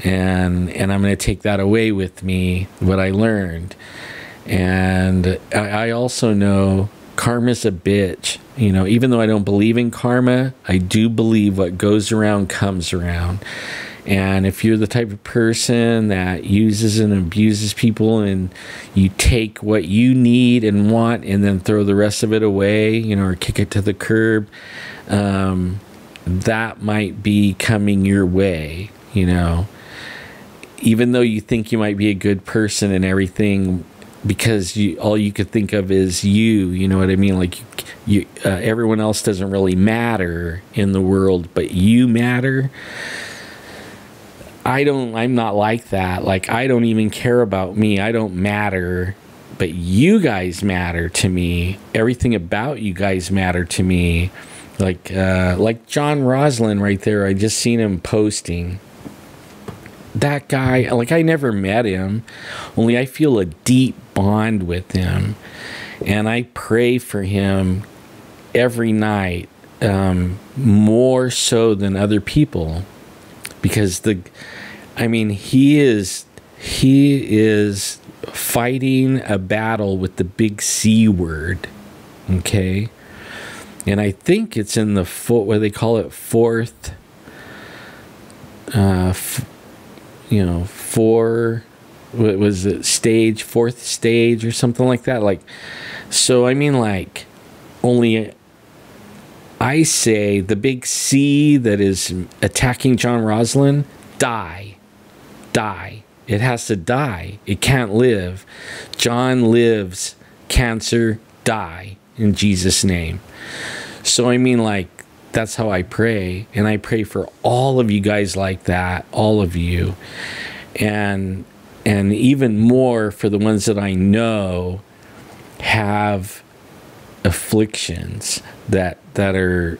and I'm going to take that away with me, what I learned. And I also know karma's a bitch. Even though I don't believe in karma, I do believe what goes around comes around. And if you're the type of person that uses and abuses people and you take what you need and want and then throw the rest of it away, or kick it to the curb, that might be coming your way, Even though you think you might be a good person and everything, because all you could think of is you know what I mean? Like, everyone else doesn't really matter in the world, but you matter. I'm not like that. Like, I don't even care about me. I don't matter, but you guys matter to me. Everything about you guys matter to me. Like John Roslin right there. I just seen him posting. That guy, like, I never met him, only I feel a deep bond with him, and I pray for him every night, more so than other people, because he is fighting a battle with the big C word, okay? And I think it's in the what they call it, four what was it, stage, 4th stage or something like that. Like, so I mean, like, only I say the big C that is attacking John Roslin, die. It has to die. It can't live. John lives. Cancer, die in Jesus' name. So I mean, like, that's how I pray, and I pray for all of you guys like that, all of you, and even more for the ones that I know have afflictions that are,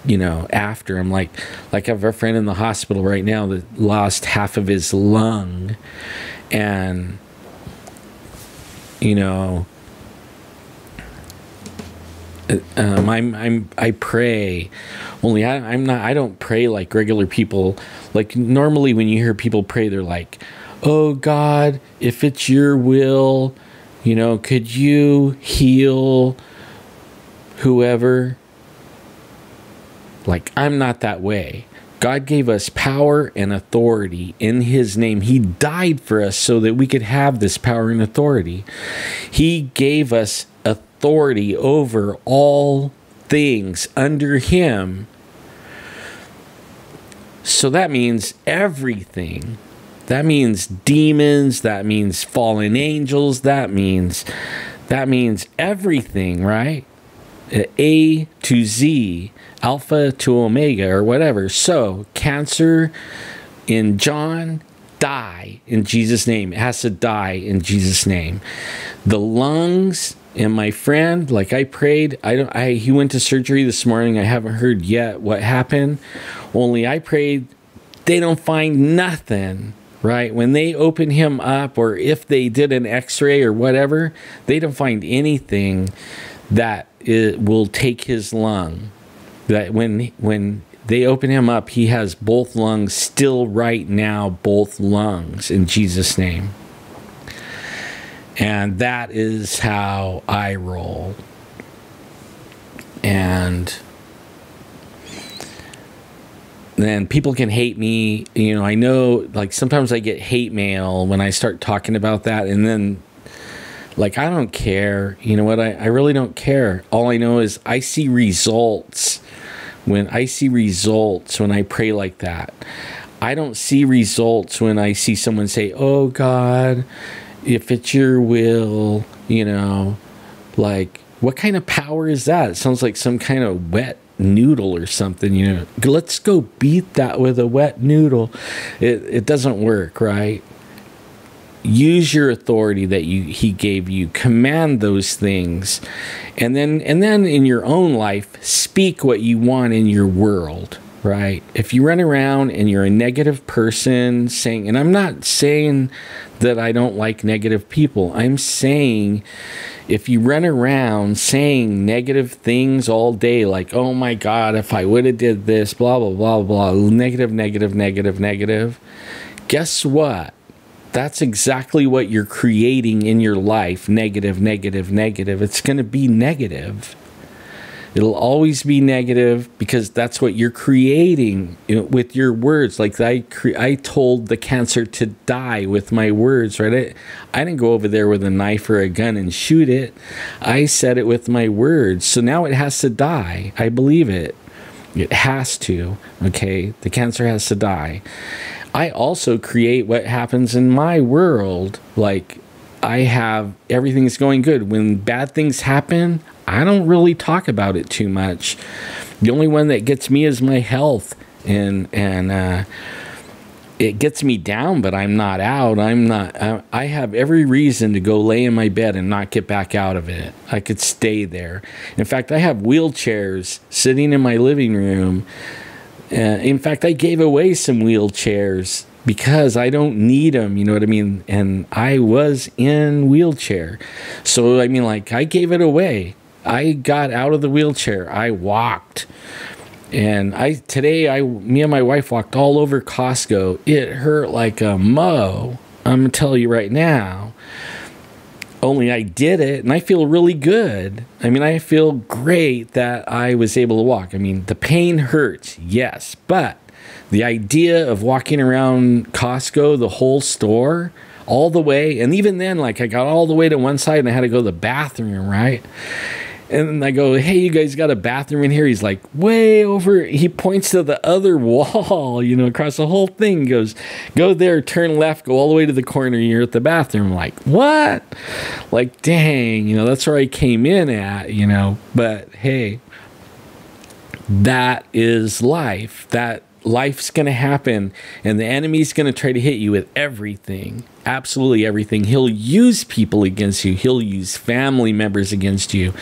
you know, after him. Like I have a friend in the hospital right now that lost half of his lung, and you know, I pray, only I don't pray like regular people. Like, normally when you hear people pray, they're like, oh God, if it's your will, you know, could you heal whoever? Like, I'm not that way. God gave us power and authority in his name. He died for us so that we could have this power and authority. He gave us authority over all things under him. So that means everything. That means demons. That means fallen angels. That means everything, right? A to Z, Alpha to Omega, or whatever. So cancer in John, die in Jesus' name. It has to die in Jesus' name. The lungs, and my friend, like I prayed, he went to surgery this morning. I haven't heard yet what happened. Only I prayed, they don't find nothing, right? When they open him up, or if they did an x-ray or whatever, they don't find anything that it will take his lung. That when they open him up, he has both lungs still right now, both lungs in Jesus' name. And that is how I roll. And then people can hate me. You know, I know, like, sometimes I get hate mail when I start talking about that. And then, like, I don't care. You know what? I really don't care. All I know is I see results. When I see results when I pray like that. I don't see results when I see someone say, oh God, if it's your will, you know, like, what kind of power is that? It sounds like some kind of wet noodle or something, you know. Let's go beat that with a wet noodle. It doesn't work, right? Use your authority that he gave you. Command those things. And then in your own life, speak what you want in your world, right? If you run around and you're a negative person saying, and I'm not saying that I don't like negative people. I'm saying if you run around saying negative things all day, like, oh my God, if I would have did this, blah, blah, blah, blah, negative, negative, negative, negative, guess what? That's exactly what you're creating in your life. Negative, negative, negative. It's going to be negative. It'll always be negative because that's what you're creating, you know, with your words. Like I told the cancer to die with my words, right? I didn't go over there with a knife or a gun and shoot it. I said it with my words. So now it has to die. I believe it. It has to, okay? The cancer has to die. I also create what happens in my world. Like, I have, everything's going good. When bad things happen, I don't really talk about it too much. The only one that gets me is my health. And it gets me down, but I'm not out. I have every reason to go lay in my bed and not get back out of it. I could stay there. In fact, I have wheelchairs sitting in my living room. In fact, I gave away some wheelchairs because I don't need them, you know what I mean? And I was in wheelchair. So, I mean, like, I gave it away. I got out of the wheelchair. I walked. And me and my wife walked all over Costco. It hurt like a mo. I'm going to tell you right now. Only I did it, and I feel really good. I mean, I feel great that I was able to walk. I mean, the pain hurts, yes, but The idea of walking around Costco, the whole store, all the way, and even then, like, I got all the way to one side and I had to go to the bathroom, right? And I go, hey, you guys got a bathroom in here? He's like, way over. He points to the other wall, you know, across the whole thing. He goes, go there, turn left, go all the way to the corner. You're at the bathroom. I'm like, what? Like, dang, you know, that's where I came in at, you know. But hey, that is life. That life's going to happen, and the enemy's going to try to hit you with everything, absolutely everything. He'll use people against you. He'll use family members against you.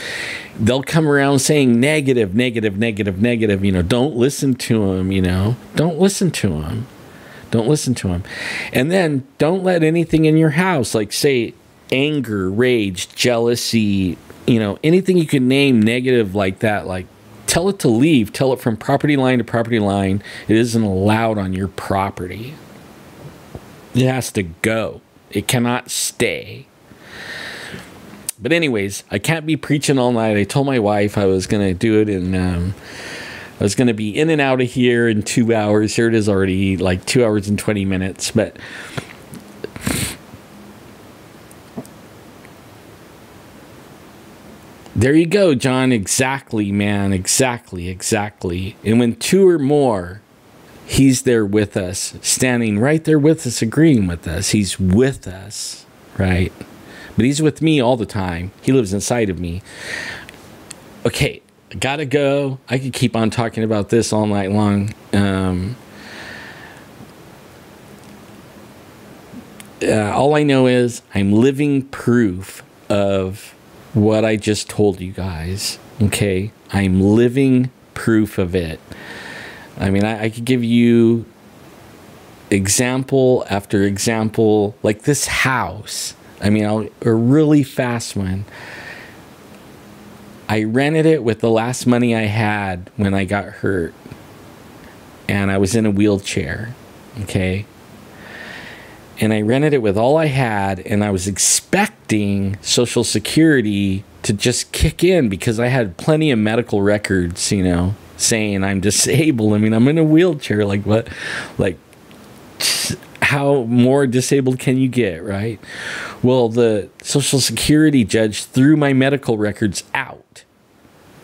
They'll come around saying negative, negative, negative, negative. You know, don't listen to him, you know. Don't listen to him. Don't listen to him. And then don't let anything in your house, like, say, anger, rage, jealousy, you know, anything you can name negative like that, like, tell it to leave. Tell it from property line to property line. It isn't allowed on your property. It has to go. It cannot stay. But anyways, I can't be preaching all night. I told my wife I was going to do it, and I was going to be in and out of here in 2 hours. Here it is already like 2 hours and 20 minutes. But there you go, John. Exactly, man. Exactly, exactly. And when two or more, he's there with us, standing right there with us, agreeing with us. He's with us, right? But he's with me all the time. He lives inside of me. Okay, I gotta go. I could keep on talking about this all night long. All I know is I'm living proof of what I just told you guys. Okay, I'm living proof of it. I mean, I could give you example after example, like this house. I mean, a really fast one. I rented it with the last money I had when I got hurt, and I was in a wheelchair. Okay. And I rented it with all I had, and I was expecting Social Security to just kick in because I had plenty of medical records, you know, saying I'm disabled. I mean, I'm in a wheelchair. Like, what? Like, how more disabled can you get, right? Well, the Social Security judge threw my medical records out.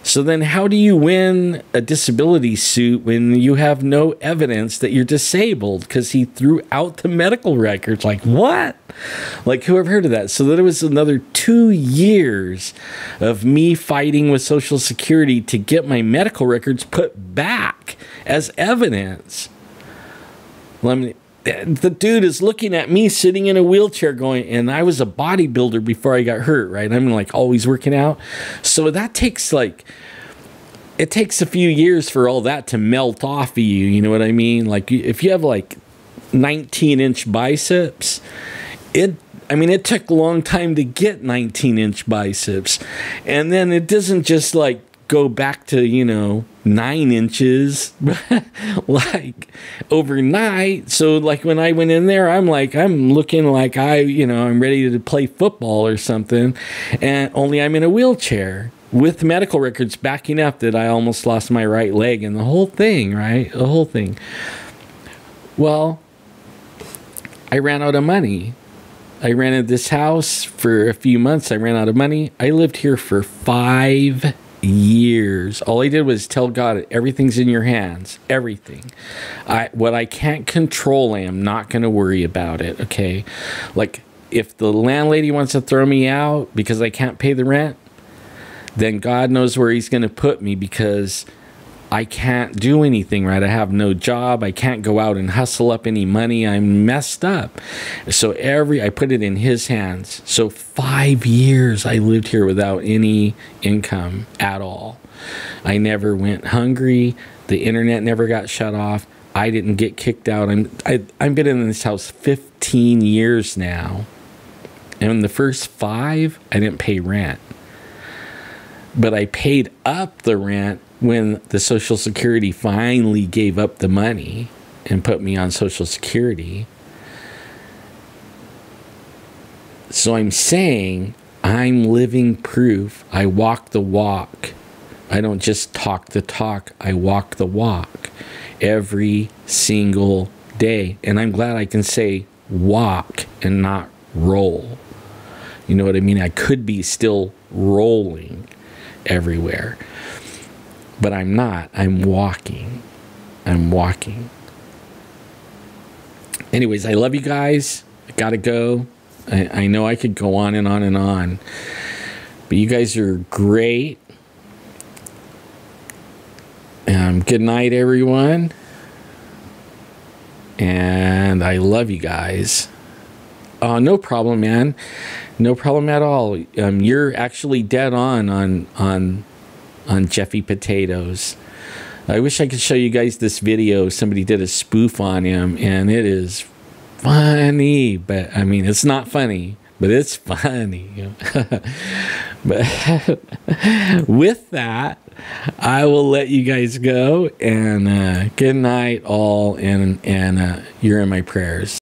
So then how do you win a disability suit when you have no evidence that you're disabled? Because he threw out the medical records. Like, what? Like, who have heard of that? So then it was another 2 years of me fighting with Social Security to get my medical records put back as evidence. Let me... The dude is looking at me sitting in a wheelchair going, and I was a bodybuilder before I got hurt, right? I'm like always working out. So that takes like, it takes a few years for all that to melt off of you. You know what I mean? Like if you have like 19-inch biceps, it took a long time to get 19-inch biceps. And then it doesn't just like go back to, you know, 9 inches like overnight. So like when I went in there, I'm looking like I'm ready to play football or something, and only I'm in a wheelchair with medical records backing up that I almost lost my right leg and the whole thing, right? The whole thing. Well, I ran out of money. I rented this house for a few months. I ran out of money. I lived here for 5 years. All I did was tell God, everything's in your hands. Everything. What I can't control, I am not going to worry about it. Okay. Like if the landlady wants to throw me out because I can't pay the rent, then God knows where he's going to put me, because I can't do anything, right? I have no job. I can't go out and hustle up any money. I'm messed up. So I put it in his hands. So 5 years I lived here without any income at all. I never went hungry. The internet never got shut off. I didn't get kicked out. I've been in this house 15 years now. And in the first 5, I didn't pay rent. But I paid up the rent when the Social Security finally gave up the money and put me on Social Security. So I'm saying I'm living proof. I walk the walk. I don't just talk the talk. I walk the walk. every single day. And I'm glad I can say walk and not roll. You know what I mean? I could be still rolling everywhere, but I'm not. I'm walking. I'm walking. Anyways, I love you guys. I gotta go. I know I could go on and on and on, but you guys are great. Good night, everyone. And I love you guys. No problem, man. No problem at all. You're actually dead on Jeffy Potatoes. I wish I could show you guys this video. Somebody did a spoof on him, and it is funny. But I mean, it's not funny, but it's funny. But with that, I will let you guys go. And good night, all. And you're in my prayers.